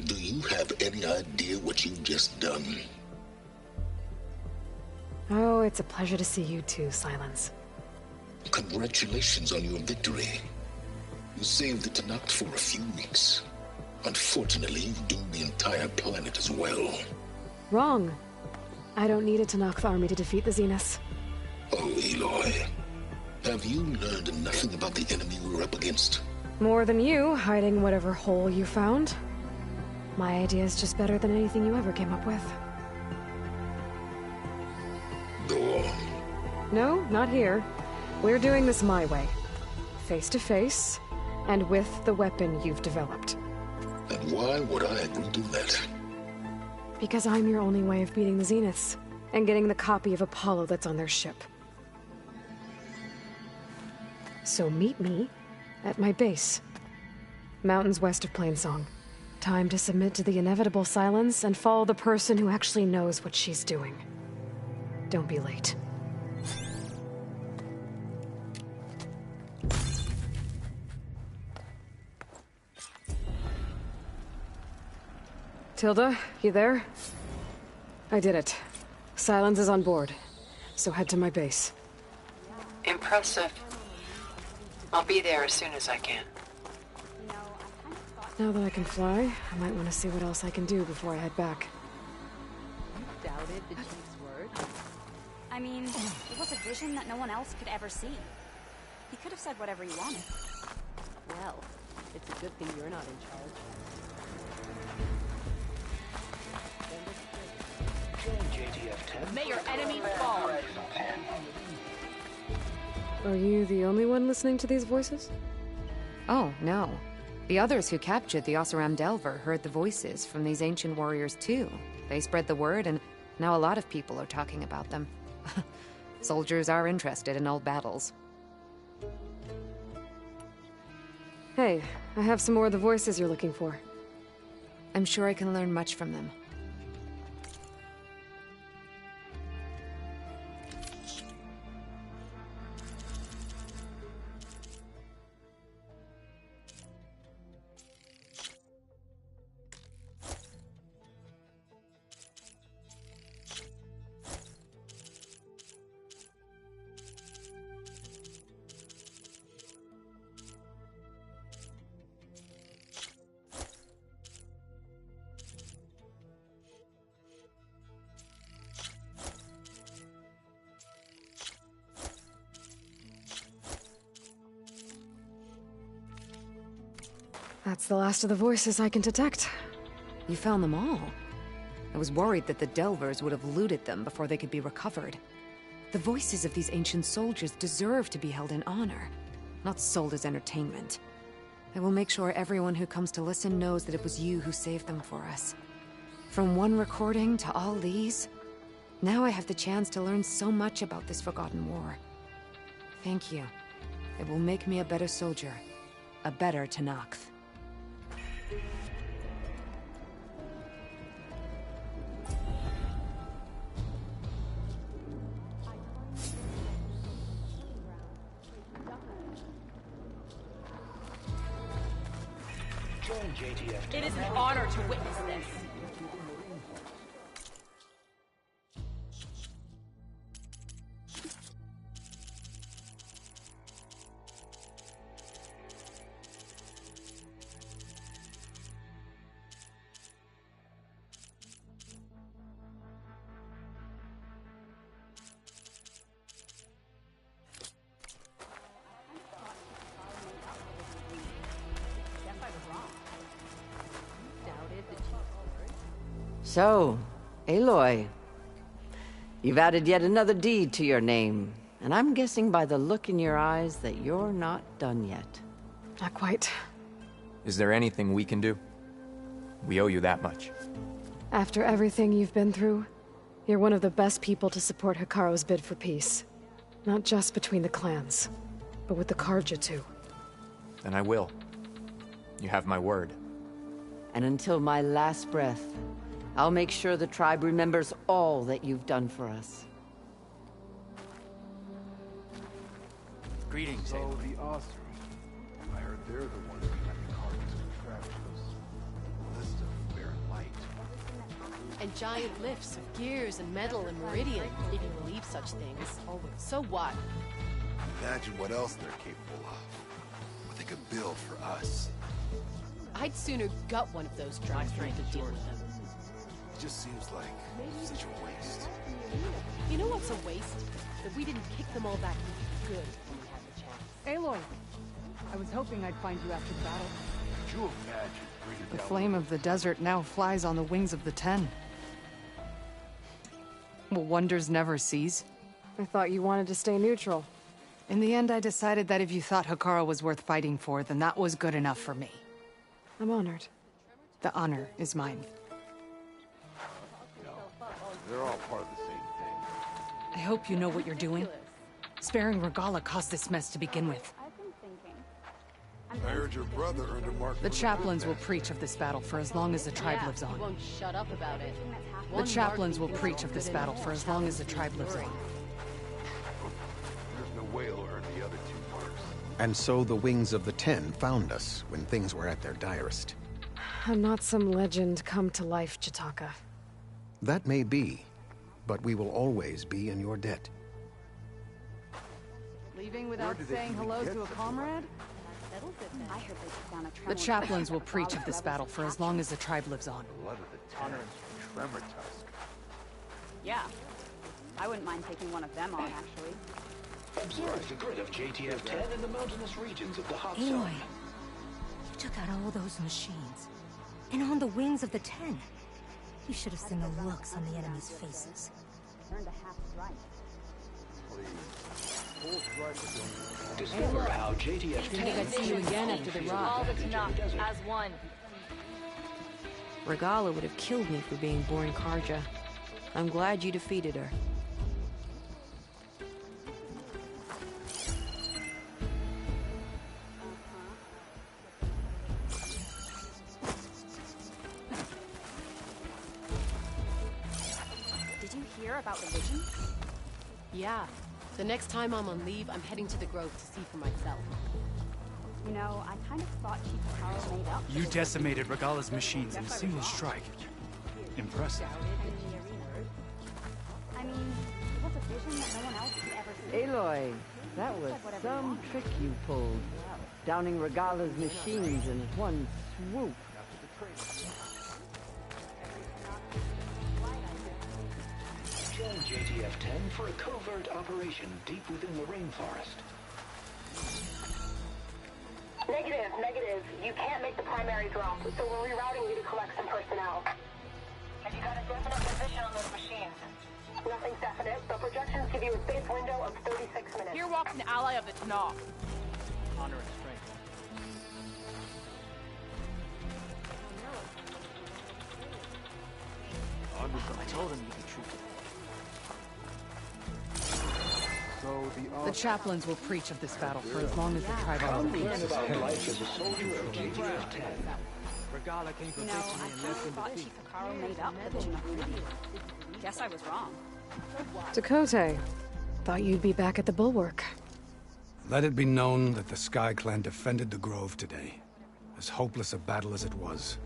Speaker 20: Do you have any idea what you've just done?
Speaker 2: Oh, it's a pleasure to see you too, Silence.
Speaker 20: Congratulations on your victory. You saved the Tenakth for a few weeks. Unfortunately, you've doomed the entire planet as well.
Speaker 2: Wrong. I don't need a Tenakth army to defeat the Zeniths.
Speaker 20: Oh, Aloy. Have you learned nothing about the enemy we're up against?
Speaker 2: More than you, hiding whatever hole you found. My idea is just better than anything you ever came up with.
Speaker 20: Go on.
Speaker 2: No, not here. We're doing this my way. Face to face, and with the weapon you've developed.
Speaker 20: And why would I agree to that?
Speaker 2: Because I'm your only way of beating the Zeniths, and getting the copy of Apollo that's on their ship. So meet me at my base. Mountains west of Plainsong. Time to submit to the inevitable silence and follow the person who actually knows what she's doing. Don't be late. Tilda, you there? I did it. Silence is on board, so head to my base.
Speaker 11: Impressive. I'll be there as soon as I can.
Speaker 2: Now that I can fly, I might want to see what else I can do before I head back.
Speaker 21: You doubted the chief's word?
Speaker 22: I mean, it was a vision that no one else could ever see. He could have said whatever he wanted.
Speaker 21: Well, it's a good thing you're not in charge.
Speaker 16: May your enemies fall.
Speaker 2: Are you the only one listening to these voices? Oh, no. The others who captured the Oseram Delver heard the voices from these ancient warriors too. They spread the word, and now a lot of people are talking about them. Soldiers are interested in old battles. Hey, I have some more of the voices you're looking for. I'm sure I can learn much from them. That's the last of the voices I can detect. You found them all? I was worried that the Delvers would have looted them before they could be recovered. The voices of these ancient soldiers deserve to be held in honor, not sold as entertainment. I will make sure everyone who comes to listen knows that it was you who saved them for us. From one recording to all these, now I have the chance to learn so much about this forgotten war. Thank you. It will make me a better soldier, a better Tenakth.
Speaker 21: It is an honor to witness this.
Speaker 4: So, Aloy, you've added yet another deed to your name, and I'm guessing by the look in your eyes that you're not done yet.
Speaker 2: Not quite.
Speaker 8: Is there anything we can do? We owe you that much.
Speaker 2: After everything you've been through, you're one of the best people to support Hekarro's bid for peace. Not just between the clans, but with the Carja too.
Speaker 8: Then I will. You have my word.
Speaker 4: And until my last breath, I'll make sure the tribe remembers all that you've done for us.
Speaker 8: Greetings,
Speaker 15: So the Oseram. I heard they're the ones behind the Carja's contraptions. List of barren light.
Speaker 21: And giant lifts of gears and metal and meridian, if you believe such things. So what?
Speaker 23: Imagine what else they're capable of. What they could build for us.
Speaker 21: I'd sooner gut one of those drones than to deal with them.
Speaker 23: It just seems like such a waste.
Speaker 21: You know what's a waste? That we didn't kick them all back good when we had the chance.
Speaker 12: Aloy! I was hoping I'd find you after the battle.
Speaker 23: Could you imagine bringing
Speaker 12: The
Speaker 23: down
Speaker 12: flame of the desert now flies on the wings of the Ten. Will wonders never cease?
Speaker 2: I thought you wanted to stay neutral.
Speaker 12: In the end, I decided that if you thought Hekarro was worth fighting for, then that was good enough for me.
Speaker 2: I'm honored.
Speaker 12: The honor is mine.
Speaker 23: They're all part of the same thing.
Speaker 12: I hope you know what you're doing. Sparing Regalla caused this mess to begin with.
Speaker 23: I heard your brother earned a mark.
Speaker 12: The chaplains will preach of this battle for as long as the tribe lives on.
Speaker 21: He won't shut up about it.
Speaker 12: The chaplains will preach of this battle for as long as the tribe lives on.
Speaker 23: There's no way he'll earn the other 2 marks.
Speaker 24: And so the Wings of the Ten found us when things were at their direst.
Speaker 2: I'm not some legend come to life, Jataka.
Speaker 24: That may be, but we will always be in your debt.
Speaker 12: Leaving without saying hello to a comrade?
Speaker 22: I heard they took down a
Speaker 12: The chaplains will preach of this battle for as long as the tribe lives on.
Speaker 23: Blood of the Terrans from Tremor Tusk.
Speaker 22: Yeah. I wouldn't mind taking one of them on, actually.
Speaker 20: Observe the grid of JTF-10 in the mountainous regions of the hot
Speaker 7: Aloy,
Speaker 20: zone.
Speaker 7: you took out all those machines. And on the wings of the Ten. You should have seen the looks on the enemy's faces.
Speaker 1: Discover how JTF
Speaker 21: Think I'd see you again after the rock.
Speaker 3: All the Tanakh as one.
Speaker 19: Regalla would have killed me for being born Karja. I'm glad you defeated her.
Speaker 22: Did you hear about the vision?
Speaker 21: Yeah. The next time I'm on leave, I'm heading to the Grove to see for myself.
Speaker 22: You know, I kind of thought Chief Carl made up.
Speaker 9: You decimated Regalla's machines in a single strike. Impressive.
Speaker 22: I mean, it was a vision that no one else could ever see.
Speaker 4: Aloy, that was some trick you pulled. Downing Regalla's machines in one swoop.
Speaker 1: Join JTF-10 for a covert operation deep within the rainforest.
Speaker 6: Negative. You can't make the primary drop, so we're rerouting you to collect some personnel. Have you got a definite position on those machines? Nothing's definite, but projections give you a safe window of 36 minutes.
Speaker 3: Here walks an ally of the Tanakh.
Speaker 18: Honor and strength. I told him you'd be truthful.
Speaker 16: The chaplains will preach of this battle for as long as the tribal
Speaker 1: Learn about life as a soldier of JTF-10.
Speaker 9: Regalla came from
Speaker 22: You know, I kind of thought Chief Carl made up the vision. Guess I was wrong.
Speaker 2: Dakota, thought you'd be back at the Bulwark.
Speaker 10: Let it be known that the Sky Clan defended the Grove today. As hopeless a battle as it was.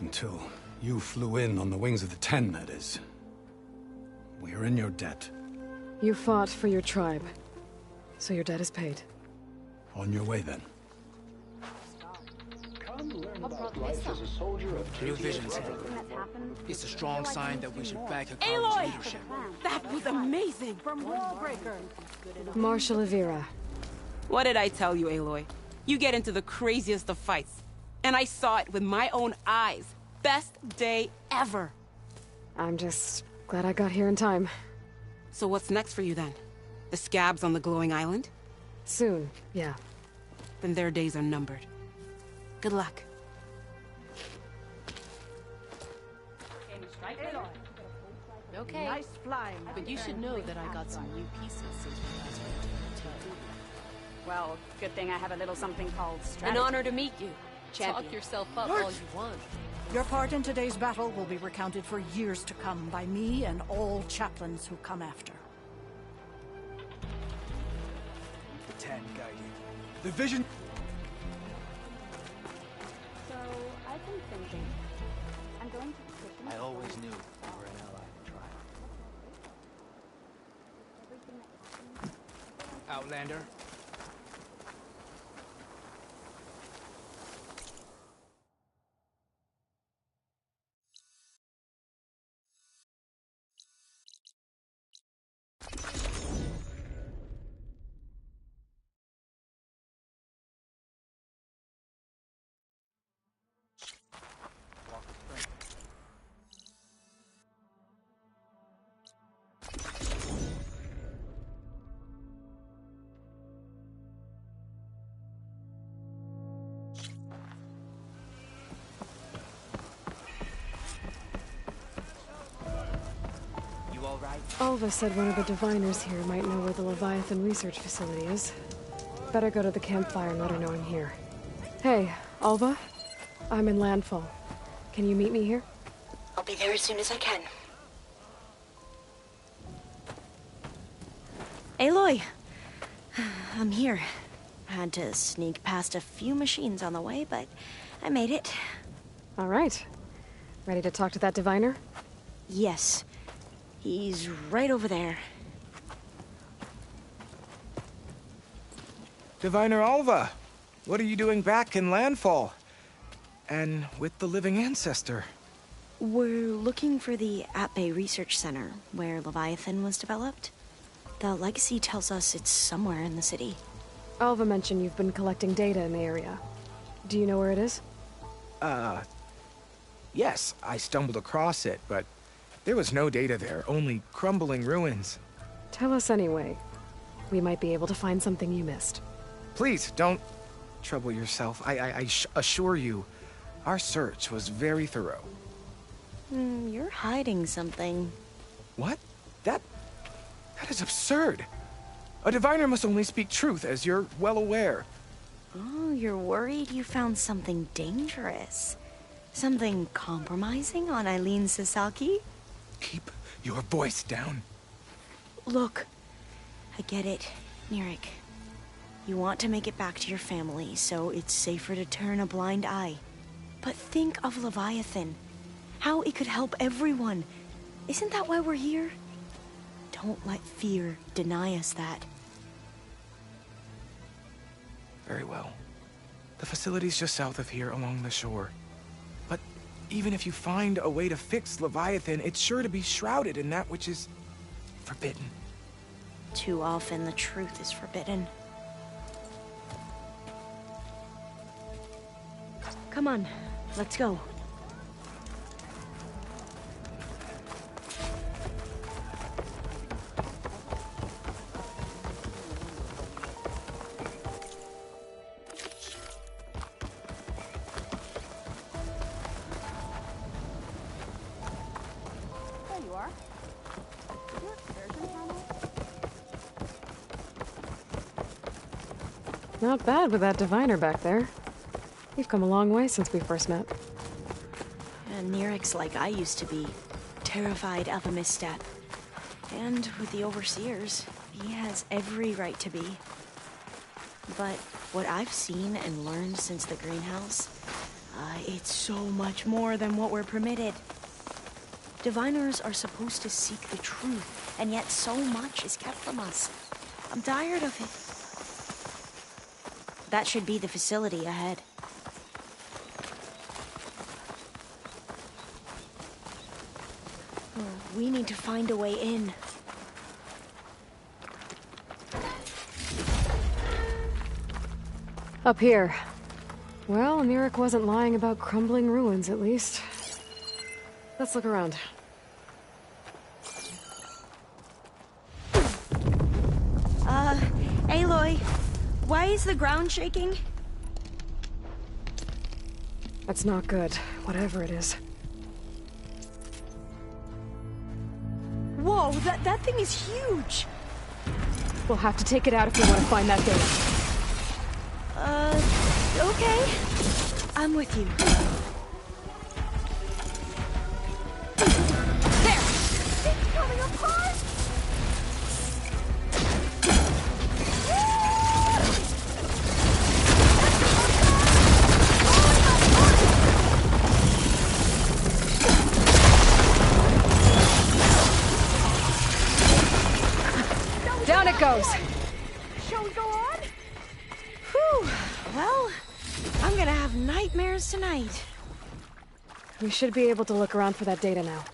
Speaker 10: Until you flew in on the wings of the Ten, that is. We are in your debt.
Speaker 2: You fought for your tribe, so your debt is paid.
Speaker 10: On your way, then.
Speaker 1: Come learn about life as a soldier of
Speaker 16: New visions.
Speaker 18: It's a strong sign that we should back
Speaker 19: Aloy!
Speaker 18: Hikaru's leadership.
Speaker 19: That was amazing!
Speaker 3: From Wallbreaker.
Speaker 2: Marshal Avira.
Speaker 19: What did I tell you, Aloy? You get into the craziest of fights. And I saw it with my own eyes. Best day ever.
Speaker 2: I'm just glad I got here in time.
Speaker 19: So what's next for you then? The scabs on the glowing island?
Speaker 2: Soon, yeah.
Speaker 19: Then their days are numbered. Good luck.
Speaker 21: Okay.
Speaker 3: Nice flying.
Speaker 21: But you should know that I got some new pieces since we last went to the
Speaker 22: Well, good thing I have a little something called strategy.
Speaker 21: An honor to meet you. Champion. Talk yourself up all you want.
Speaker 25: Your part in today's battle will be recounted for years to come by me and all chaplains who come after.
Speaker 9: The Ten guide you. The vision...
Speaker 22: So, I've been thinking. I'm going to petition...
Speaker 18: I always knew you were an ally of the tribe.
Speaker 9: Outlander.
Speaker 2: Alva said one of the diviners here might know where the Leviathan research facility is. Better go to the campfire and let her know I'm here. Hey, Alva? I'm in Landfall. Can you meet me here?
Speaker 6: I'll be there as soon as I can.
Speaker 14: Aloy! I'm here. Had to sneak past a few machines on the way, but I made it.
Speaker 2: All right. Ready to talk to that diviner?
Speaker 14: Yes. He's right over there.
Speaker 26: Diviner Alva, what are you doing back in Landfall? And with the living ancestor?
Speaker 14: We're looking for the Atbay Research Center, where Leviathan was developed. The legacy tells us it's somewhere in the city.
Speaker 2: Alva mentioned you've been collecting data in the area. Do you know where it is?
Speaker 26: Yes, I stumbled across it, but there was no data there, only crumbling ruins.
Speaker 2: Tell us anyway. We might be able to find something you missed.
Speaker 26: Please, don't trouble yourself. I assure you, our search was very thorough.
Speaker 14: You're hiding something.
Speaker 26: What? That is absurd. A diviner must only speak truth, as you're well aware.
Speaker 14: Oh, you're worried you found something dangerous? Something compromising on Eileen Sasaki?
Speaker 26: Keep your voice down.
Speaker 14: Look, I get it, Nirik. You want to make it back to your family, so it's safer to turn a blind eye. But think of Leviathan. How it could help everyone. Isn't that why we're here? Don't let fear deny us that.
Speaker 26: Very well. The facility's just south of here along the shore. But even if you find a way to fix Leviathan, it's sure to be shrouded in that which is forbidden.
Speaker 14: Too often the truth is forbidden. Come on, let's go.
Speaker 2: Not bad with that diviner back there. You've come a long way since we first met.
Speaker 14: And Nirik's like I used to be, terrified of a misstep. And with the Overseers, he has every right to be. But what I've seen and learned since the greenhouse, it's so much more than what we're permitted. Diviners are supposed to seek the truth, and yet so much is kept from us. I'm tired of it. That should be the facility ahead. We need to find a way in.
Speaker 2: Up here. Well, Nirik wasn't lying about crumbling ruins, at least. Let's look around.
Speaker 14: Aloy, why is the ground shaking?
Speaker 2: That's not good, whatever it is.
Speaker 14: Whoa, that thing is huge!
Speaker 2: We'll have to take it out if we want to find that data.
Speaker 14: Okay. I'm with you. There! It's coming apart!
Speaker 2: Down it goes!
Speaker 14: Shall we go on? Whew. Well, I'm gonna have nightmares tonight.
Speaker 2: We should be able to look around for that data now.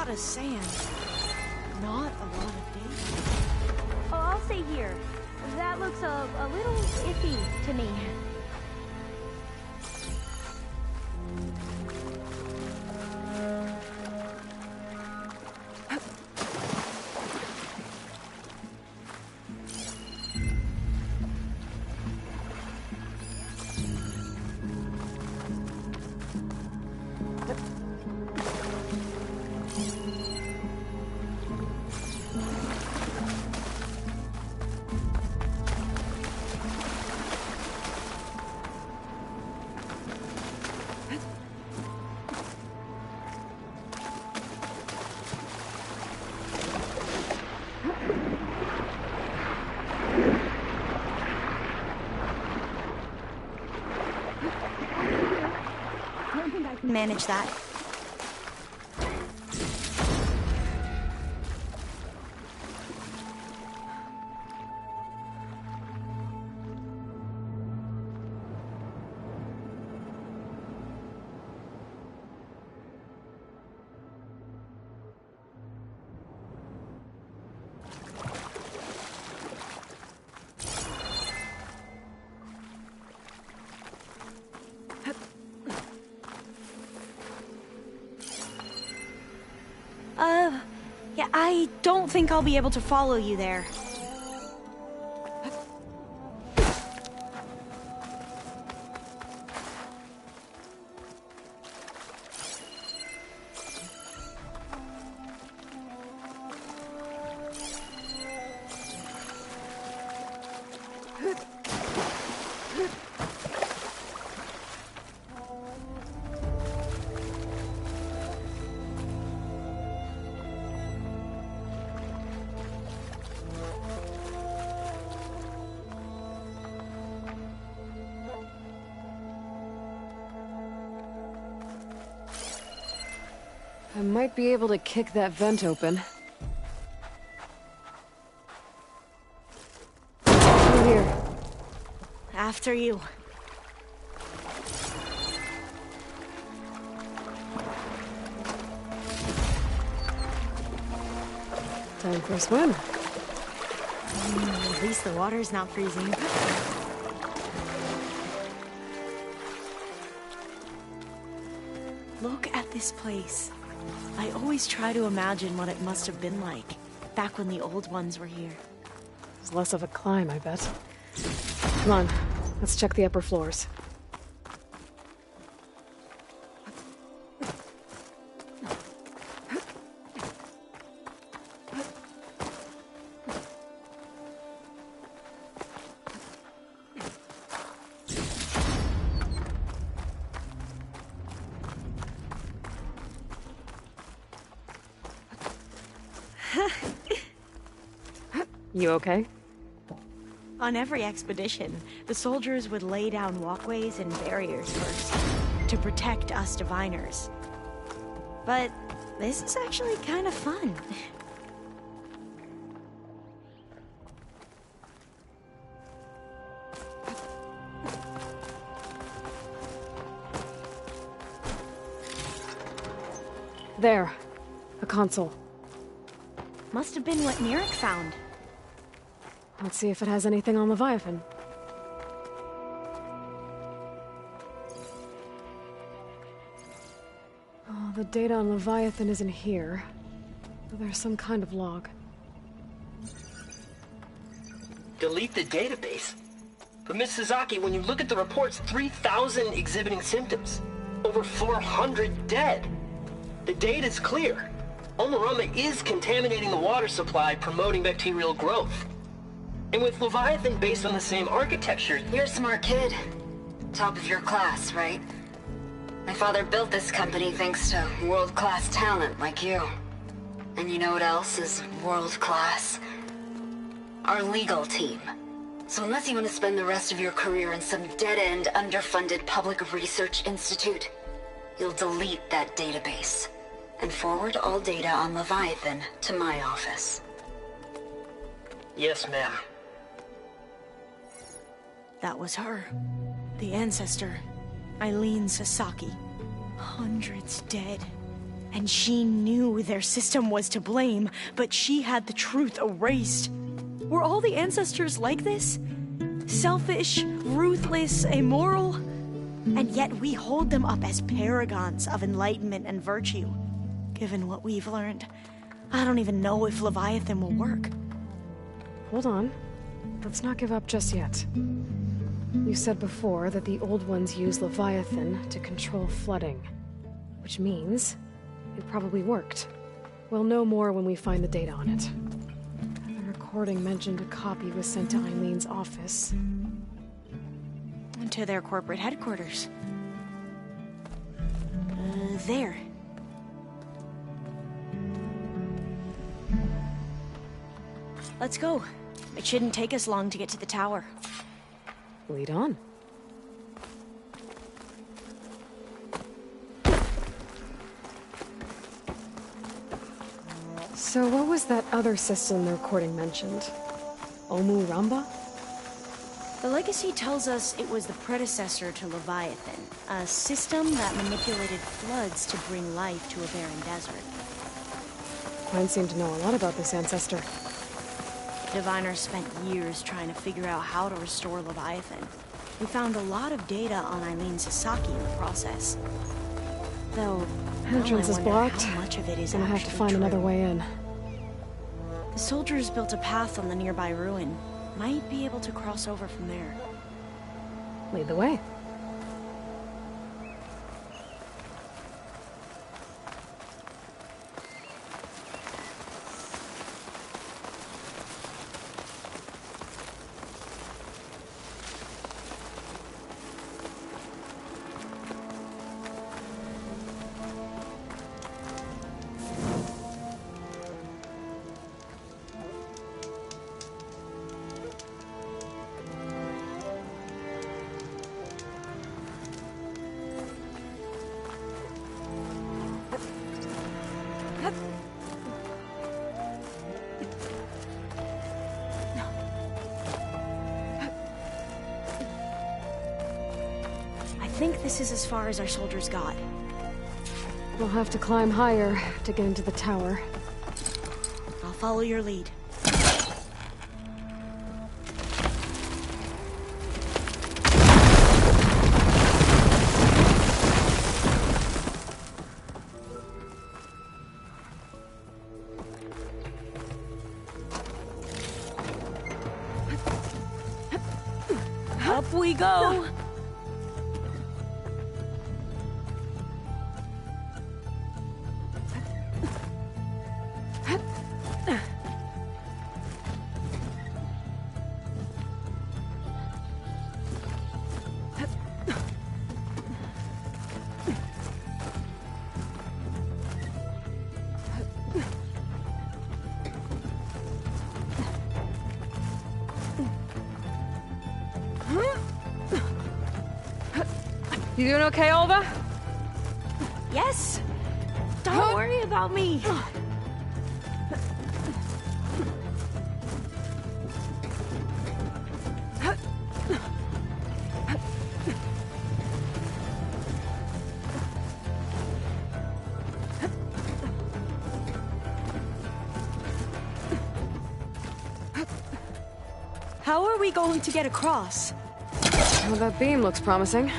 Speaker 14: lot of sand. Not a lot of data.
Speaker 5: Oh, I'll stay here. That looks a little iffy to me.
Speaker 14: Manage that. Yeah, I don't think I'll be able to follow you there.
Speaker 2: I might be able to kick that vent open. Through here.
Speaker 14: After you.
Speaker 2: Time for a swim.
Speaker 14: At least the water's not freezing. Look at this place. I always try to imagine what it must have been like, back when the old ones were here.
Speaker 2: It's less of a climb, I bet. Come on, let's check the upper floors. You okay?
Speaker 14: On every expedition, the soldiers would lay down walkways and barriers first, to protect us diviners. But this is actually kind of fun.
Speaker 2: There. A console.
Speaker 14: Must have been what Neric found.
Speaker 2: Let's see if it has anything on Leviathan. Oh, the data on Leviathan isn't here. But there's some kind of log.
Speaker 8: Delete the database? But Miss Sasaki, when you look at the reports, 3,000 exhibiting symptoms. Over 400 dead. The data's clear. Omurama is contaminating the water supply, promoting bacterial growth. And with Leviathan based on the same architecture...
Speaker 6: You're a smart kid. Top of your class, right? My father built this company thanks to world-class talent like you. And you know what else is world-class? Our legal team. So unless you want to spend the rest of your career in some dead-end, underfunded public research institute, you'll delete that database and forward all data on Leviathan to my office.
Speaker 8: Yes, ma'am.
Speaker 14: That was her. The ancestor, Eileen Sasaki. Hundreds dead. And she knew their system was to blame, but she had the truth erased. Were all the ancestors like this? Selfish, ruthless, immoral? And yet we hold them up as paragons of enlightenment and virtue. Given what we've learned, I don't even know if Leviathan will work.
Speaker 2: Hold on. Let's not give up just yet. You said before that the Old Ones use Leviathan to control flooding. Which means it probably worked. We'll know more when we find the data on it. The recording mentioned a copy was sent to Eileen's office.
Speaker 14: To their corporate headquarters. There. Let's go. It shouldn't take us long to get to the tower.
Speaker 2: Lead on. So what was that other system the recording mentioned? Omu Ramba?
Speaker 14: The legacy tells us it was the predecessor to Leviathan, a system that manipulated floods to bring life to a barren desert.
Speaker 2: Klein seemed to know a lot about this ancestor.
Speaker 14: Diviners spent years trying to figure out how to restore Leviathan. We found a lot of data on Eileen Sasaki in the process. Though,
Speaker 2: entrance is blocked.
Speaker 14: How much of it is
Speaker 2: Gonna have to find another way in.
Speaker 14: The soldiers built a path on the nearby ruin. Might be able to cross over from there.
Speaker 2: Lead the way.
Speaker 14: I think this is as far as our soldiers got.
Speaker 2: We'll have to climb higher to get into the tower.
Speaker 14: I'll follow your lead. Up we go!
Speaker 2: You doing okay, Olva?
Speaker 14: Yes! Don't worry about me! How are we going to get across?
Speaker 2: Well, that beam looks promising.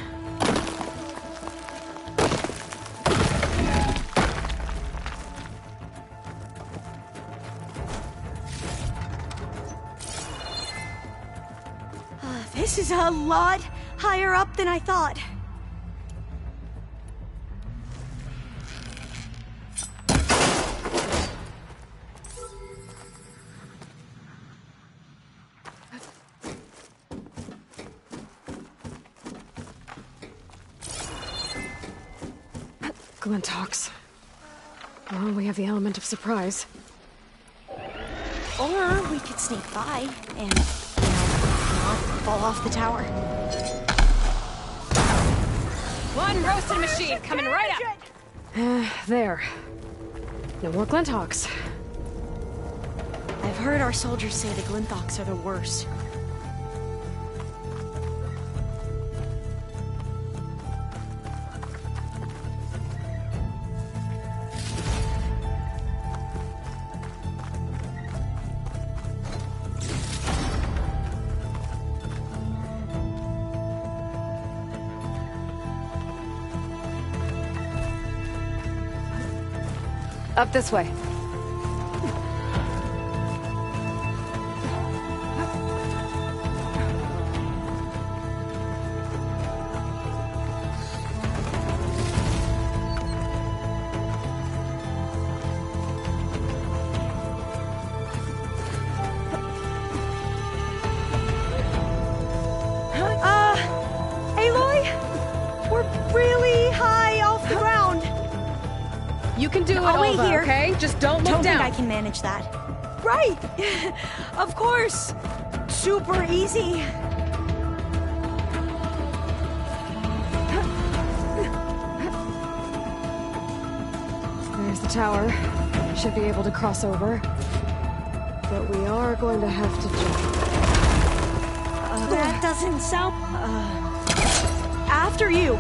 Speaker 14: This is a lot higher up than I thought.
Speaker 2: Glintox. Well, we have the element of surprise.
Speaker 14: Or we could sneak by and, not fall off the tower.
Speaker 3: One roasted machine coming right up.
Speaker 2: There. No more Glintox.
Speaker 14: I've heard our soldiers say the Glintox are the worst.
Speaker 2: Up this way.
Speaker 14: Aloy? We're really high off the ground.
Speaker 2: You can do it,
Speaker 14: I'll wait
Speaker 2: Alva,
Speaker 14: here.
Speaker 2: okay? Just don't look
Speaker 14: Don't
Speaker 2: down.
Speaker 14: think I can manage that. Right! Of course! Super easy.
Speaker 2: There's the tower. Should be able to cross over. But we are going to have to jump.
Speaker 14: That doesn't sound... after you.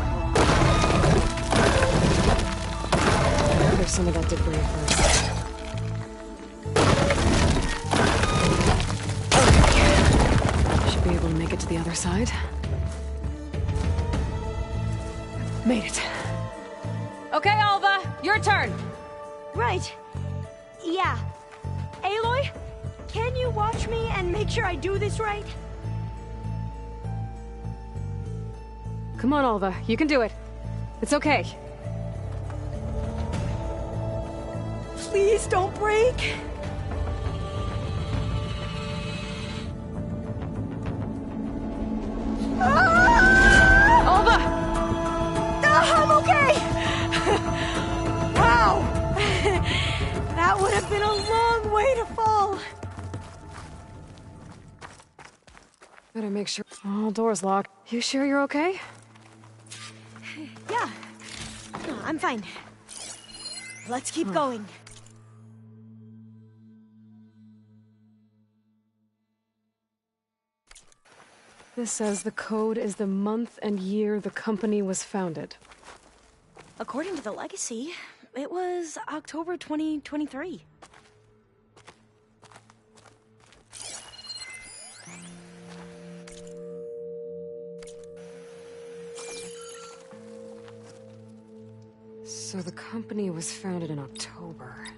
Speaker 2: There's some of that debris first. Okay. Should be able to make it to the other side. Made it.
Speaker 3: Okay, Alva, your turn.
Speaker 14: Right. Yeah. Aloy, can you watch me and make sure I do this right?
Speaker 2: Come on, Alva. You can do it. It's okay.
Speaker 14: Please don't break.
Speaker 2: Alva!
Speaker 14: I'm okay! Wow! That would have been a long way to fall.
Speaker 2: Better make sure all doors locked. You sure you're okay?
Speaker 14: Yeah. No, I'm fine. Let's keep going.
Speaker 2: This says the code is the month and year the company was founded.
Speaker 14: According to the legacy, it was October 2023.
Speaker 2: So the company was founded in October.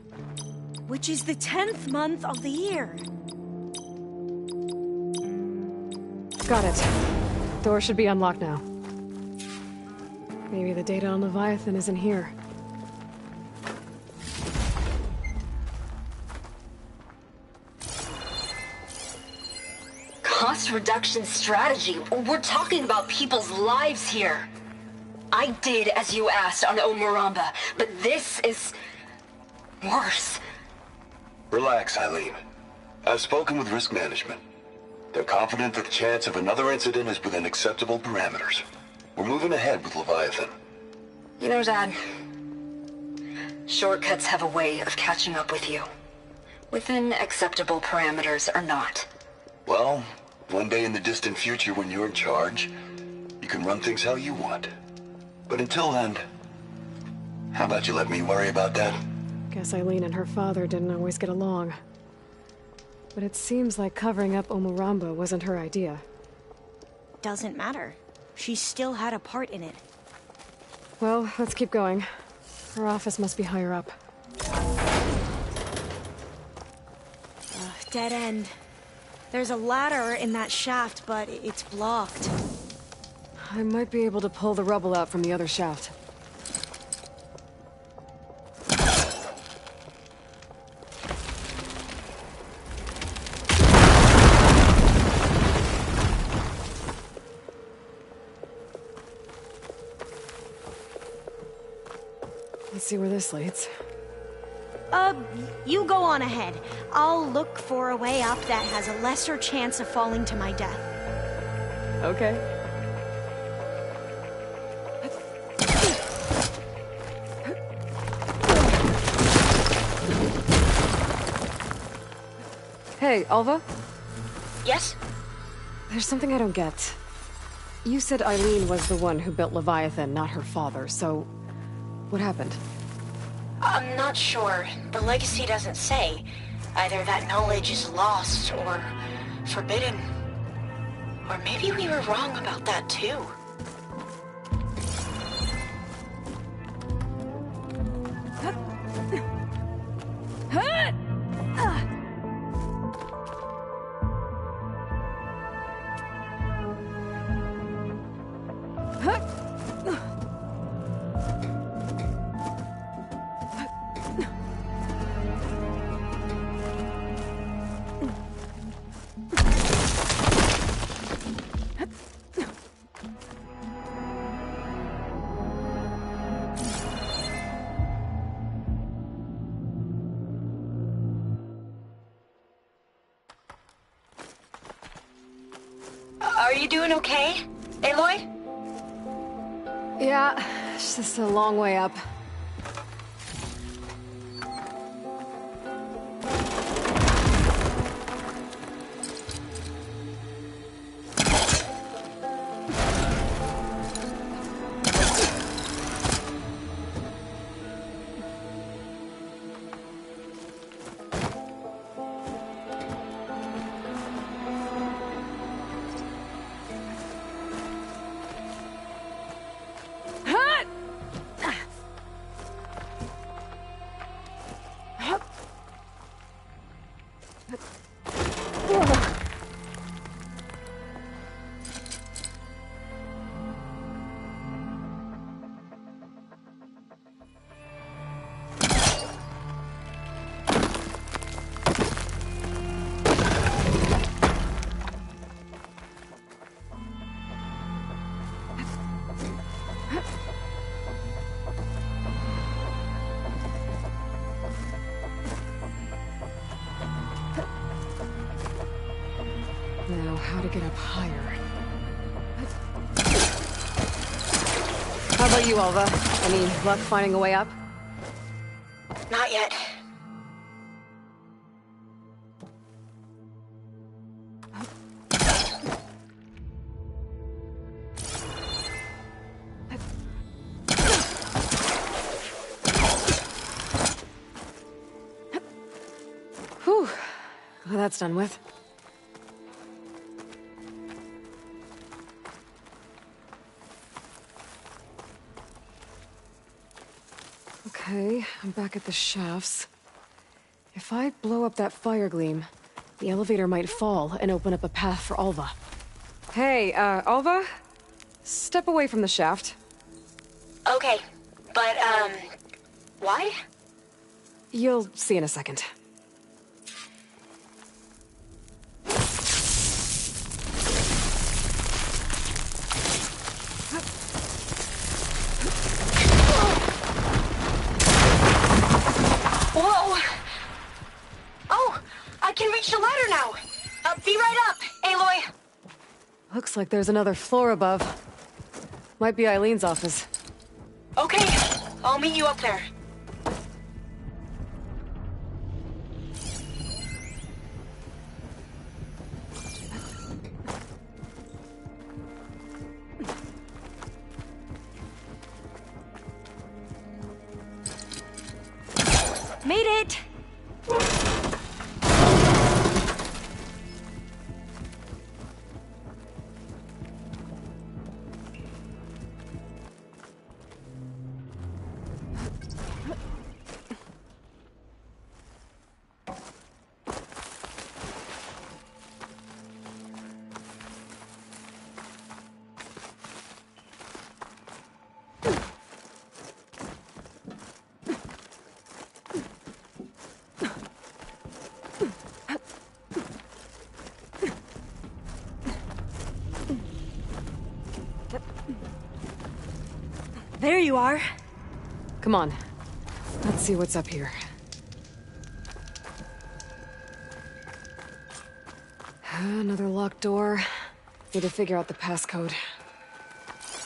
Speaker 14: Which is the 10th month of the year.
Speaker 2: Got it. Door should be unlocked now. Maybe the data on Leviathan isn't here.
Speaker 6: Cost reduction strategy? We're talking about people's lives here. I did as you asked on Omuramba, but this is... worse.
Speaker 23: Relax, Eileen. I've spoken with risk management. They're confident that the chance of another incident is within acceptable parameters. We're moving ahead with Leviathan.
Speaker 6: You know, Dad, shortcuts have a way of catching up with you. Within acceptable parameters or not.
Speaker 23: Well, one day in the distant future when you're in charge, you can run things how you want. But until then, how about you let me worry about that?
Speaker 2: Guess Eileen and her father didn't always get along. But it seems like covering up Omuramba wasn't her idea.
Speaker 14: Doesn't matter. She still had a part in it.
Speaker 2: Well, let's keep going. Her office must be higher up.
Speaker 14: Dead end. There's a ladder in that shaft, but it's blocked.
Speaker 2: I might be able to pull the rubble out from the other shaft. Let's see where this leads.
Speaker 14: You go on ahead. I'll look for a way up that has a lesser chance of falling to my death.
Speaker 2: Okay. Hey, Alva?
Speaker 6: Yes?
Speaker 2: There's something I don't get. You said Eileen was the one who built Leviathan, not her father, so... what happened?
Speaker 14: I'm not sure. The legacy doesn't say. Either that knowledge is lost or forbidden. Or maybe we were wrong about that too.
Speaker 6: you doing okay, Aloy?
Speaker 2: Yeah, it's just a long way up. Now, how to get up higher? How about you, Alva? Any luck finding a way up?
Speaker 6: Not yet.
Speaker 2: Whew. Well, that's done with. Okay, I'm back at the shafts. If I blow up that fire gleam, the elevator might fall and open up a path for Alva. Hey, Alva? Step away from the shaft.
Speaker 6: Okay, but, why?
Speaker 2: You'll see in a second.
Speaker 6: Whoa! Oh, I can reach the ladder now. Be right up, Aloy.
Speaker 2: Looks like there's another floor above. Might be Eileen's office.
Speaker 6: Okay, I'll meet you up there.
Speaker 14: Made it! There you are.
Speaker 2: Come on. Let's see what's up here. Another locked door. Need to figure out the passcode.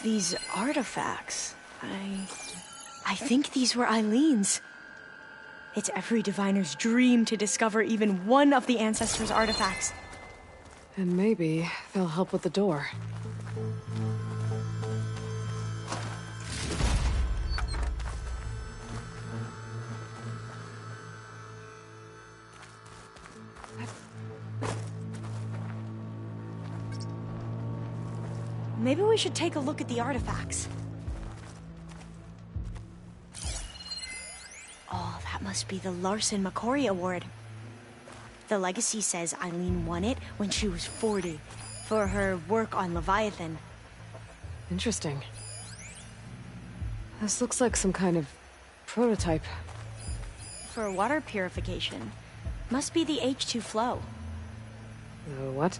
Speaker 14: These artifacts... I think these were Eileen's. It's every diviner's dream to discover even one of the Ancestors' artifacts.
Speaker 2: And maybe they'll help with the door.
Speaker 14: Maybe we should take a look at the artifacts. Oh, that must be the Larson McCory Award. The legacy says Eileen won it when she was 40 for her work on Leviathan.
Speaker 2: Interesting. This looks like some kind of prototype.
Speaker 14: For water purification. Must be the H2 flow.
Speaker 2: What?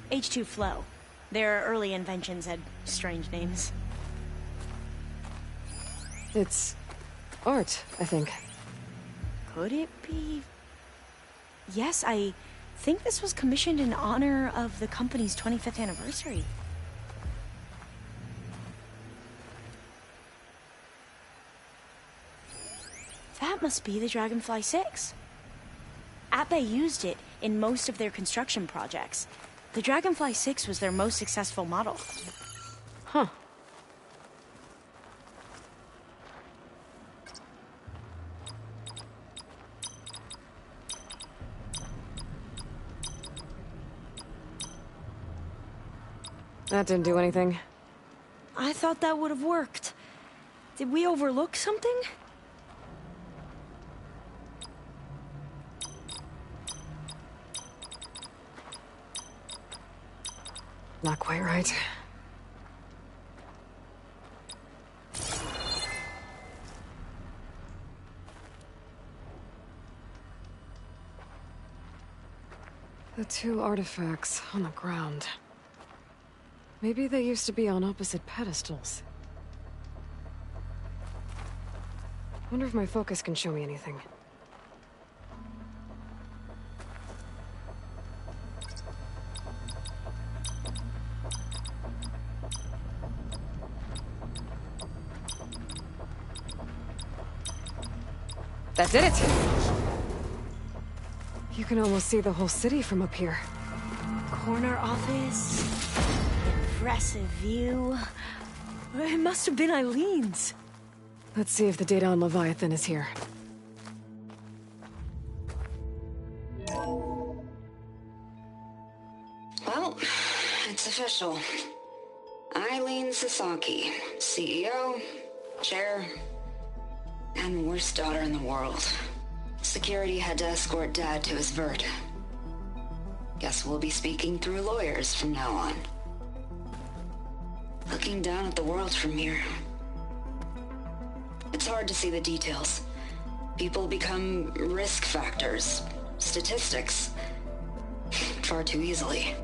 Speaker 14: H2 flow. Their early inventions had strange names.
Speaker 2: It's art, I think.
Speaker 14: Could it be? Yes, I think this was commissioned in honor of the company's 25th anniversary. That must be the Dragonfly 6. Atbay used it in most of their construction projects. The Dragonfly 6 was their most successful model.
Speaker 2: Huh. That didn't do anything.
Speaker 14: I thought that would have worked. Did we overlook something?
Speaker 2: Not quite right. The two artifacts on the ground. Maybe they used to be on opposite pedestals. Wonder if my focus can show me anything. That did it! You can almost see the whole city from up here.
Speaker 14: Corner office. Impressive view. It must have been Eileen's.
Speaker 2: Let's see if the data on Leviathan is here.
Speaker 6: Well, it's official. Eileen Sasaki, CEO, chair, and worst daughter in the world. Security had to escort Dad to his vert. Guess we'll be speaking through lawyers from now on. Looking down at the world from here. It's hard to see the details. People become risk factors, statistics, far too easily.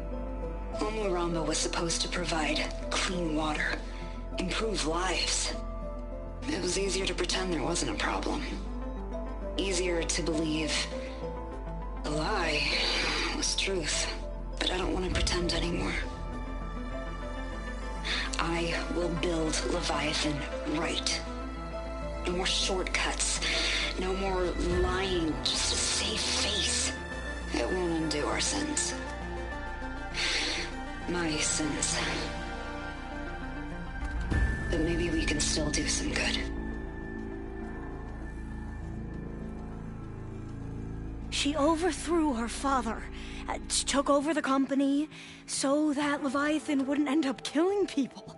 Speaker 6: Omuramba was supposed to provide clean water, improve lives. It was easier to pretend there wasn't a problem. Easier to believe the lie was truth. But I don't want to pretend anymore. I will build Leviathan right. No more shortcuts. No more lying just to save face. It won't undo our sins. My sins. But maybe we can still do some good.
Speaker 14: She overthrew her father, took over the company, so that Leviathan wouldn't end up killing people.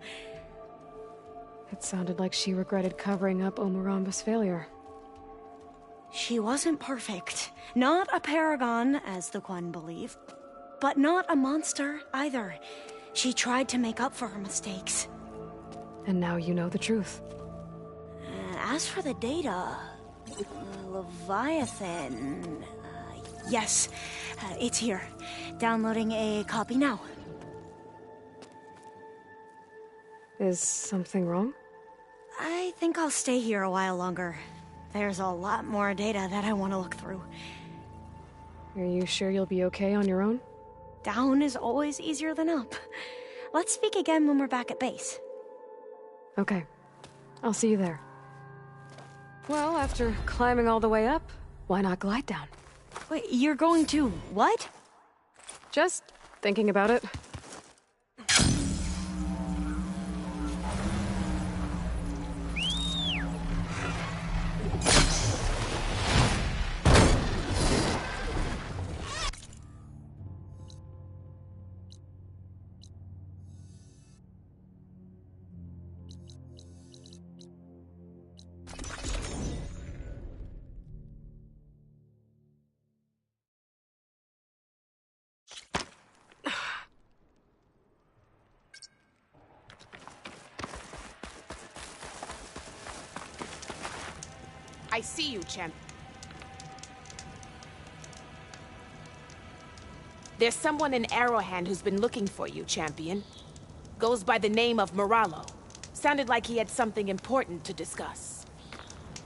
Speaker 2: It sounded like she regretted covering up Omuramba's failure.
Speaker 14: She wasn't perfect. Not a paragon, as the Quan believe. But not a monster, either. She tried to make up for her mistakes.
Speaker 2: And now you know the truth.
Speaker 14: As for the data... Leviathan... yes, it's here. Downloading a copy now.
Speaker 2: Is something wrong?
Speaker 14: I think I'll stay here a while longer. There's a lot more data that I want to look through.
Speaker 2: Are you sure you'll be okay on your own?
Speaker 14: Down is always easier than up. Let's speak again when we're back at base.
Speaker 2: Okay. I'll see you there. Well, after climbing all the way up, why not glide down?
Speaker 14: Wait, you're going to what?
Speaker 2: Just thinking about it.
Speaker 19: I see you, champ. There's someone in Arrowhand who's been looking for you, champion. Goes by the name of Moralo. Sounded like he had something important to discuss.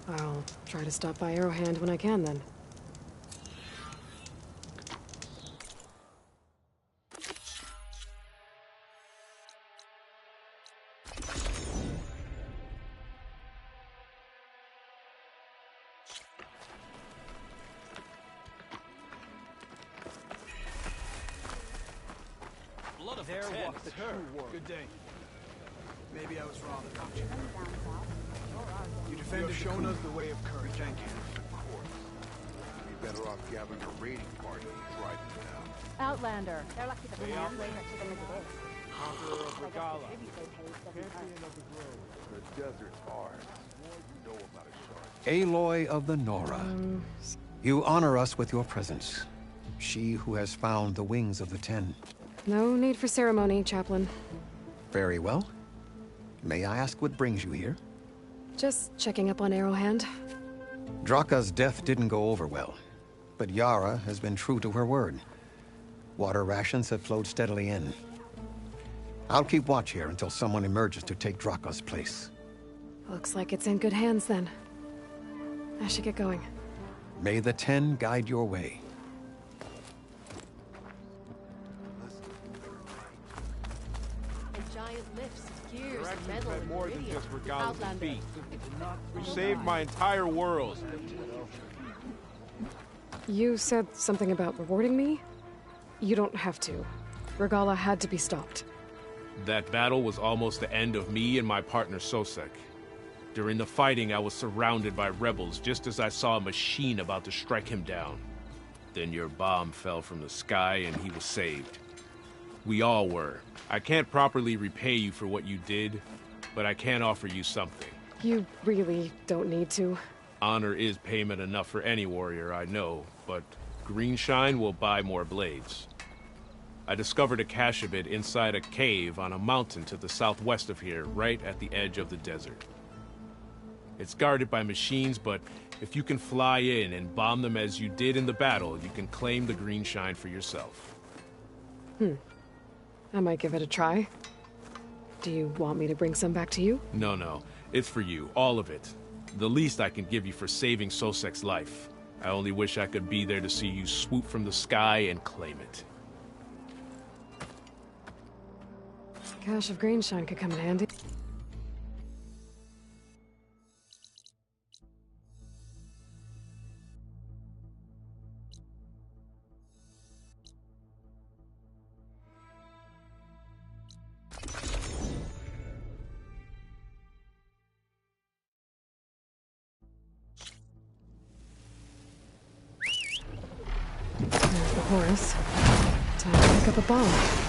Speaker 2: I'll try to stop by Arrowhand when I can, then.
Speaker 11: of
Speaker 12: there
Speaker 11: the ten.
Speaker 12: walks the true world.
Speaker 11: Good day. Maybe I was wrong about you. You defended
Speaker 12: have shown
Speaker 11: the
Speaker 12: us the way of courage.
Speaker 11: Thank you.
Speaker 12: Of course. You'd be better off gathering a raiding party and driving down.
Speaker 22: Outlander. They're lucky that we're not laying it to them as it is.
Speaker 12: Conqueror of Regala. Champion of the Grove. The desert's ours. You know about a shark.
Speaker 13: Aloy of the Nora. You honor us with your presence. She who has found the wings of the Ten.
Speaker 2: No need for ceremony, Chaplain.
Speaker 13: Very well. May I ask what brings you here?
Speaker 2: Just checking up on Arrowhand.
Speaker 13: Draka's death didn't go over well, but Yara has been true to her word. Water rations have flowed steadily in. I'll keep watch here until someone emerges to take Draka's place.
Speaker 2: Looks like it's in good hands then. I should get going.
Speaker 13: May the Ten guide your way.
Speaker 21: And giant lifts, gears,
Speaker 12: Your
Speaker 21: and
Speaker 12: actions
Speaker 21: metal
Speaker 12: meant
Speaker 21: and
Speaker 12: more than
Speaker 21: meridian.
Speaker 12: just Regala's
Speaker 21: Outlander.
Speaker 12: defeat. You saved my entire world.
Speaker 2: You said something about rewarding me? You don't have to. Regala had to be stopped.
Speaker 15: That battle was almost the end of me and my partner Sosek. During the fighting, I was surrounded by rebels just as I saw a machine about to strike him down. Then your bomb fell from the sky and he was saved. We all were. I can't properly repay you for what you did, but I can offer you something.
Speaker 2: You really don't need to.
Speaker 15: Honor is payment enough for any warrior, I know, but Greenshine will buy more blades. I discovered a cache of it inside a cave on a mountain to the southwest of here, right at the edge of the desert. It's guarded by machines, but if you can fly in and bomb them as you did in the battle, you can claim the Greenshine for yourself.
Speaker 2: I might give it a try. Do you want me to bring some back to you?
Speaker 15: No. It's for you, all of it. The least I can give you for saving Sosek's life. I only wish I could be there to see you swoop from the sky and claim it.
Speaker 2: Cache of Greenshine could come in handy. There's the Horus. Time to pick up a bomb.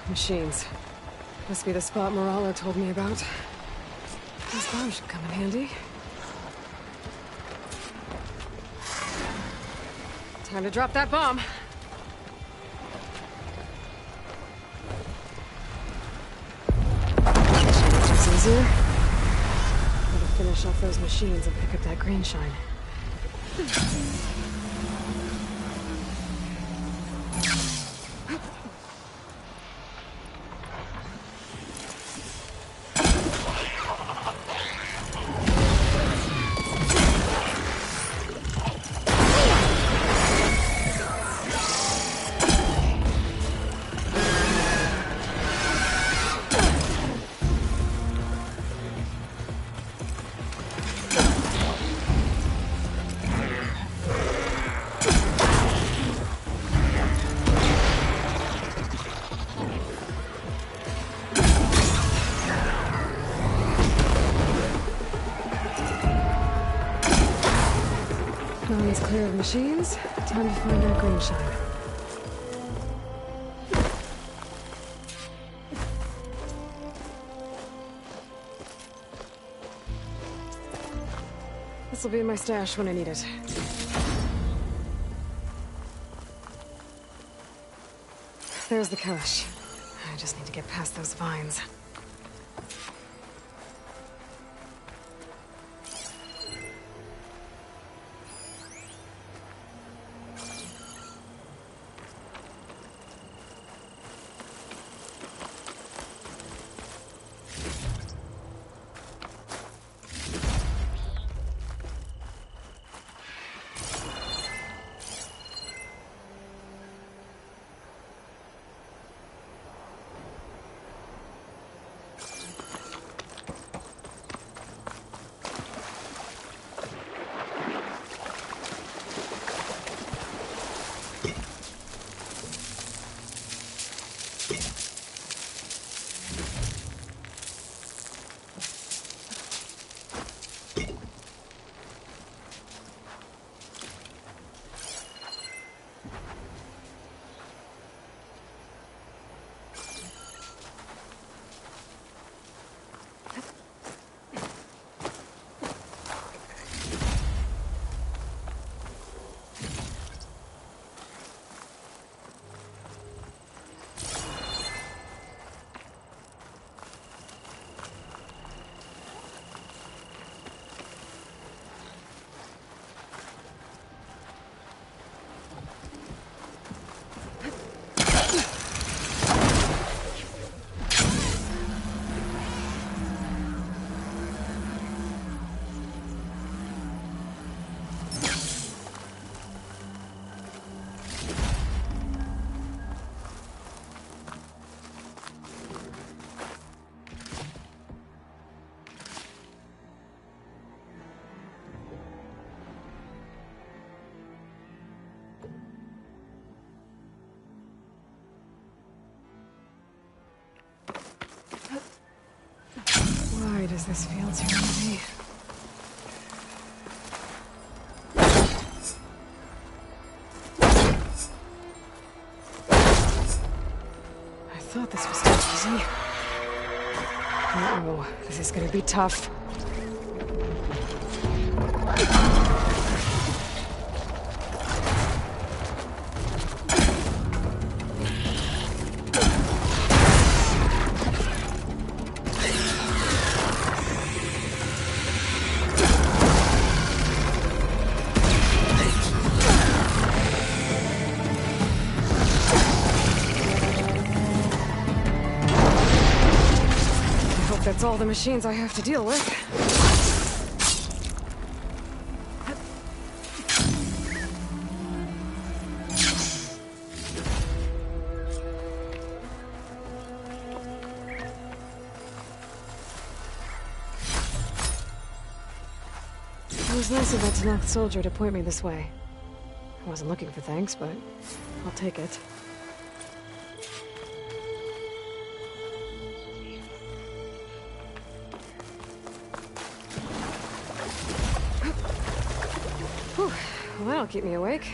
Speaker 2: Machines. Must be the spot Moralo told me about. This bomb should come in handy. Time to drop that bomb. It's easier. Gotta finish off those machines and pick up that Greenshine. Everything's clear of machines. Time to find our Greenshine. This'll be in my stash when I need it. There's the cache. I just need to get past those vines. Why does this feel too heavy? I thought this was too easy. Uh-oh, this is gonna be tough. That's all the machines I have to deal with. It was nice of that Tanakh soldier to point me this way. I wasn't looking for thanks, but I'll take it. Whew. Well, that'll keep me awake.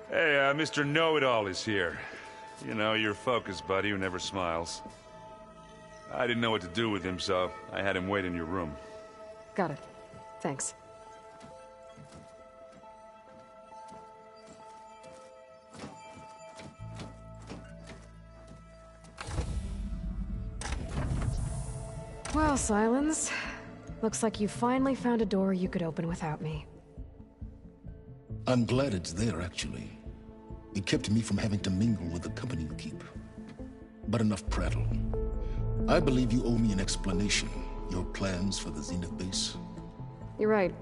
Speaker 4: Hey, Mr. Know-It-All is here. You know, your focus buddy who never smiles. I didn't know what to do with him, so I had him wait in your room.
Speaker 2: Got it. Thanks. Well, Silence. Looks like you finally found a door you could open without me.
Speaker 7: I'm glad it's there, actually. It kept me from having to mingle with the company you keep. But enough prattle. I believe you owe me an explanation. Your plans for the Zenith base.
Speaker 2: You're right.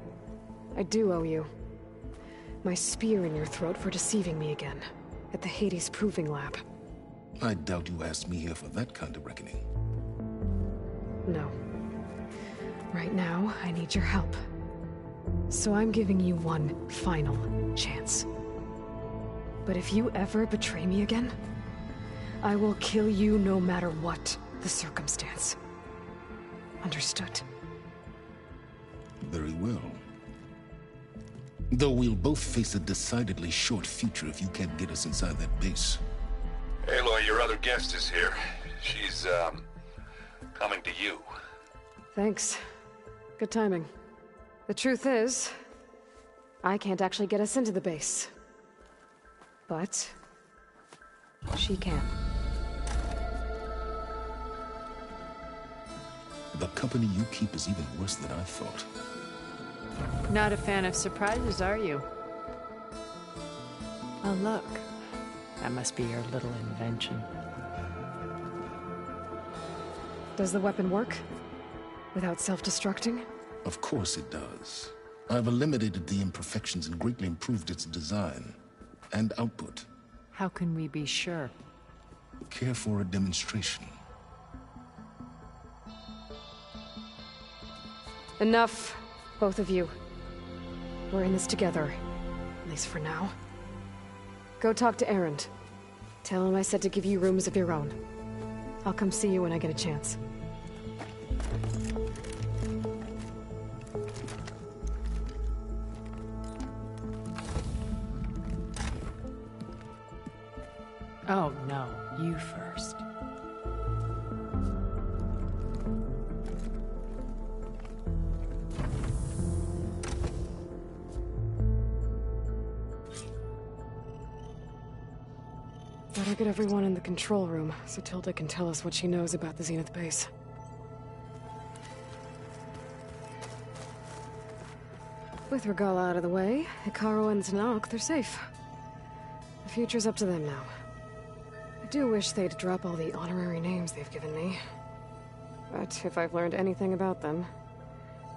Speaker 2: I do owe you. My spear in your throat for deceiving me again. At the Hades Proving Lab.
Speaker 7: I doubt you asked me here for that kind of reckoning.
Speaker 2: No. Right now, I need your help. So I'm giving you one final chance. But if you ever betray me again, I will kill you no matter what the circumstance. Understood?
Speaker 7: Very well. Though we'll both face a decidedly short future if you can't get us inside that base.
Speaker 23: Aloy, your other guest is here. She's, coming to you.
Speaker 2: Thanks. Good timing. The truth is, I can't actually get us into the base. But she can.
Speaker 7: The company you keep is even worse than I thought.
Speaker 21: Not a fan of surprises, are you? Oh, look. That must be your little invention.
Speaker 2: Does the weapon work? Without self-destructing?
Speaker 7: Of course it does. I've eliminated the imperfections and greatly improved its design and output.
Speaker 21: How can we be sure?
Speaker 7: Care for a demonstration?
Speaker 2: Enough, both of you. We're in this together, at least for now. Go talk to Erend. Tell him I said to give you rooms of your own. I'll come see you when I get a chance.
Speaker 21: Oh, no. You first.
Speaker 2: Better get everyone in the control room, so Tilda can tell us what she knows about the Zenith base. With Regalla out of the way, Hekarro and Tenakth, they're safe. The future's up to them now. I do wish they'd drop all the honorary names they've given me. But if I've learned anything about them,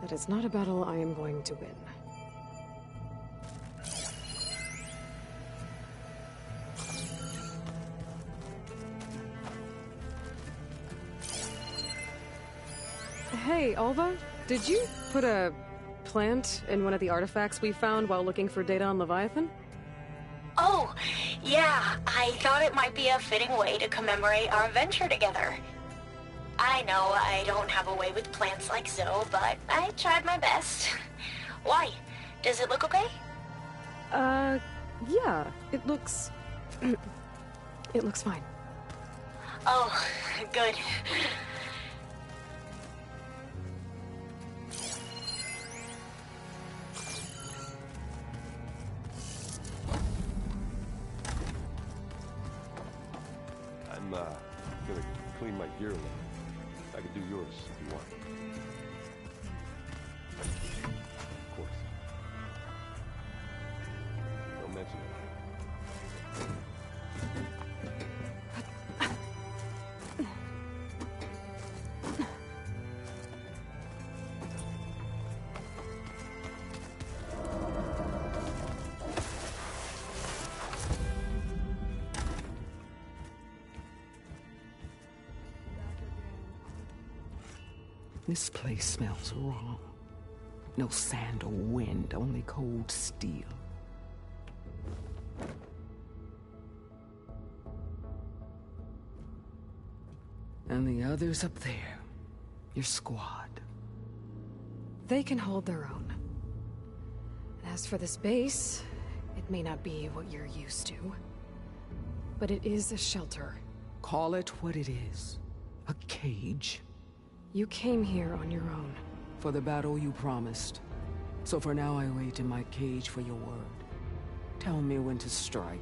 Speaker 2: that is not a battle I am going to win. Hey, Alva, did you put a plant in one of the artifacts we found while looking for data on Leviathan?
Speaker 14: Oh, yeah, I thought it might be a fitting way to commemorate our venture together. I know I don't have a way with plants like Zoe, but I tried my best. Why? Does it look okay?
Speaker 2: Yeah, it looks... it looks fine.
Speaker 14: Oh, good.
Speaker 12: I'm, gonna clean my gear a little. I can do yours if you want. Of course. Don't mention it.
Speaker 19: This place smells wrong. No sand or wind, only cold steel. And the others up there, your squad.
Speaker 2: They can hold their own. As for this base, It may not be what you're used to, but it is a shelter.
Speaker 1: Call it what it is. A cage.
Speaker 2: You came here on your own.
Speaker 1: For the battle you promised. So for now I wait in my cage for your word. Tell me when to strike.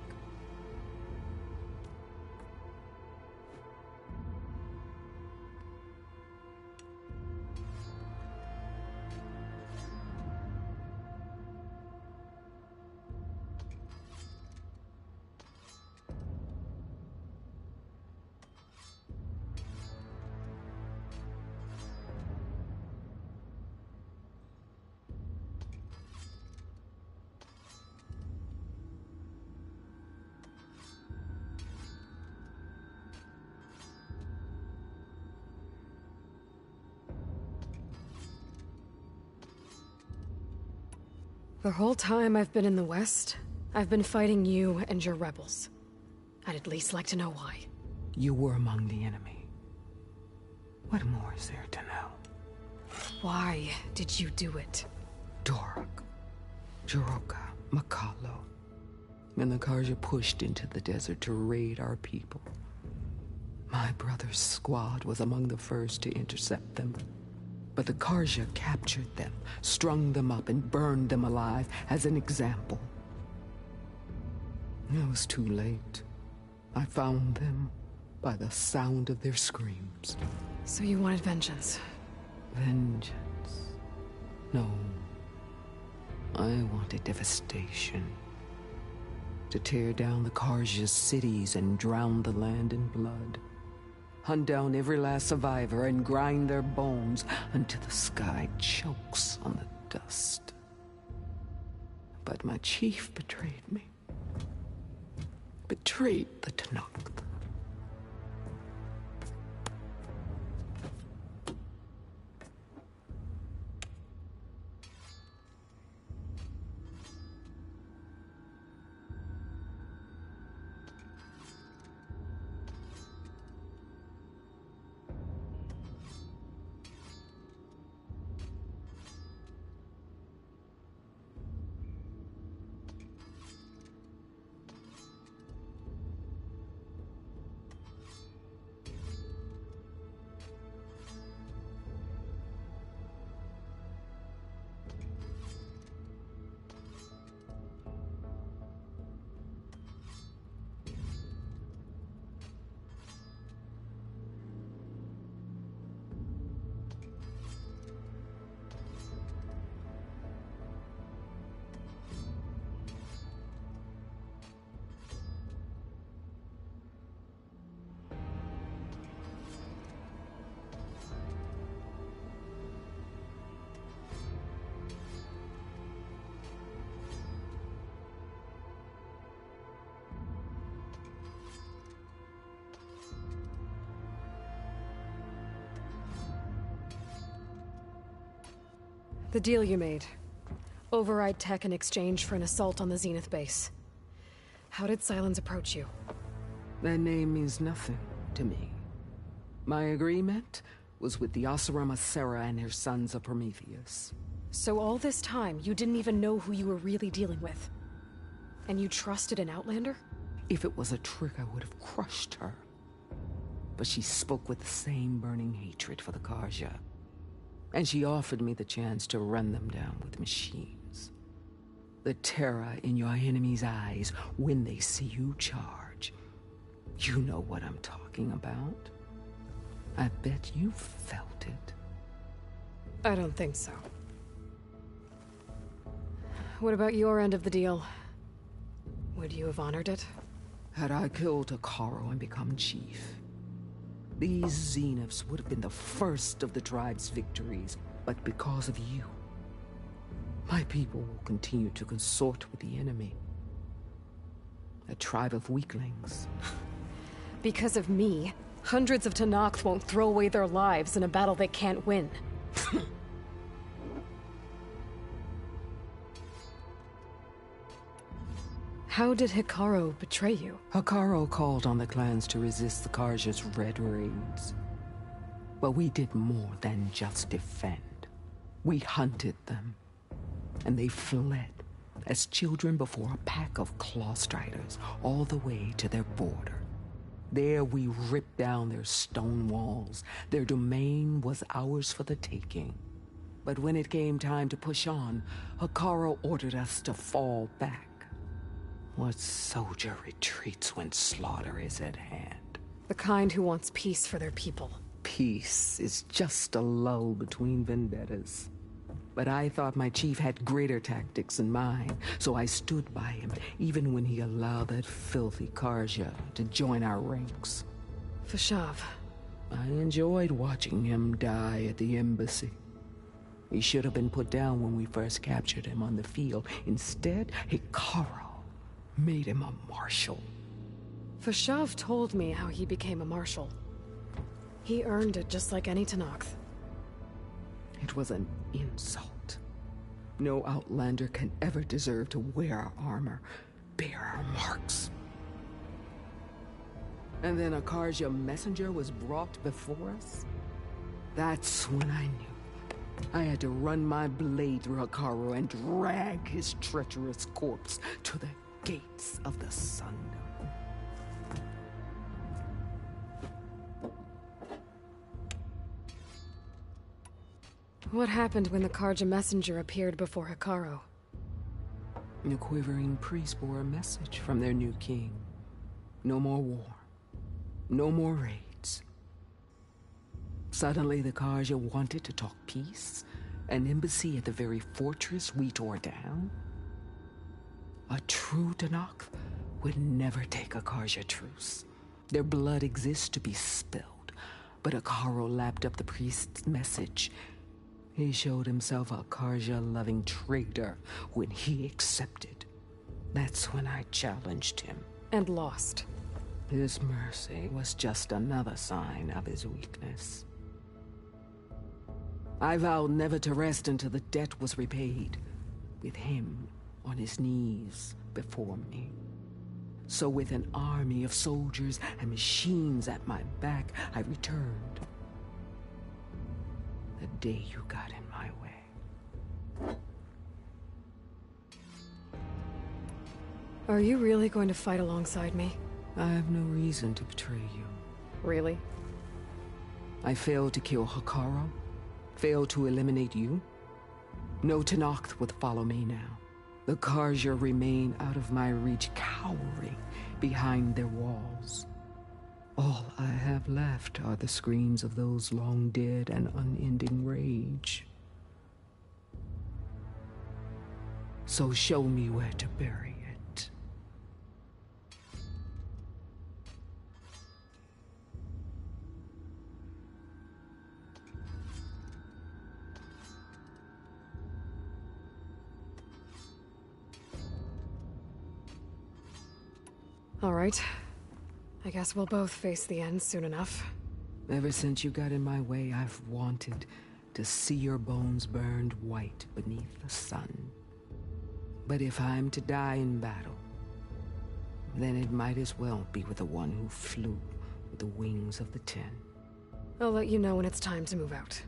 Speaker 2: The whole time I've been in the West, I've been fighting you and your rebels. I'd at least like to know why.
Speaker 1: You were among the enemy. What more is there to know?
Speaker 2: Why did you do it?
Speaker 1: Dorok, Jiroka, Makalo, and the Carja pushed into the desert to raid our people. My brother's squad was among the first to intercept them. But the Carja captured them, strung them up, and burned them alive as an example. It was too late. I found them by the sound of their screams.
Speaker 2: So you wanted vengeance?
Speaker 1: Vengeance? No. I wanted devastation. To tear down the Carja's cities and drown the land in blood. Hunt down every last survivor and grind their bones until the sky chokes on the dust. But my chief betrayed me. Betrayed the Tenakth.
Speaker 2: The deal you made. Override tech in exchange for an assault on the Zenith base. How did Sylens approach you?
Speaker 1: That name means nothing to me. My agreement was with the Oseram Sera and her sons of Prometheus.
Speaker 2: So all this time, you didn't even know who you were really dealing with? And you trusted an Outlander?
Speaker 1: If it was a trick, I would have crushed her. But she spoke with the same burning hatred for the Carja. And she offered me the chance to run them down with machines. The terror in your enemy's eyes when they see you charge. You know what I'm talking about. I bet you felt it.
Speaker 2: I don't think so. What about your end of the deal? Would you have honored it?
Speaker 1: Had I killed Hekarro and become chief, these Zeniths would have been the first of the tribe's victories, but because of you, my people will continue to consort with the enemy. A tribe of weaklings.
Speaker 2: Because of me, hundreds of Tenakth won't throw away their lives in a battle they can't win. How did Hekarro betray you?
Speaker 1: Hekarro called on the clans to resist the Carja's red raids. But we did more than just defend. We hunted them, and they fled, as children before a pack of claw striders all the way to their border. There we ripped down their stone walls. Their domain was ours for the taking. But when it came time to push on, Hekarro ordered us to fall back. What soldier retreats when slaughter is at hand?
Speaker 2: The kind who wants peace for their people.
Speaker 1: Peace is just a lull between vendettas. But I thought my chief had greater tactics in mind, so I stood by him, even when he allowed that filthy Carja to join our ranks.
Speaker 2: Fashav.
Speaker 1: I enjoyed watching him die at the embassy. He should have been put down when we first captured him on the field. Instead, Hekarro made him a marshal.
Speaker 2: Fashav told me how he became a marshal. He earned it just like any Tenakth.
Speaker 1: It was an insult. No Outlander can ever deserve to wear our armor, bear our marks. And then a Carja messenger was brought before us? That's when I knew. I had to run my blade through Hekarro and drag his treacherous corpse to the gates of the Sundom.
Speaker 2: What happened when the Carja messenger appeared before Hekarro?
Speaker 1: The quivering priest bore a message from their new king. No more war. No more raids. Suddenly the Carja wanted to talk peace. An embassy at the very fortress we tore down? A true Tenakth would never take a Carja truce. Their blood exists to be spilled. But Hekarro lapped up the priest's message. He showed himself a Carja-loving traitor when he accepted. That's when I challenged him.
Speaker 2: And lost.
Speaker 1: His mercy was just another sign of his weakness. I vowed never to rest until the debt was repaid, with him on his knees before me. So with an army of soldiers and machines at my back, I returned. The day you got in my way.
Speaker 2: Are you really going to fight alongside me?
Speaker 1: I have no reason to betray you.
Speaker 2: Really?
Speaker 1: I failed to kill Hekarro, failed to eliminate you. No Tenakth would follow me now. The Carja remain out of my reach, cowering behind their walls. All I have left are the screams of those long dead and unending rage. So show me where to bury it.
Speaker 2: All right. I guess we'll both face the end soon enough.
Speaker 1: Ever since you got in my way, I've wanted to see your bones burned white beneath the sun. But if I'm to die in battle, then it might as well be with the one who flew with the wings of the Ten.
Speaker 2: I'll let you know when it's time to move out.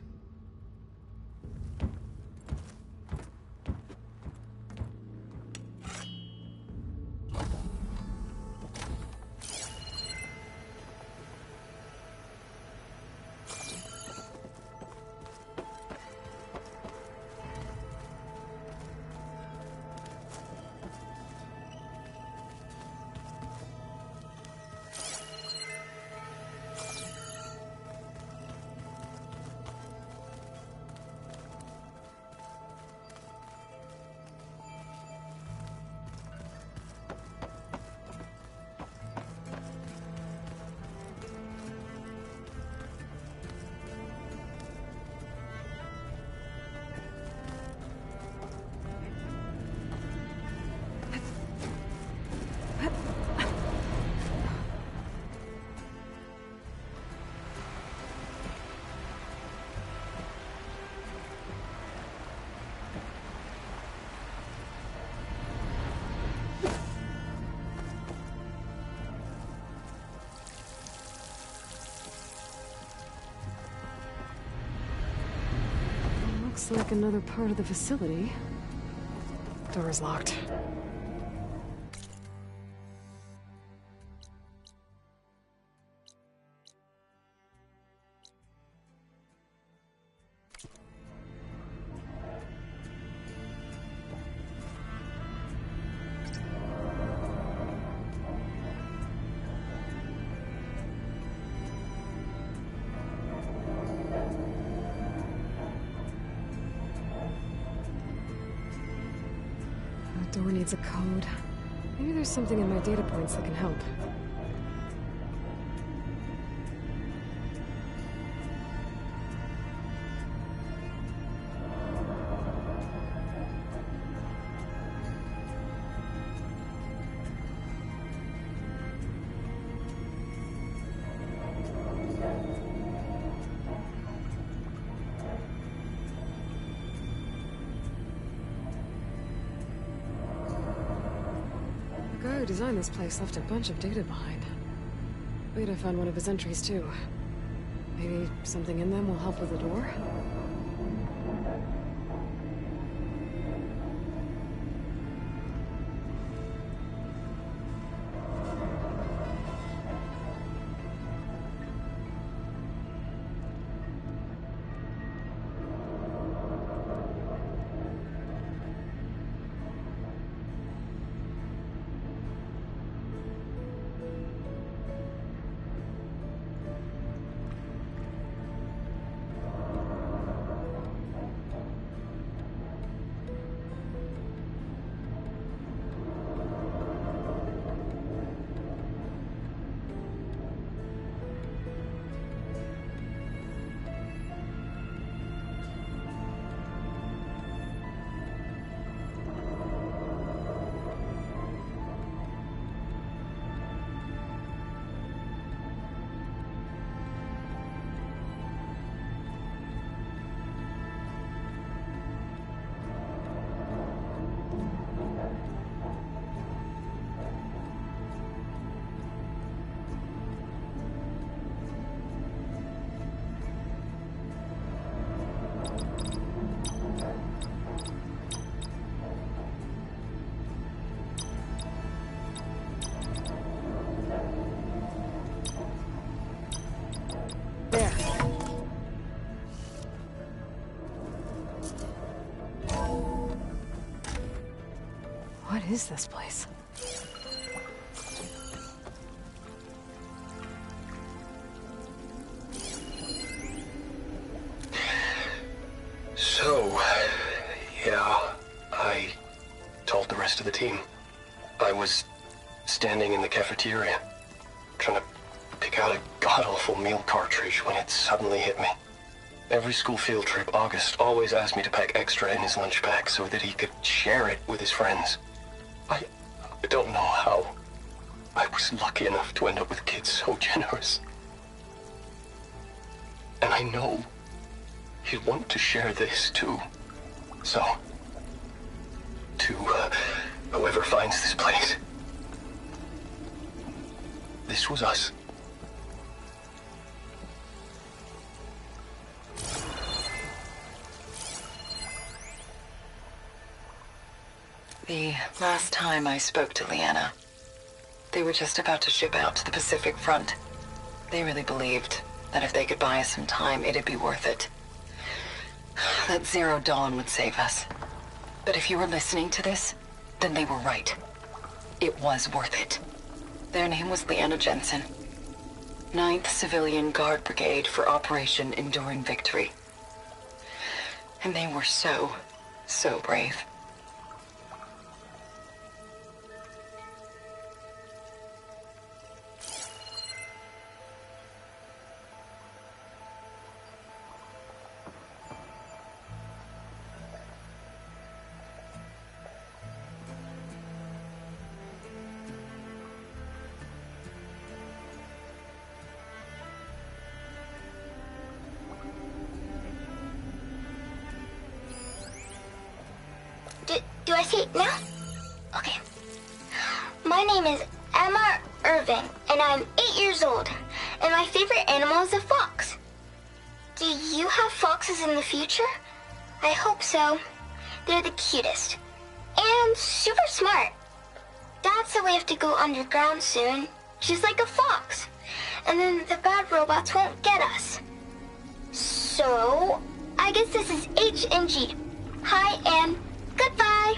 Speaker 2: Looks like another part of the facility. Door is locked. The door needs a code. Maybe there's something in my data points that can help. The guy who designed this place left a bunch of data behind. Wait, I found one of his entries too. Maybe something in them will help with the door? What is this place?
Speaker 8: So, yeah, I told the rest of the team. I was standing in the cafeteria, trying to pick out a god-awful meal cartridge when it suddenly hit me. Every school field trip, August always asked me to pack extra in his lunch bag so that he could share it with his friends. I don't know how. I was lucky enough to end up with kids so generous. And I know he'd want to share this too. So, to whoever finds this place, this was us.
Speaker 10: The last time I spoke to Leanna, they were just about to ship out to the Pacific Front. They really believed that if they could buy us some time, it'd be worth it. That Zero Dawn would save us. But if you were listening to this, then they were right. It was worth it. Their name was Leanna Jensen. 9th Civilian Guard Brigade for Operation Enduring Victory. And they were so brave.
Speaker 16: Do I see it now? Okay. My name is Emma Irving, and I'm 8 years old, and my favorite animal is a fox. Do you have foxes in the future? I hope so. They're the cutest. and super smart. Dad said we have to go underground soon, just like a fox. And then the bad robots won't get us. So, I guess this is H and G. Hi and goodbye.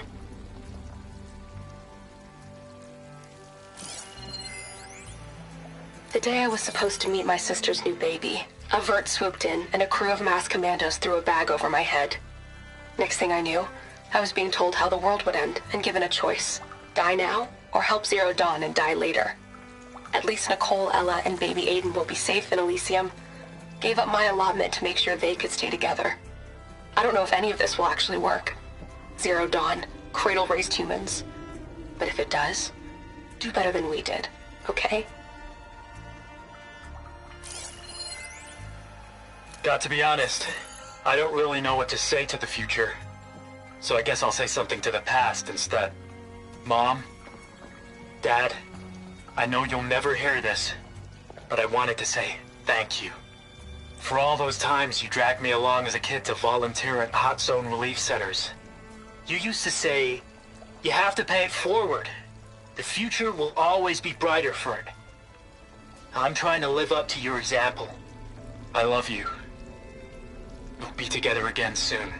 Speaker 6: The day I was supposed to meet my sister's new baby, a vert swooped in and a crew of masked commandos threw a bag over my head. Next thing I knew, I was being told how the world would end and given a choice. Die now or help Zero Dawn and die later. At least Nicole, Ella, and baby Aiden will be safe in Elysium. Gave up my allotment to make sure they could stay together. I don't know if any of this will actually work. Zero Dawn, cradle-raised humans. But if it does, do better than we did, okay?
Speaker 8: Got to be honest, I don't really know what to say to the future. So I guess I'll say something to the past instead. Mom, Dad, I know you'll never hear this, but I wanted to say thank you. For all those times you dragged me along as a kid to volunteer at hot zone relief centers. You used to say, you have to pay it forward. The future will always be brighter for it. I'm trying to live up to your example. I love you. We'll be together again soon.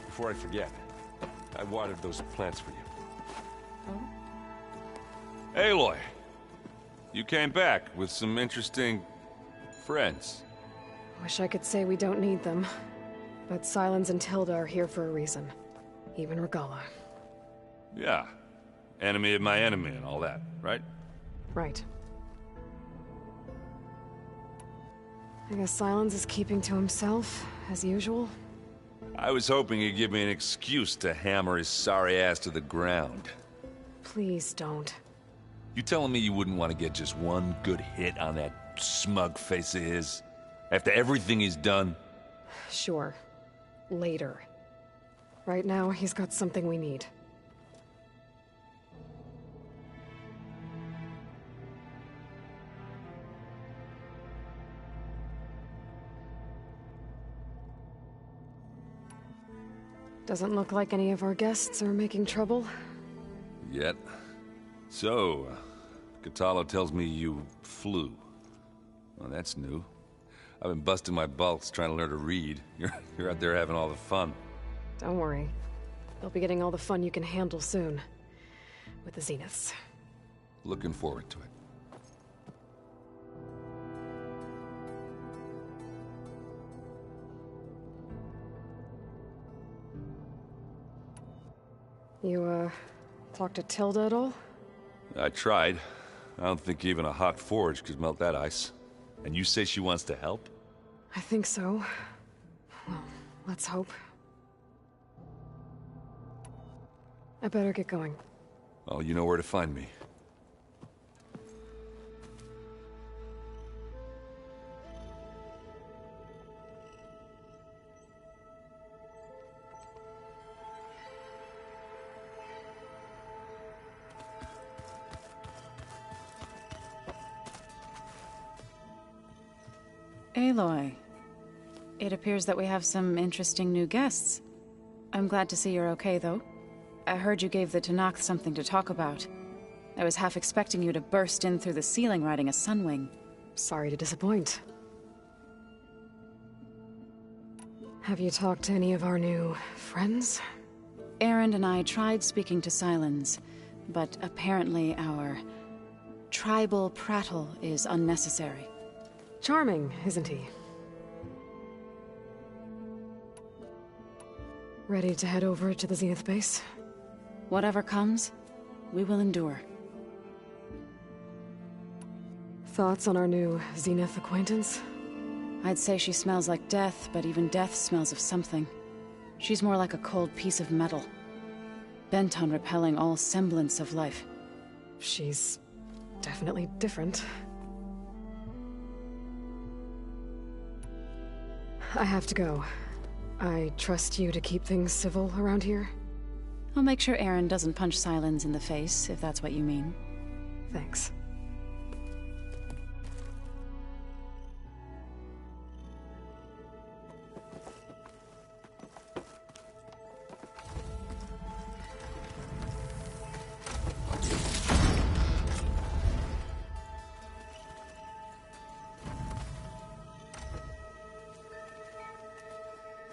Speaker 4: Before I forget, I watered those plants for you. Aloy, you came back with some interesting friends.
Speaker 2: Wish I could say we don't need them, but Sylens and Tilda are here for a reason. Even Regalla.
Speaker 4: Yeah, enemy of my enemy and all that, right?
Speaker 2: Right. I guess Sylens is keeping to himself, as usual.
Speaker 4: I was hoping he'd give me an excuse to hammer his sorry ass to the ground.
Speaker 2: Please don't.
Speaker 4: You telling me you wouldn't want to get just one good hit on that smug face of his? After everything he's done?
Speaker 2: Sure. Later. Right now, he's got something we need. Doesn't look like any of our guests are making trouble.
Speaker 4: Yet. So, Kotallo tells me you flew. Well, that's new. I've been busting my balls trying to learn to read. You're out there having all the fun.
Speaker 2: Don't worry. You'll be getting all the fun you can handle soon. With the Zeniths.
Speaker 4: Looking forward to it.
Speaker 2: You, talked to Tilda at all?
Speaker 4: I tried. I don't think even a hot forge could melt that ice. And you say she wants to help?
Speaker 2: I think so. Well, let's hope. I better get going.
Speaker 4: Oh, you know where to find me.
Speaker 9: Aloy, it appears that we have some interesting new guests. I'm glad to see you're okay, though. I heard you gave the Tenakth something to talk about. I was half expecting you to burst in through the ceiling riding a Sunwing.
Speaker 2: Sorry to disappoint. Have you talked to any of our new friends?
Speaker 9: Erend and I tried speaking to Sylens, but apparently our tribal prattle is unnecessary.
Speaker 2: Charming, isn't he? Ready to head over to the Zenith base?
Speaker 9: Whatever comes, we will endure.
Speaker 2: Thoughts on our new Zenith acquaintance?
Speaker 9: I'd say she smells like death, but even death smells of something. She's more like a cold piece of metal, bent on repelling all semblance of life.
Speaker 2: She's definitely different. I have to go. I trust you to keep things civil around here?
Speaker 9: I'll make sure Aaron doesn't punch Sylens in the face, if that's what you mean.
Speaker 2: Thanks.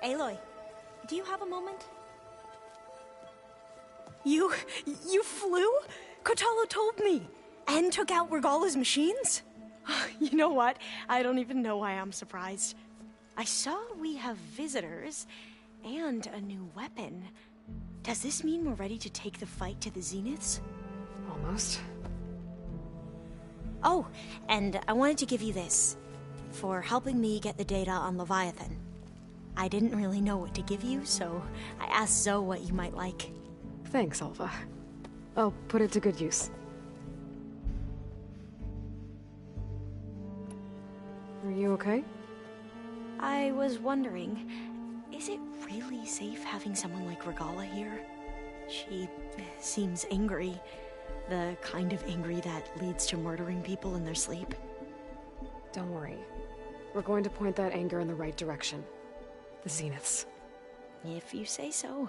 Speaker 14: Aloy, do you have a moment? You flew? Kotallo told me! And took out Regalla's machines? You know what? I don't even know why I'm surprised. I saw we have visitors, and a new weapon. Does this mean we're ready to take the fight to the Zeniths?
Speaker 2: Almost.
Speaker 14: Oh, and I wanted to give you this, for helping me get the data on Leviathan. I didn't really know what to give you, so I asked Zoe what you might like.
Speaker 2: Thanks, Alva. I'll put it to good use. Are you okay?
Speaker 14: I was wondering, is it really safe having someone like Regalla here? She seems angry. The kind of angry that leads to murdering people in their sleep.
Speaker 2: Don't worry. We're going to point that anger in the right direction. The Zeniths.
Speaker 14: If you say so.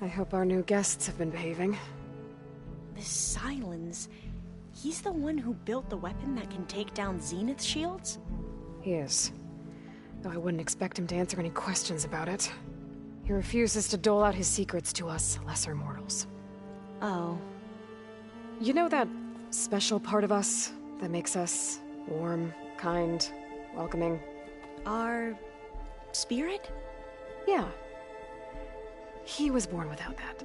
Speaker 2: I hope our new guests have been behaving.
Speaker 14: This Sylens, he's the one who built the weapon that can take down Zenith shields?
Speaker 2: He is. Though I wouldn't expect him to answer any questions about it. He refuses to dole out his secrets to us lesser mortals.
Speaker 14: Oh.
Speaker 2: You know that special part of us that makes us warm, kind, welcoming?
Speaker 14: Our spirit?
Speaker 2: Yeah. He was born without that.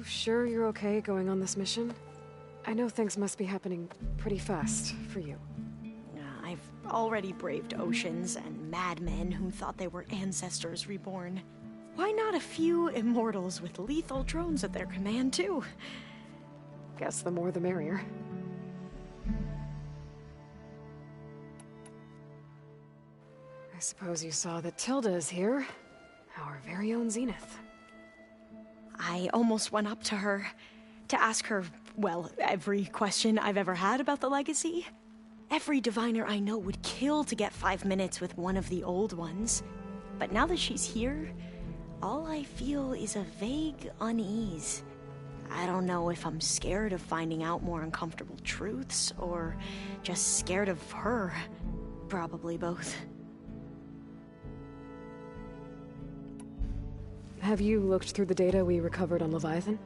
Speaker 2: you sure you're okay going on this mission? I know things must be happening pretty fast for you.
Speaker 14: I've already braved oceans and madmen who thought they were ancestors reborn. Why not a few immortals with lethal drones at their command, too?
Speaker 2: Guess the more the merrier. I suppose you saw that Tilda is here. Our very own Zenith.
Speaker 14: I almost went up to her to ask her, well, every question I've ever had about the legacy. Every diviner I know would kill to get 5 minutes with one of the old ones. But now that she's here, all I feel is a vague unease. I don't know if I'm scared of finding out more uncomfortable truths, or just scared of her. Probably both.
Speaker 2: Have you looked through the data we recovered on Leviathan?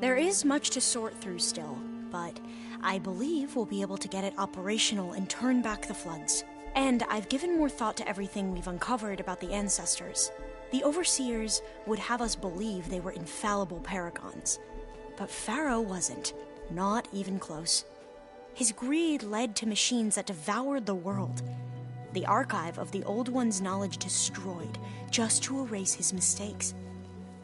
Speaker 14: There is much to sort through still, but I believe we'll be able to get it operational and turn back the floods. And I've given more thought to everything we've uncovered about the ancestors. The Overseers would have us believe they were infallible paragons. But Pharaoh wasn't. Not even close. His greed led to machines that devoured the world. The archive of the Old One's knowledge destroyed, just to erase his mistakes.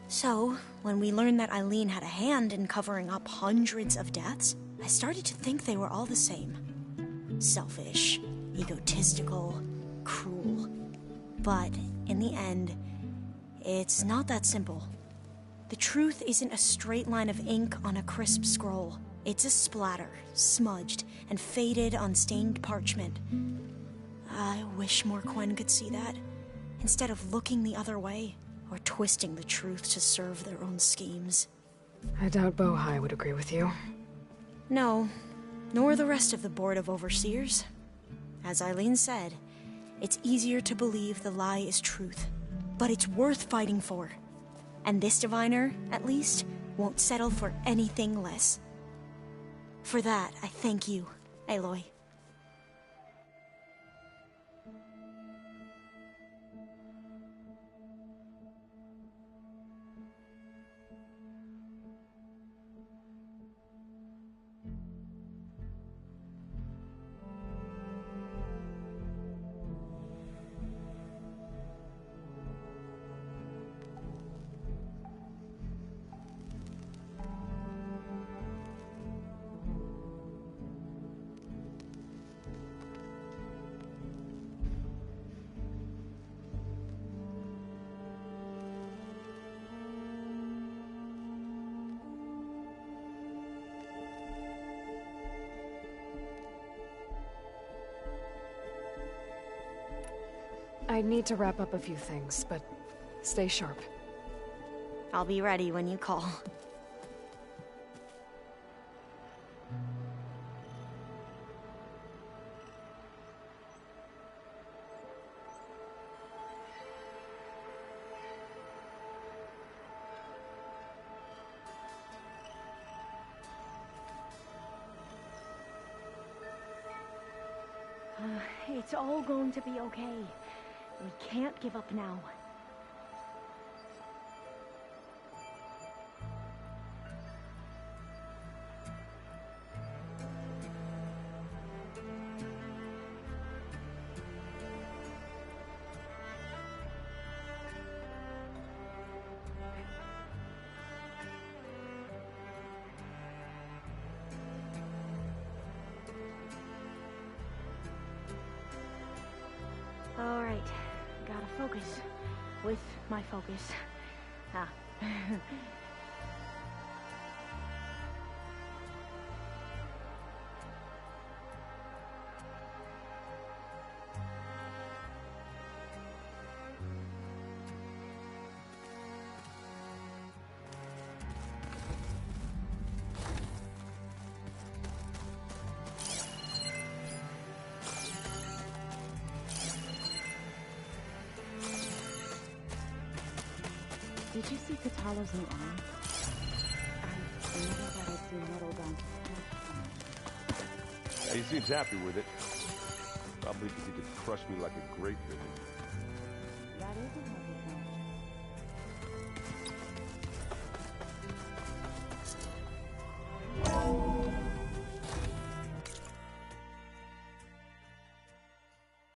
Speaker 14: So, when we learned that Eileen had a hand in covering up hundreds of deaths, I started to think they were all the same. Selfish, egotistical, cruel. But, in the end, it's not that simple. The truth isn't a straight line of ink on a crisp scroll. It's a splatter, smudged, and faded on stained parchment. I wish more Quen could see that, instead of looking the other way, or twisting the truth to serve their own schemes.
Speaker 2: I doubt Bohai would agree with you.
Speaker 14: No, nor the rest of the Board of Overseers. As Eileen said, it's easier to believe the lie is truth, but it's worth fighting for. And this diviner, at least, won't settle for anything less. For that, I thank you, Aloy.
Speaker 2: I need to wrap up a few things, but stay sharp.
Speaker 14: I'll be ready when you call.
Speaker 16: It's all going to be okay. We can't give up now. All right. Gotta focus. With my focus. Ah.
Speaker 19: Did you see Kotallo's new arm? I never thought I'd see metal down to
Speaker 12: He seems happy with it. Probably because he could crush me like a grapefruit.